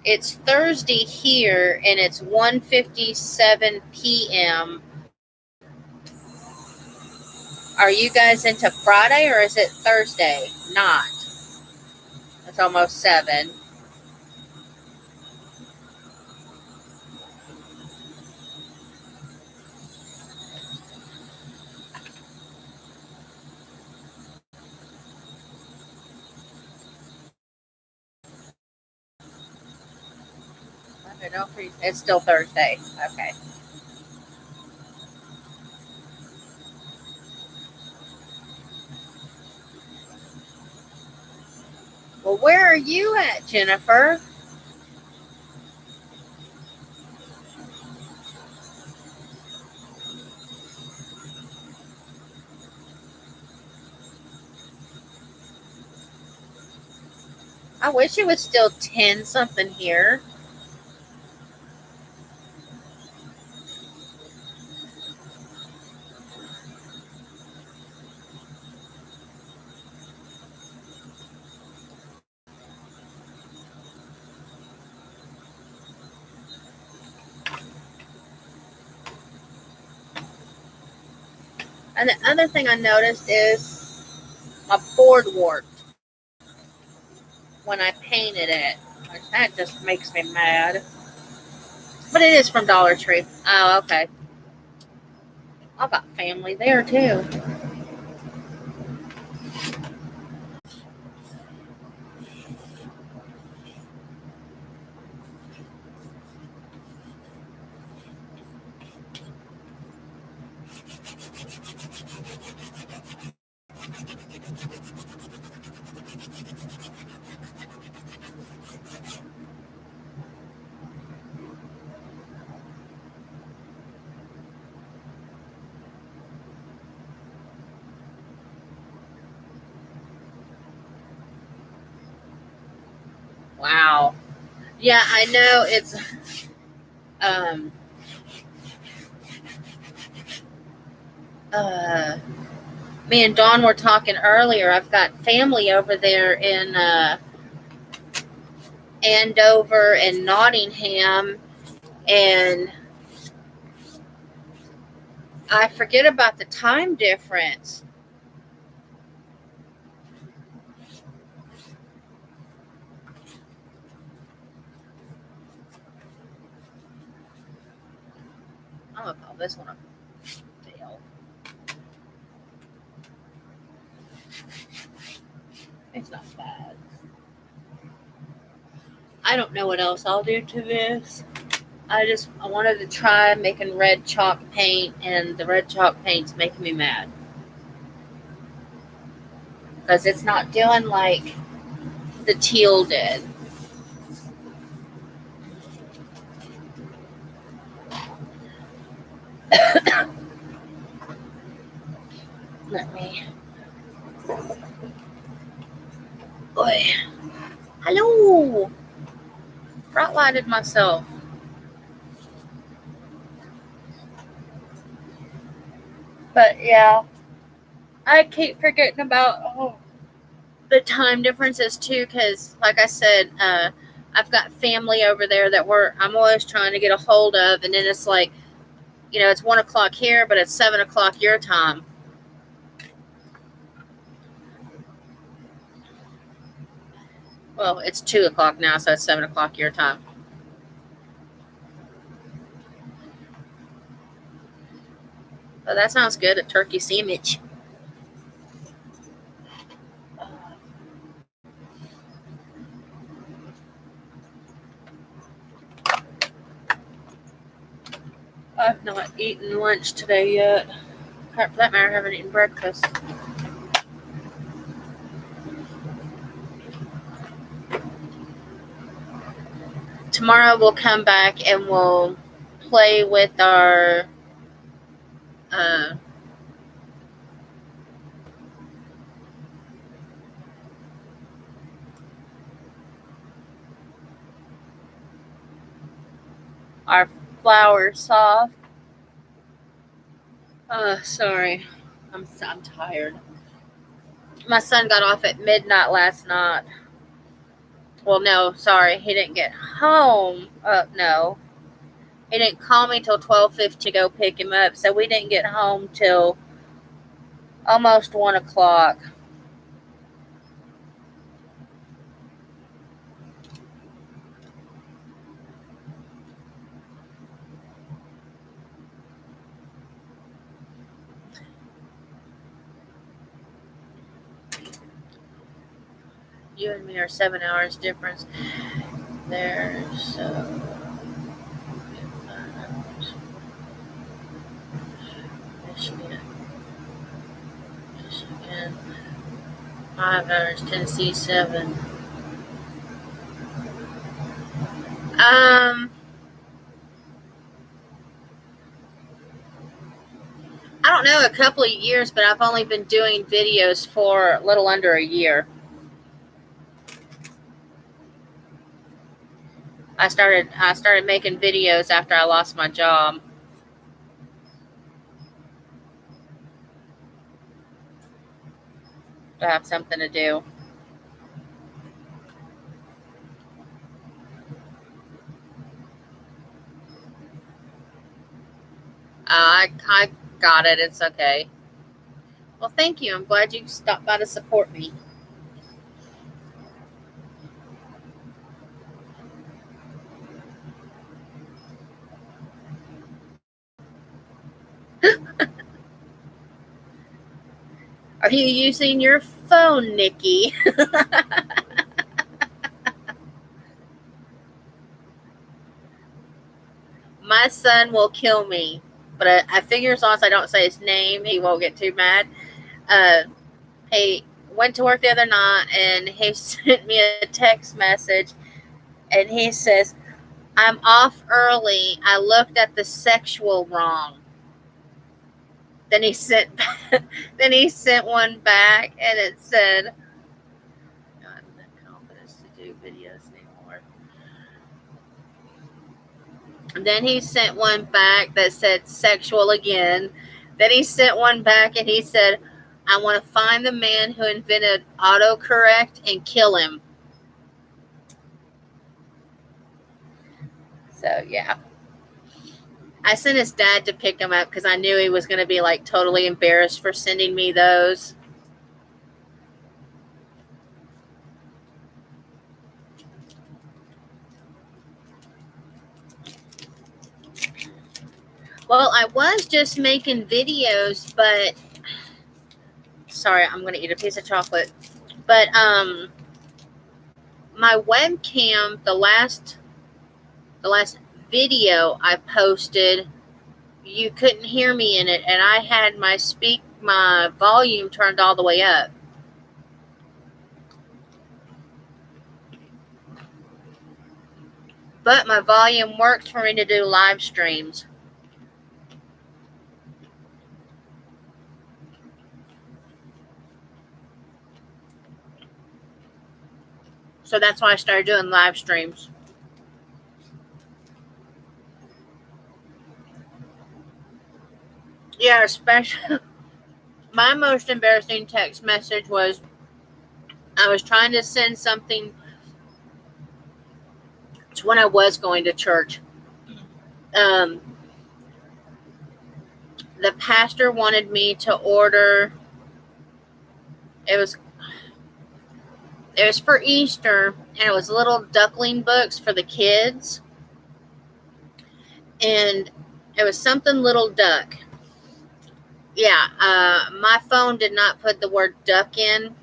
It's Thursday here, and it's 1:57 p.m. Are you guys into Friday or is it Thursday? Not. It's almost 7. I don't know. It's still Thursday. Okay. Well, where are you at, Jennifer? I wish it was still 10 something here. And the other thing I noticed is my board warped when I painted it. That just makes me mad. But it is from Dollar Tree. Oh, okay. I've got family there too. Yeah, I know it's uh me and Dawn were talking earlier. I've got family over there in Andover and Nottingham, and I forget about the time difference. I'm gonna call this one a fail. It's not bad. I don't know what else I'll do to this. I wanted to try making red chalk paint, and the red chalk paint's making me mad because it's not doing like the teal did. Let me. Oi. Hello. Bright lighted myself. But yeah, I keep forgetting about the time differences too, because like I said, I've got family over there that I'm always trying to get a hold of, and then it's like, it's 1 o'clock here, but it's 7 o'clock your time. Well, it's 2 o'clock now, so it's 7 o'clock your time. Oh, that sounds good. A turkey sandwich. I've not eaten lunch today yet. For that matter, I haven't eaten breakfast. Tomorrow we'll come back and we'll play with uh, our flower soft. Sorry, I'm tired. My son got off at midnight last night. Well, no, sorry, he didn't get home. No, he didn't call me till 12:15 to go pick him up, so we didn't get home till almost 1 o'clock. You and me are 7 hours difference there, so Michigan, 5 hours, Tennessee 7. I don't know, a couple of years, but I've only been doing videos for a little under a year. I started making videos after I lost my job. To have something to do. I got it. It's okay. Well, thank you. I'm glad you stopped by to support me. Are you using your phone, Nikki? My son will kill me, but I figure as long as I don't say his name, he won't get too mad. He went to work the other night and he sent me a text message, and he says, "I'm off early. I looked at the sexual wrong." Then he sent then he sent one back, and it said, "I don't have the confidence to do videos anymore." Then he sent one back that said sexual again. Then he sent one back and he said, I want to find the man who invented autocorrect and kill him. So, yeah. I sent his dad to pick him up because I knew he was going to be like totally embarrassed for sending me those. Well, I was just making videos, but sorry, I'm going to eat a piece of chocolate. But my webcam, the last video I posted, you couldn't hear me in it, and I had my volume turned all the way up. But my volume works for me to do live streams. So that's why I started doing live streams. Yeah, especially my most embarrassing text message was I was trying to send something to when I was going to church. Um, the pastor wanted me to order. It was for Easter, and it was little duckling books for the kids, and it was something little duck. Yeah, my phone did not put the word duck in.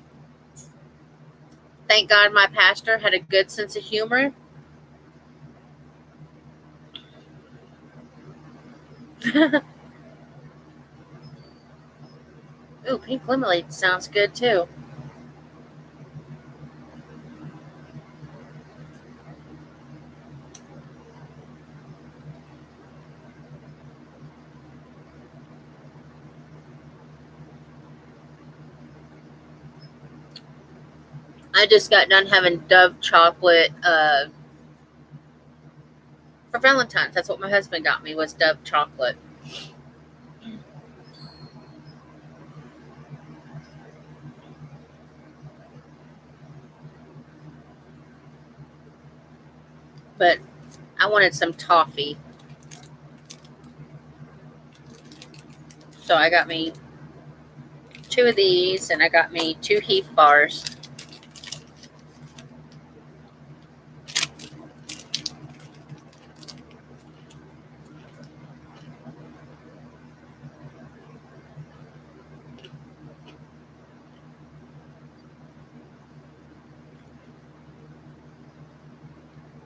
Thank God my pastor had a good sense of humor. Ooh, pink lemonade sounds good too. I just got done having Dove chocolate for Valentine's. That's what my husband got me, was Dove chocolate. But I wanted some toffee. So I got me 2 of these, and I got me 2 Heath bars.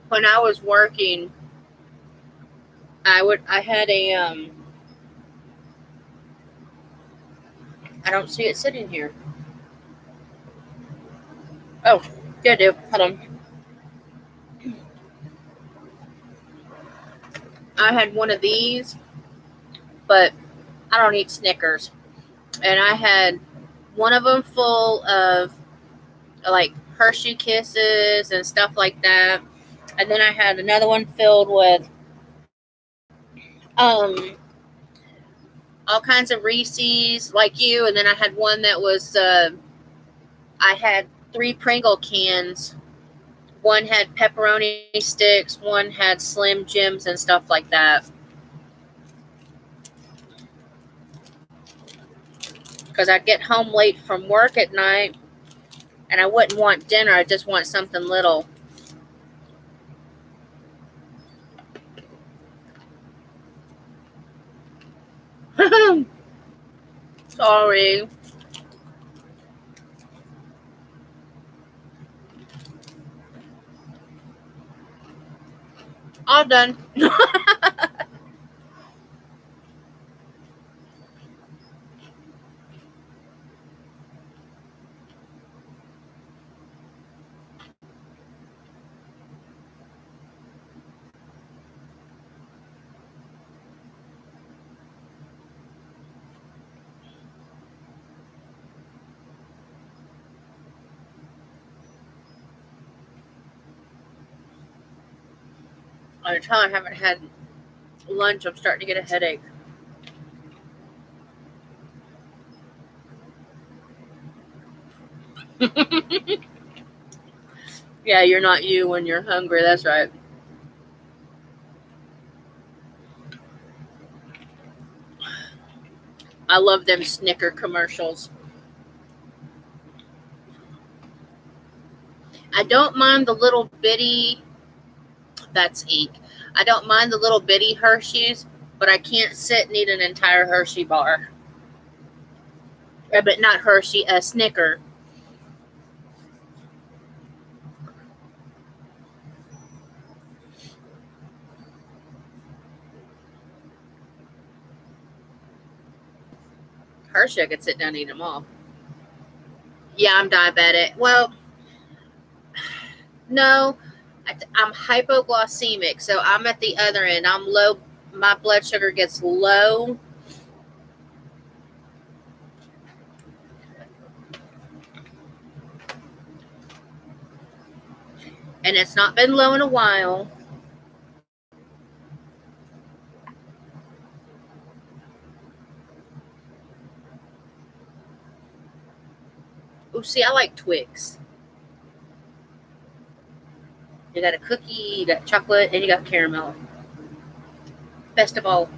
When I was working, I had a I don't see it sitting here. Oh, yeah, I do. Hold on. I had one of these, but I don't eat Snickers. And I had one of them full of like Hershey Kisses and stuff like that. And then I had another one filled with um all kinds of Reese's like you. And then I had one that was I had 3 Pringle cans. One had pepperoni sticks, one had Slim Jims and stuff like that. Because I'd get home late from work at night and I wouldn't want dinner. I just want something little. Sorry. All done. I haven't had lunch. I'm starting to get a headache. Yeah, you're not you when you're hungry. That's right. I love them Snicker commercials. I don't mind the little bitty, that's ink. I don't mind the little bitty Hershey's, but I can't sit and eat an entire Hershey bar. But not Hershey, a Snicker. Hershey, I could sit down and eat them all. Yeah, I'm diabetic. Well, no, I'm hypoglycemic, so I'm at the other end. I'm low. My blood sugar gets low, and it's not been low in a while. Oh, see, I like Twix. You got a cookie, you got chocolate, and you got caramel. Best of all.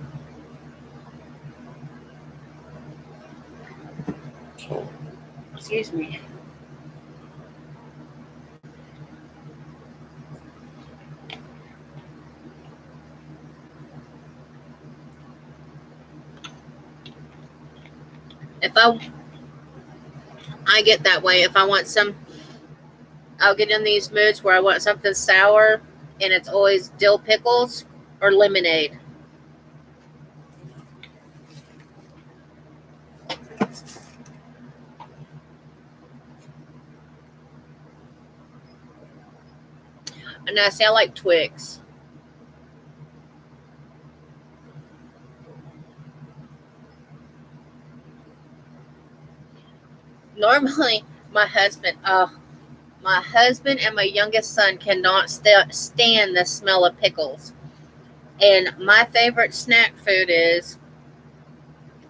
Excuse me. If I get that way. If I want some, I'll get in these moods where I want something sour, and it's always dill pickles or lemonade. And I say I like Twix. Normally, my husband, my husband and my youngest son cannot stand the smell of pickles. And my favorite snack food is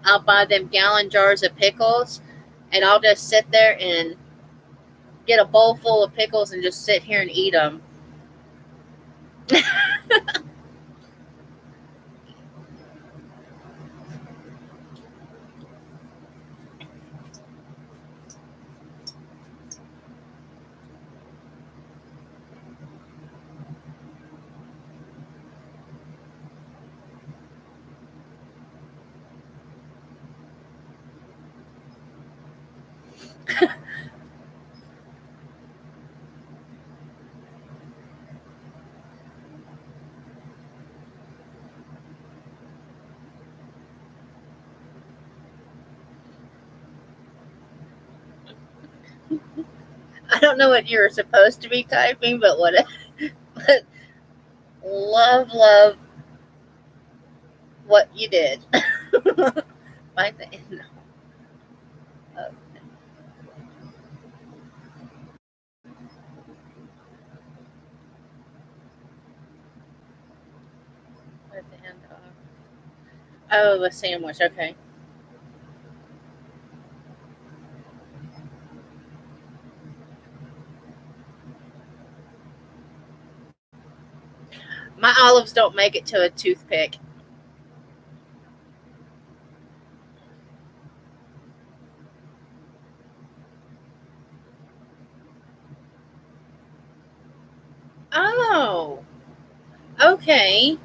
I'll buy them gallon jars of pickles, and I'll just sit there and get a bowl full of pickles and just sit here and eat them. I don't know what you're supposed to be typing, but what? But love, love what you did. My thing. No. Uh, at the end of, oh, a sandwich. Okay. My olives don't make it to a toothpick. Oh, okay.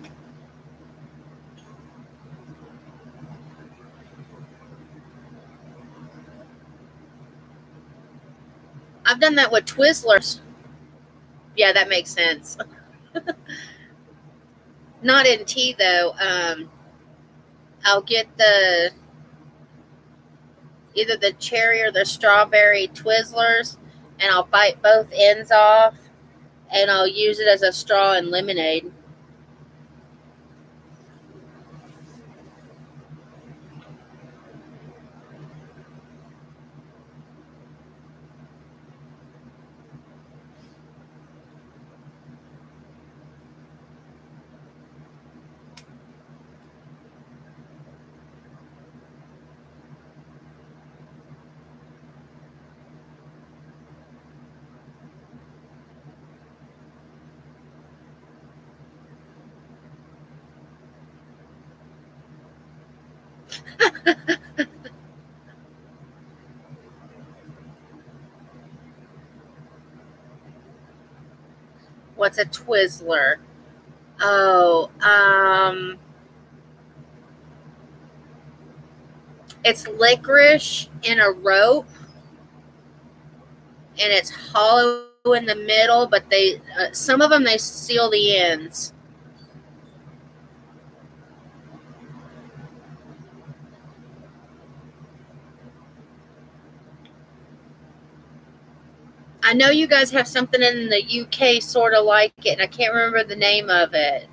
I've done that with Twizzlers. Yeah, that makes sense. Not in tea though. I'll get the either the cherry or the strawberry Twizzlers, and I'll bite both ends off, and I'll use it as a straw in lemonade. that's a Twizzler. Oh, it's licorice in a rope, and it's hollow in the middle, but they some of them they seal the ends. I know you guys have something in the UK sort of like it, and I can't remember the name of it.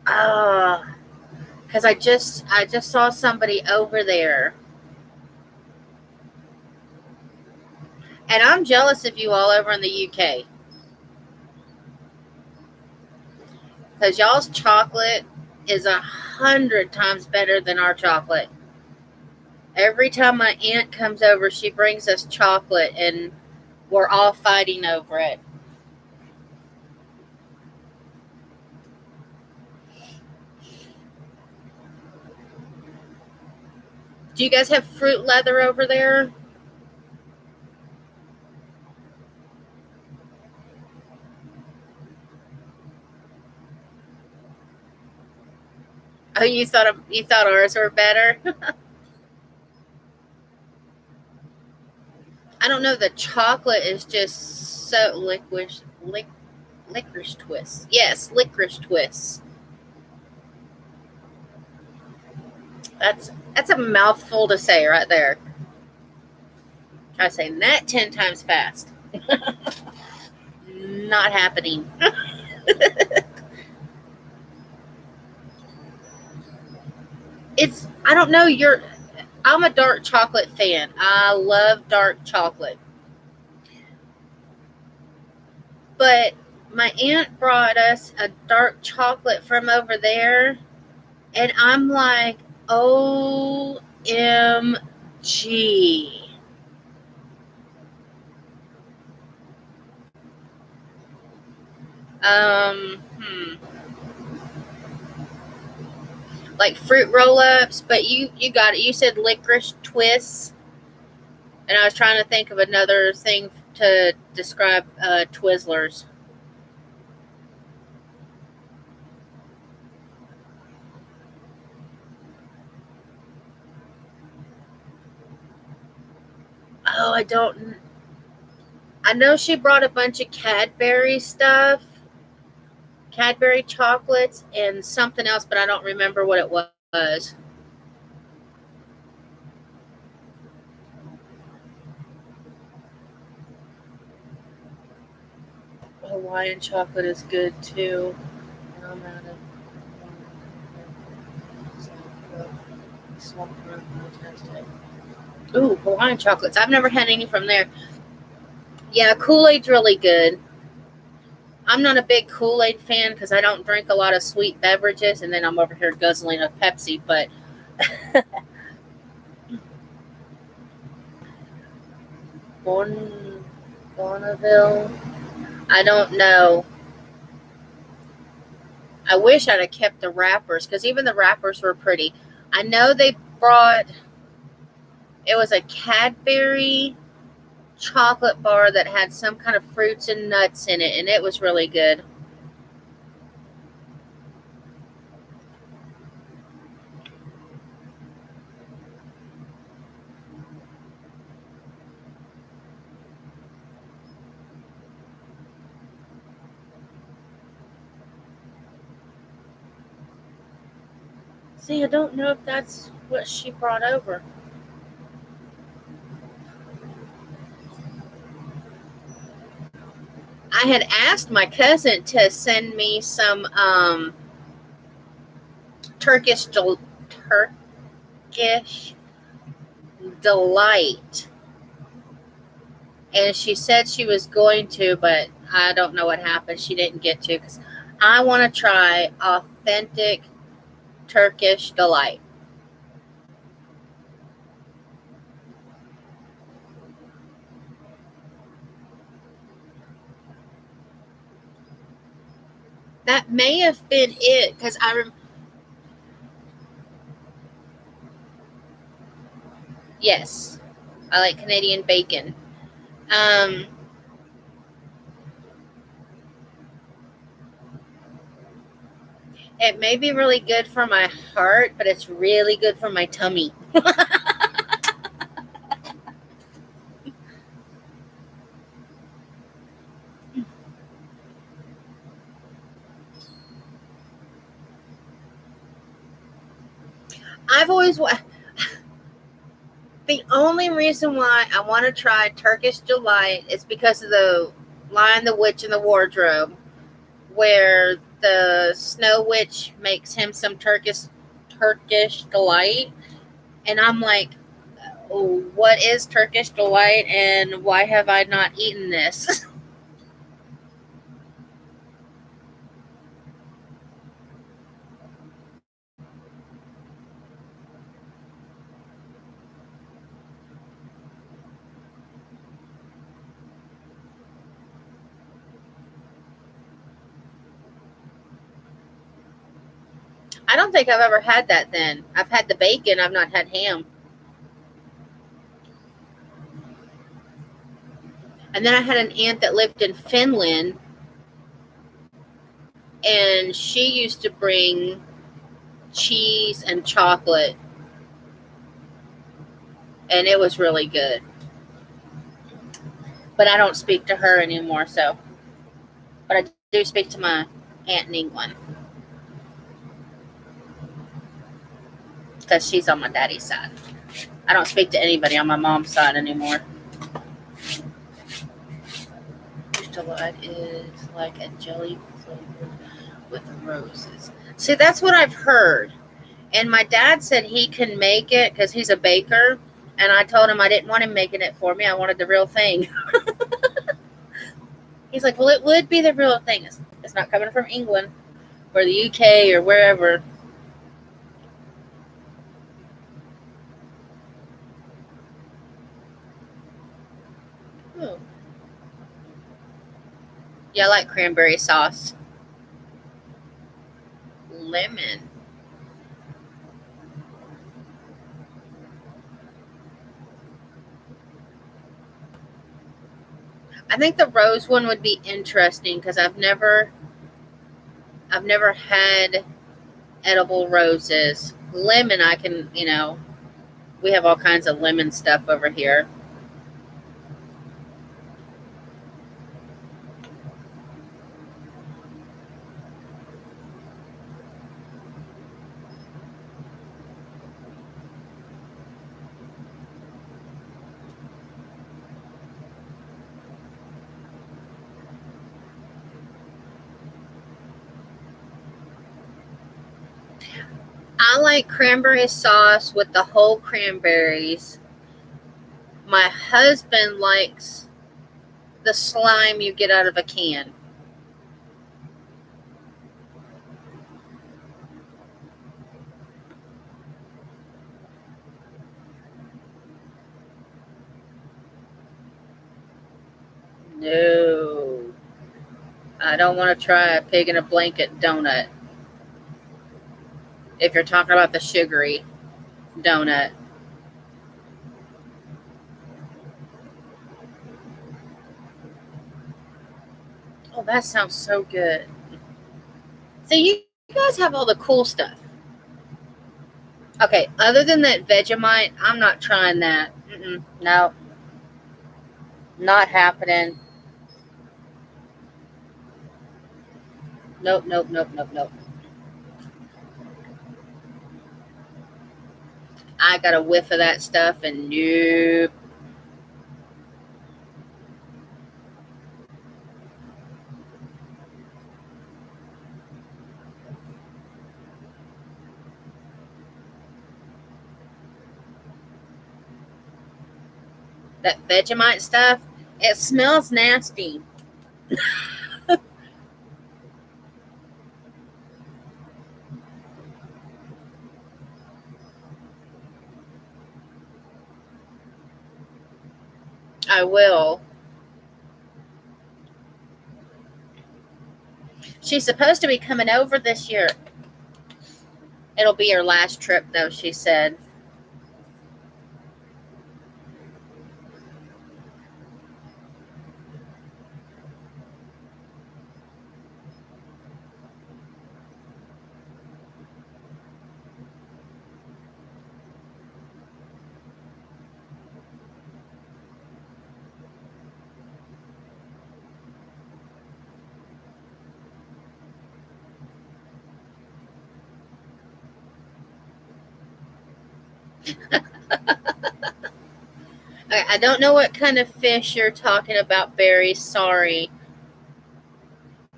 Because I just saw somebody over there, and I'm jealous of you all over in the UK because y'all's chocolate is 100 times better than our chocolate. Every time my aunt comes over, she brings us chocolate, and we're all fighting over it. Do you guys have fruit leather over there? Oh, you thought ours were better? I don't know. The chocolate is just so licorice twists. Yes, licorice twists. That's a mouthful to say right there. Try saying that 10 times fast. Not happening. I don't know. I'm a dark chocolate fan. I love dark chocolate. But my aunt brought us a dark chocolate from over there, and I'm like, OMG. Hmm. Like fruit roll ups, but you got it. You said licorice twists, and I was trying to think of another thing to describe Twizzlers. Oh, I don't. I know she brought a bunch of Cadbury stuff, Cadbury chocolates, and something else, but I don't remember what it was. Hawaiian chocolate is good too. I'm out of Ooh, Hawaiian chocolates. I've never had any from there. Yeah, Kool-Aid's really good. I'm not a big Kool-Aid fan because I don't drink a lot of sweet beverages, and then I'm over here guzzling a Pepsi. But Bonneville, I don't know. I wish I'd have kept the wrappers because even the wrappers were pretty. I know they brought. It was a Cadbury chocolate bar that had some kind of fruits and nuts in it, and it was really good. See, I don't know if that's what she brought over. I had asked my cousin to send me some Turkish Turkish delight, and she said she was going to, but I don't know what happened. She didn't get to because I want to try authentic Turkish delight. That may have been it because yes, I like Canadian bacon. Um, It may be really good for my heart, but it's really good for my tummy. I've always the only reason why I want to try Turkish delight is because of the Lion, the Witch, and the Wardrobe, where the Snow Witch makes him some Turkish delight, and I'm like, oh, what is Turkish delight, and why have I not eaten this? I don't think I've ever had that. Then I've had the bacon. I've not had ham. And then I had an aunt that lived in Finland, and she used to bring cheese and chocolate, and it was really good. But I don't speak to her anymore, so. But I do speak to my aunt in England because she's on my daddy's side. I don't speak to anybody on my mom's side anymore. Fish delight is like a jelly flavored with roses. See, that's what I've heard. And my dad said he can make it because he's a baker. And I told him I didn't want him making it for me. I wanted the real thing. He's like, well, it would be the real thing. It's not coming from England or the UK or wherever. Oh. Yeah, I like cranberry sauce. Lemon. I think the rose one would be interesting because I've never had edible roses. Lemon, I can, we have all kinds of lemon stuff over here. I like cranberry sauce with the whole cranberries. My husband likes the slime you get out of a can. No, I don't want to try a pig in a blanket donut. If you're talking about the sugary donut. Oh, that sounds so good. So you guys have all the cool stuff. Okay, other than that Vegemite, I'm not trying that. No, not happening. Nope, nope, nope, nope, nope. I got a whiff of that stuff and nope. That Vegemite stuff, it smells nasty. I will. She's supposed to be coming over this year. It'll be her last trip, though, she said. I don't know what kind of fish you're talking about, Barry. Sorry.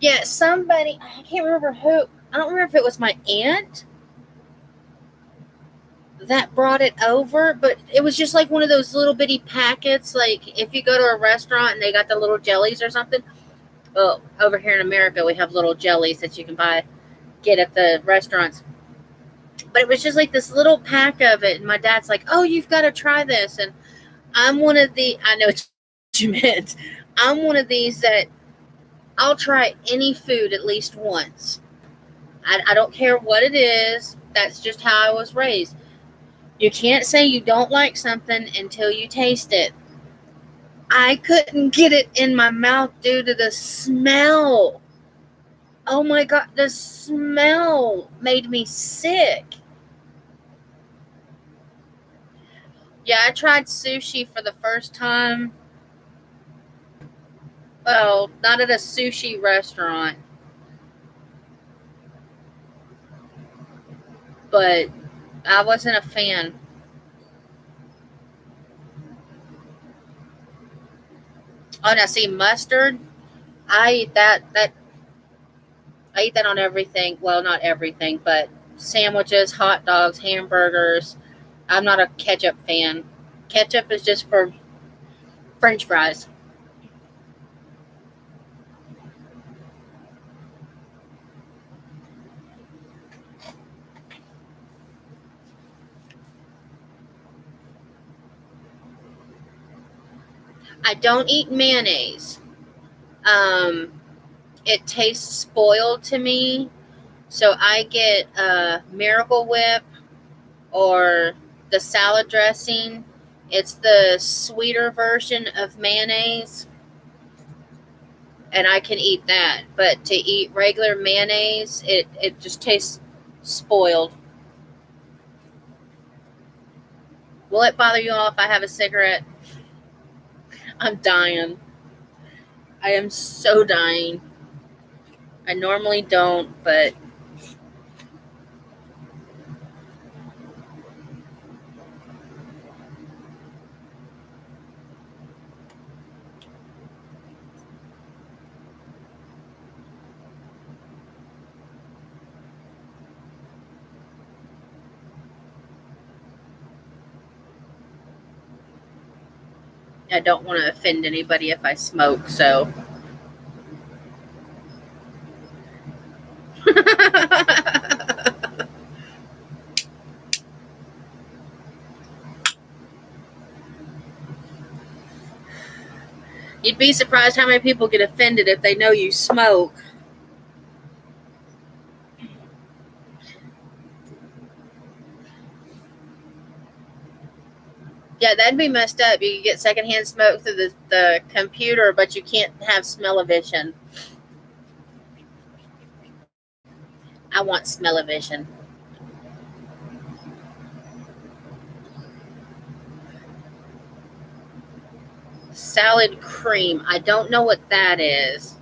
Yeah, somebody, I can't remember who. I don't remember if it was my aunt that brought it over, but it was just like one of those little bitty packets. Like if you go to a restaurant and they got the little jellies or something. Well, over here in America, we have little jellies that you can get at the restaurants. But it was just like this little pack of it, and my dad's like, "Oh, you've got to try this." And I'm one of the, I know what you meant. I'm one of these that I'll try any food at least once. I don't care what it is. That's just how I was raised. You can't say you don't like something until you taste it. I couldn't get it in my mouth due to the smell. Oh my God, the smell made me sick. Yeah, I tried sushi for the first time. Well, not at a sushi restaurant, but I wasn't a fan. Oh, now see mustard. I eat that. I eat that on everything. Well, not everything, but sandwiches, hot dogs, hamburgers. I'm not a ketchup fan. Ketchup is just for French fries. I don't eat mayonnaise. Um, it tastes spoiled to me. So I get Miracle Whip or the salad dressing. It's the sweeter version of mayonnaise, and I can eat that. But to eat regular mayonnaise, it just tastes spoiled. Will it bother you all if I have a cigarette? I'm dying. I am so dying. I normally don't, but I don't want to offend anybody if I smoke, so. You'd be surprised how many people get offended if they know you smoke. Yeah, that'd be messed up. You get secondhand smoke through the computer, but you can't have smell-o-vision. I want smell-o-vision. Salad cream. I don't know what that is.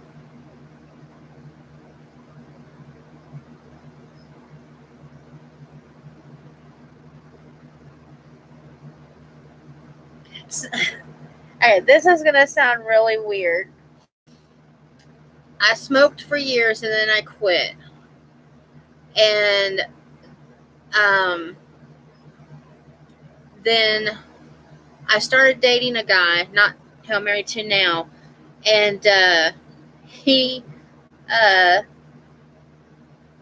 Okay, this is going to sound really weird. I smoked for years and then I quit. And um, then I started dating a guy, not who I'm married to now, and he uh,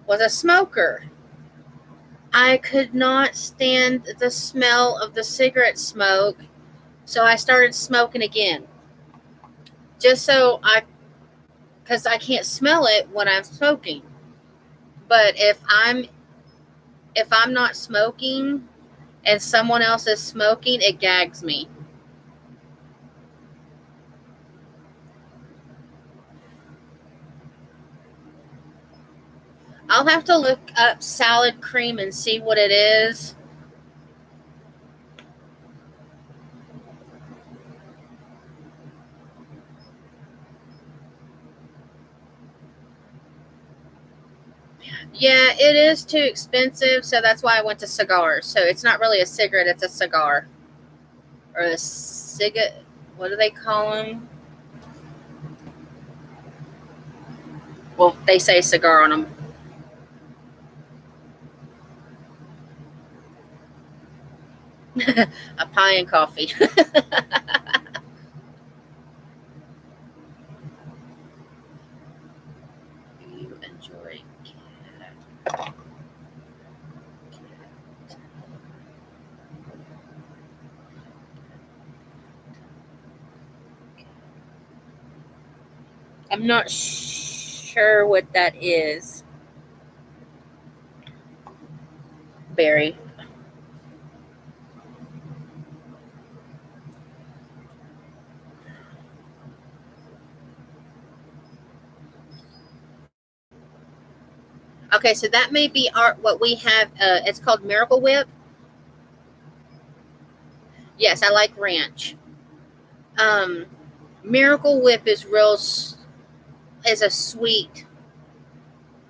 was a smoker. I could not stand the smell of the cigarette smoke, so I started smoking again. Just so because I can't smell it when I'm smoking. But if I'm not smoking and someone else is smoking, it gags me. I'll have to look up salad cream and see what it is. Yeah, it is too expensive, so that's why I went to cigars. So it's not really a cigarette; it's a cigar or a cigarette. What do they call them? Well, they say cigar on them. A pie and coffee. You enjoy cat. I'm not sure what that is, Barry. Okay, so that may be our what we have. It's called Miracle Whip. Yes, I like ranch. Um, Miracle Whip is is a sweet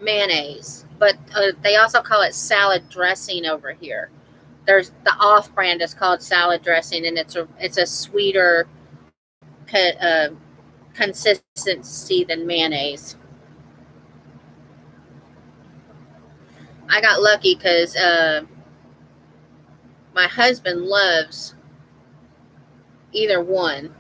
mayonnaise, but they also call it salad dressing over here. There's the off brand is called salad dressing, and it's a sweeter consistency than mayonnaise. I got lucky because my husband loves either one.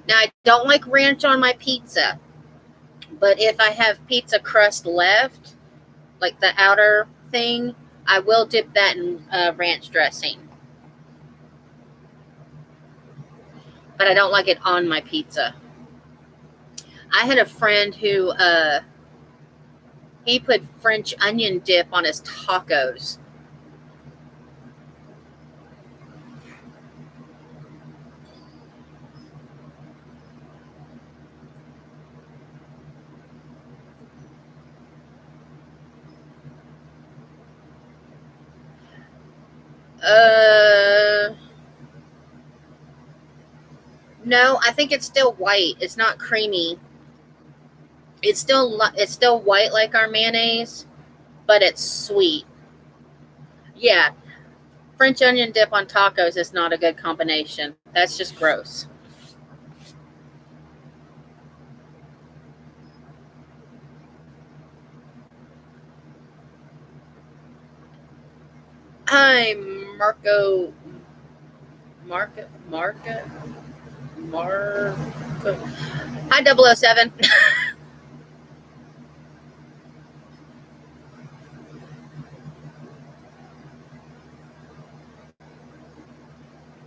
Now I don't like ranch on my pizza, but if I have pizza crust left, like the outer thing, I will dip that in ranch dressing. But I don't like it on my pizza. I had a friend who he put French onion dip on his tacos. Uh, no, I think it's still white. It's not creamy. It's still white like our mayonnaise, but it's sweet. Yeah, French onion dip on tacos is not a good combination. That's just gross. Hi, Marco. Marco. Marco. Hi, 007.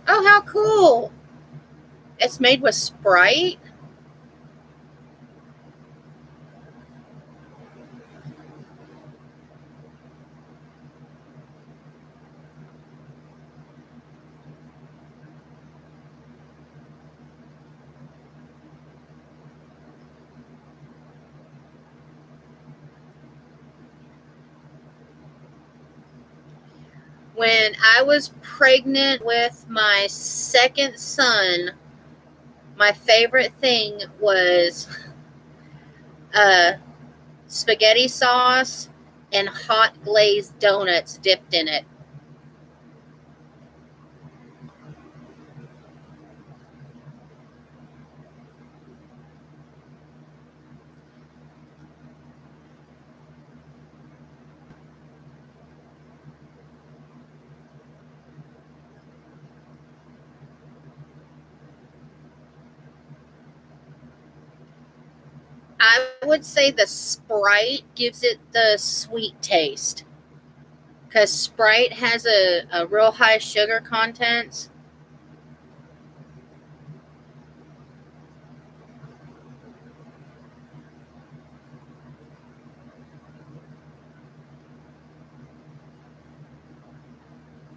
Oh, how cool! It's made with Sprite. When I was pregnant with my second son, my favorite thing was uh, spaghetti sauce and hot glazed donuts dipped in it. I would say the Sprite gives it the sweet taste because Sprite has a real high sugar content.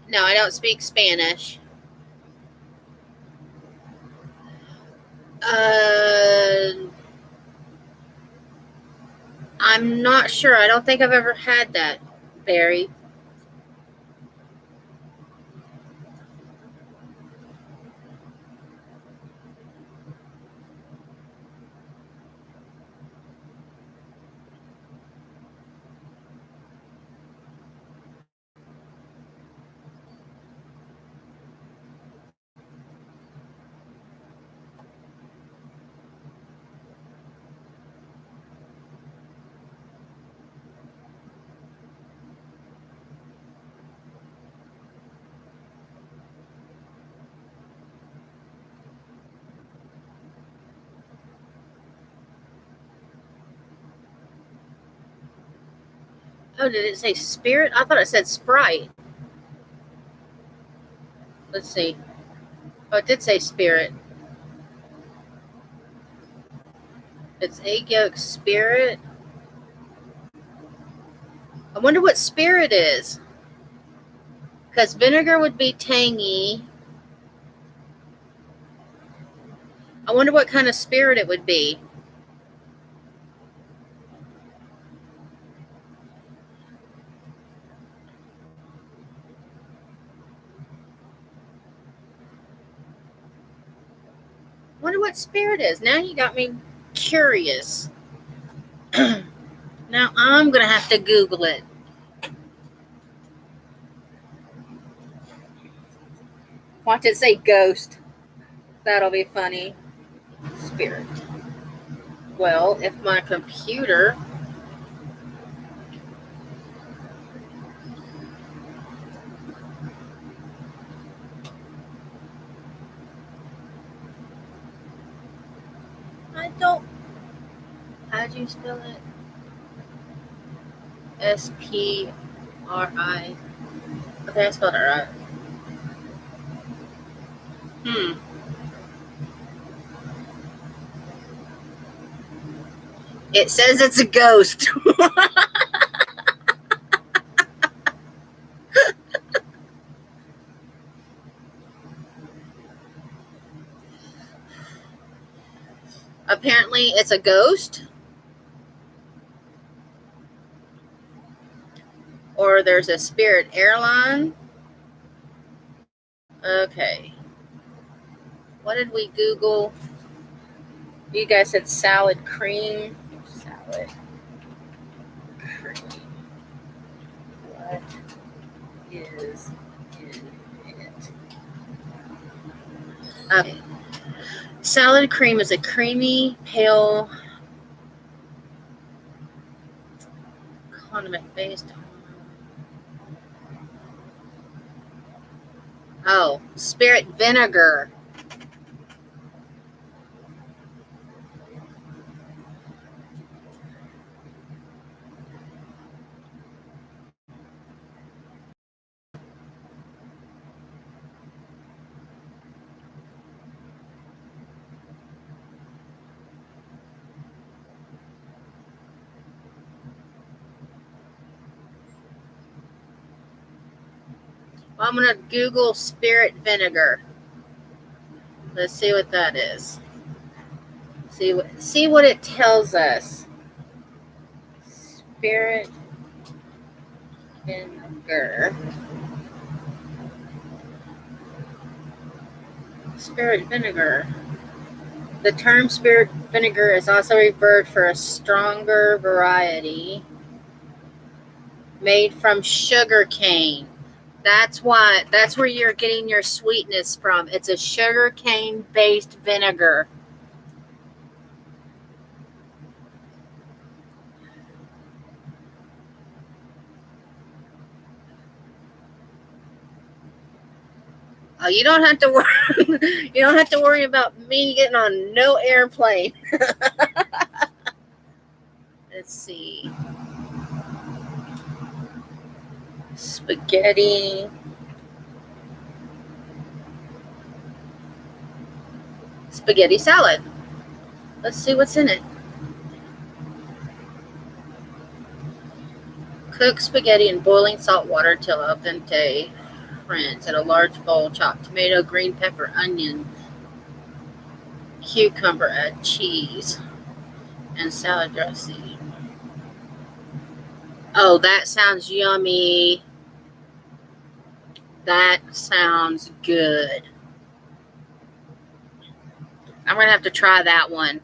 No, I don't speak Spanish. Uh, I'm not sure. I don't think I've ever had that, Barry. Oh, did it say Spirit? I thought it said Sprite. Let's see. Oh, it did say Spirit. It's egg yolk Spirit. I wonder what Spirit is. Because vinegar would be tangy. I wonder what kind of spirit it would be. I wonder what spirit is. Now you got me curious. Now I'm going to have to Google it. Watch it say ghost. That'll be funny. Spirit. Well, if my computer... I don't... How'd you spell it? S-P-R-I. Okay, I spelled it right. It says it's a ghost. Apparently, it's a ghost. Or there's a Spirit airline. Okay. What did we Google? You guys said salad cream. Salad cream. What is in it? Okay. Salad cream is a creamy, pale condiment based on... Oh, Spirit vinegar. Well, I'm going to Google Spirit vinegar. Let's see what that is. See what it tells us. Spirit vinegar. Spirit vinegar. The term spirit vinegar is also referred for a stronger variety made from sugar cane. That's where you're getting your sweetness from. It's a sugar cane based vinegar. Oh, you don't have to worry. You don't have to worry about me getting on no airplane. Let's see. Spaghetti. Spaghetti salad. Let's see what's in it. Cook spaghetti in boiling salt water till al dente. Rinse in a large bowl. Chop tomato, green pepper, onion, cucumber, add cheese, and salad dressing. Oh, that sounds yummy. That sounds good. I'm going to have to try that one.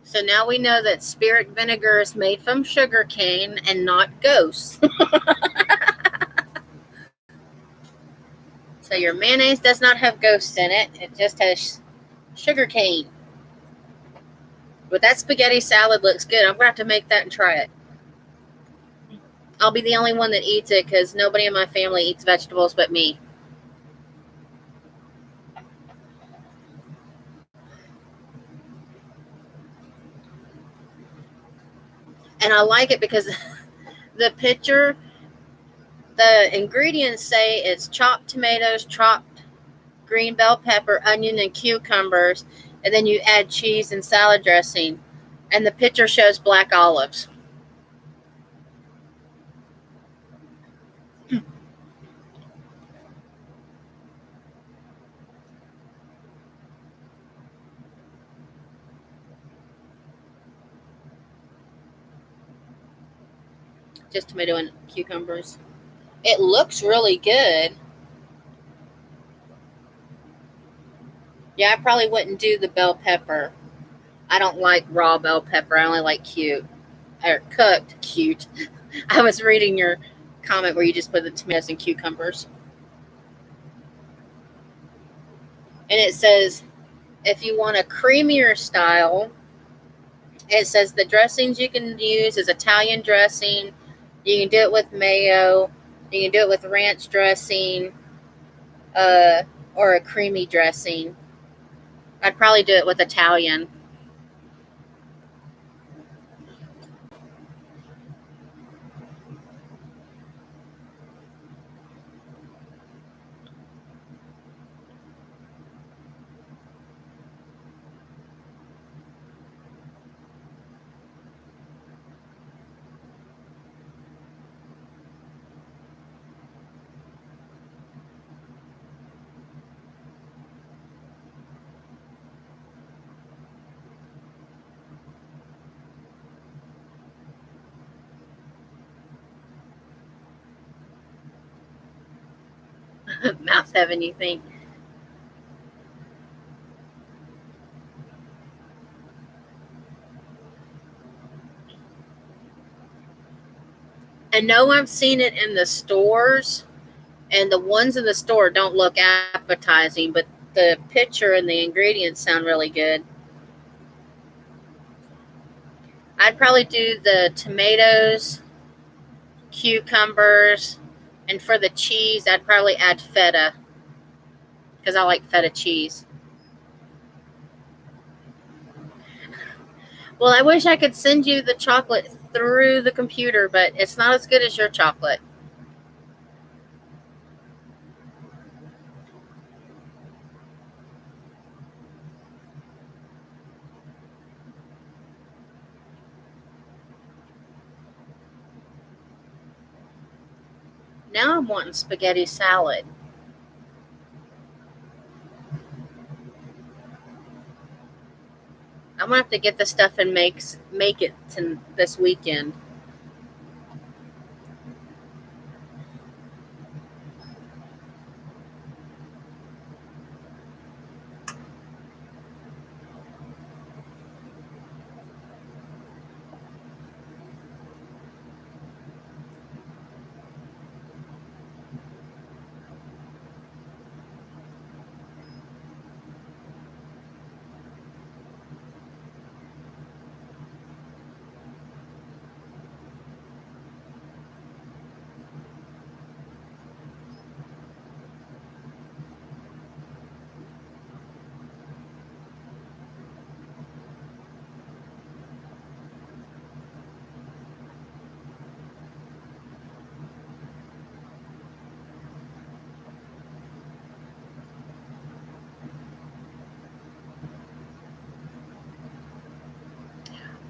So now we know that spirit vinegar is made from sugar cane and not ghosts. So your mayonnaise does not have ghosts in it. It just has sugar cane. But that spaghetti salad looks good. I'm going to have to make that and try it. I'll be the only one that eats it because nobody in my family eats vegetables but me. And I like it because the picture, the ingredients say it's chopped tomatoes, chopped green bell pepper, onion, and cucumbers, and then you add cheese and salad dressing. And the picture shows black olives. Just tomato and cucumbers. It looks really good. Yeah, I probably wouldn't do the bell pepper. I don't like raw bell pepper. I only like cute or cooked cute. I was reading your comment where you just put the tomatoes and cucumbers. And it says if you want a creamier style, it says the dressings you can use is Italian dressing. You can do it with mayo. You can do it with ranch dressing, or a creamy dressing. I'd probably do it with Italian. Mouth heaven, you think? I know I've seen it in the stores, and the ones in the store don't look appetizing, but the picture and the ingredients sound really good. I'd probably do the tomatoes, cucumbers, and for the cheese, I'd probably add feta because I like feta cheese. Well, I wish I could send you the chocolate through the computer, but it's not as good as your chocolate. Now I'm wanting spaghetti salad. I'm gonna have to get the stuff and make it to this weekend.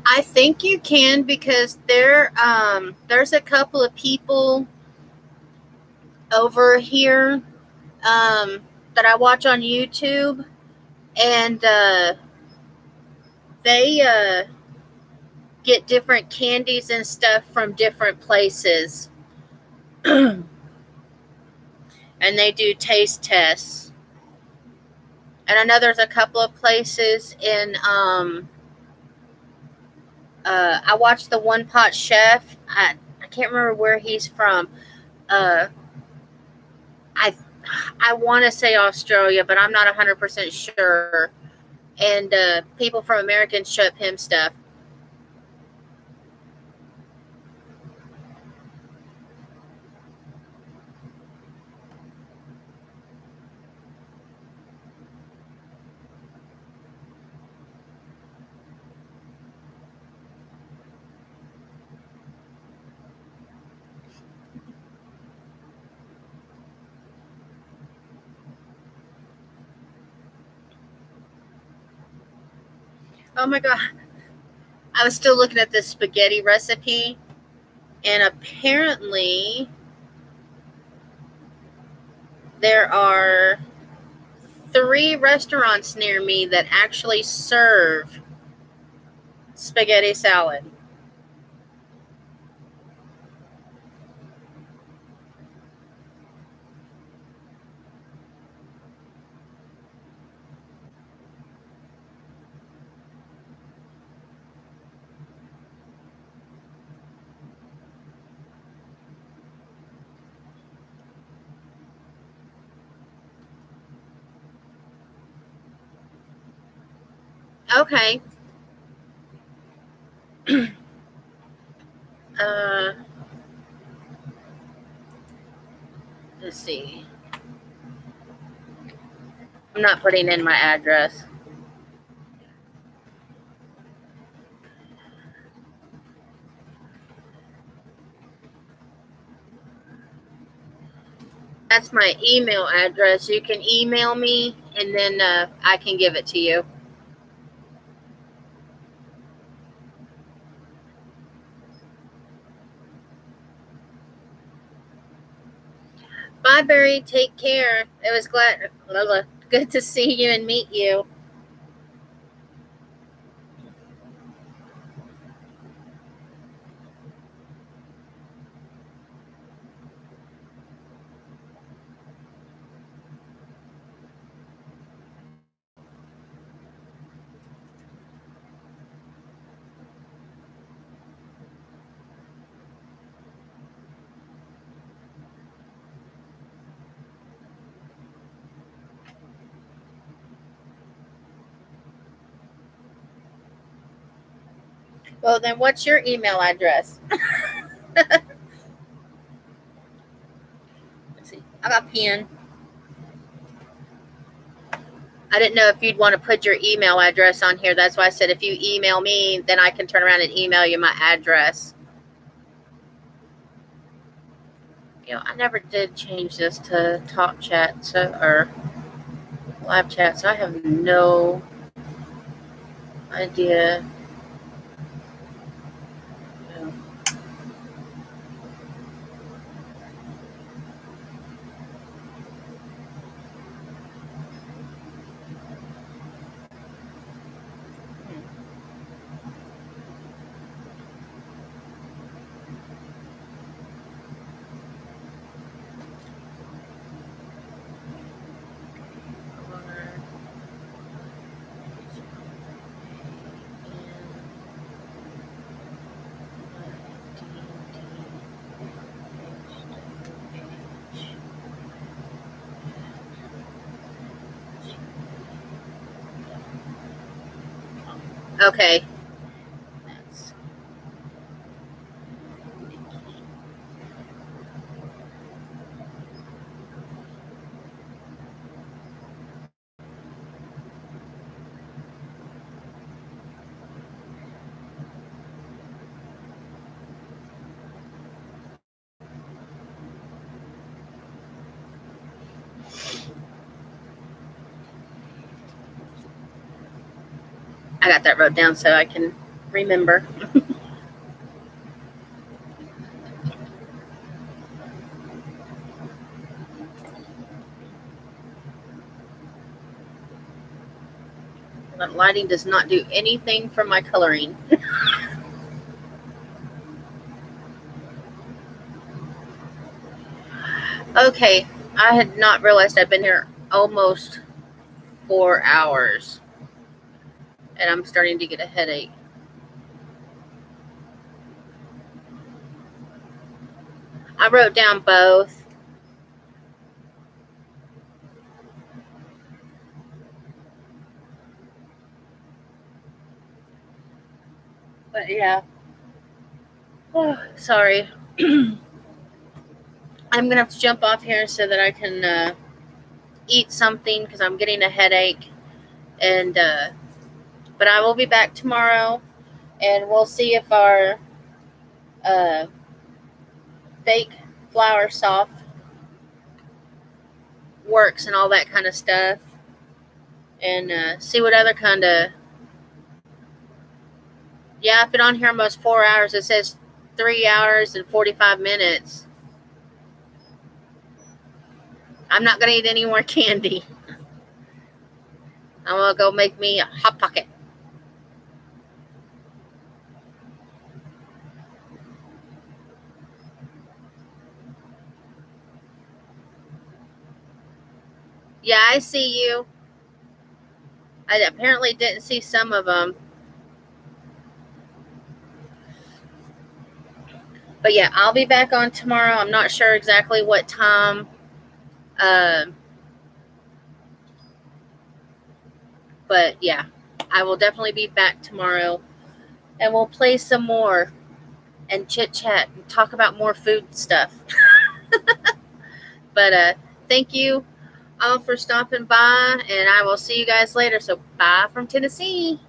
I think you can because there's a couple of people over here that I watch on YouTube, and they get different candies and stuff from different places, and they do taste tests. And I know there's a couple of places in I watched the One Pot Chef. I can't remember where he's from. Uh, I I want to say Australia, but I'm not 100% sure. and people from American ship him stuff. Oh my god. I was still looking at this spaghetti recipe, and apparently there are 3 restaurants near me that actually serve spaghetti salad. Okay. uh, let's see. I'm not putting in my address. That's my email address. You can email me, and then I can give it to you. Bye, Barry. Take care. It was good to see you and meet you. Well, then what's your email address? Let's see. I got a pen. I didn't know if you'd want to put your email address on here. That's why I said if you email me, then I can turn around and email you my address. I never did change this to talk chat or live chat, so I have no idea. Okay. I got that wrote down so I can remember. That lighting does not do anything for my coloring. Okay, I had not realized I've been here almost 4 hours, and I'm starting to get a headache. I wrote down both. But yeah. Oh, sorry. I'm gonna have to jump off here so that I can eat something because I'm getting a headache. And but I will be back tomorrow, and we'll see if our uh, fake flower soft works and all that kind of stuff, and see what other kind of. Yeah, I've been on here almost 4 hours. It says 3 hours and 45 minutes. I'm not gonna eat any more candy. I'm gonna go make me a hot pocket. Yeah, I see you. I apparently didn't see some of them. But yeah, I'll be back on tomorrow. I'm not sure exactly what time. Um, but yeah, I will definitely be back tomorrow, and we'll play some more and chit chat and talk about more food stuff. But thank you all for stopping by, and I will see you guys later. So bye from Tennessee.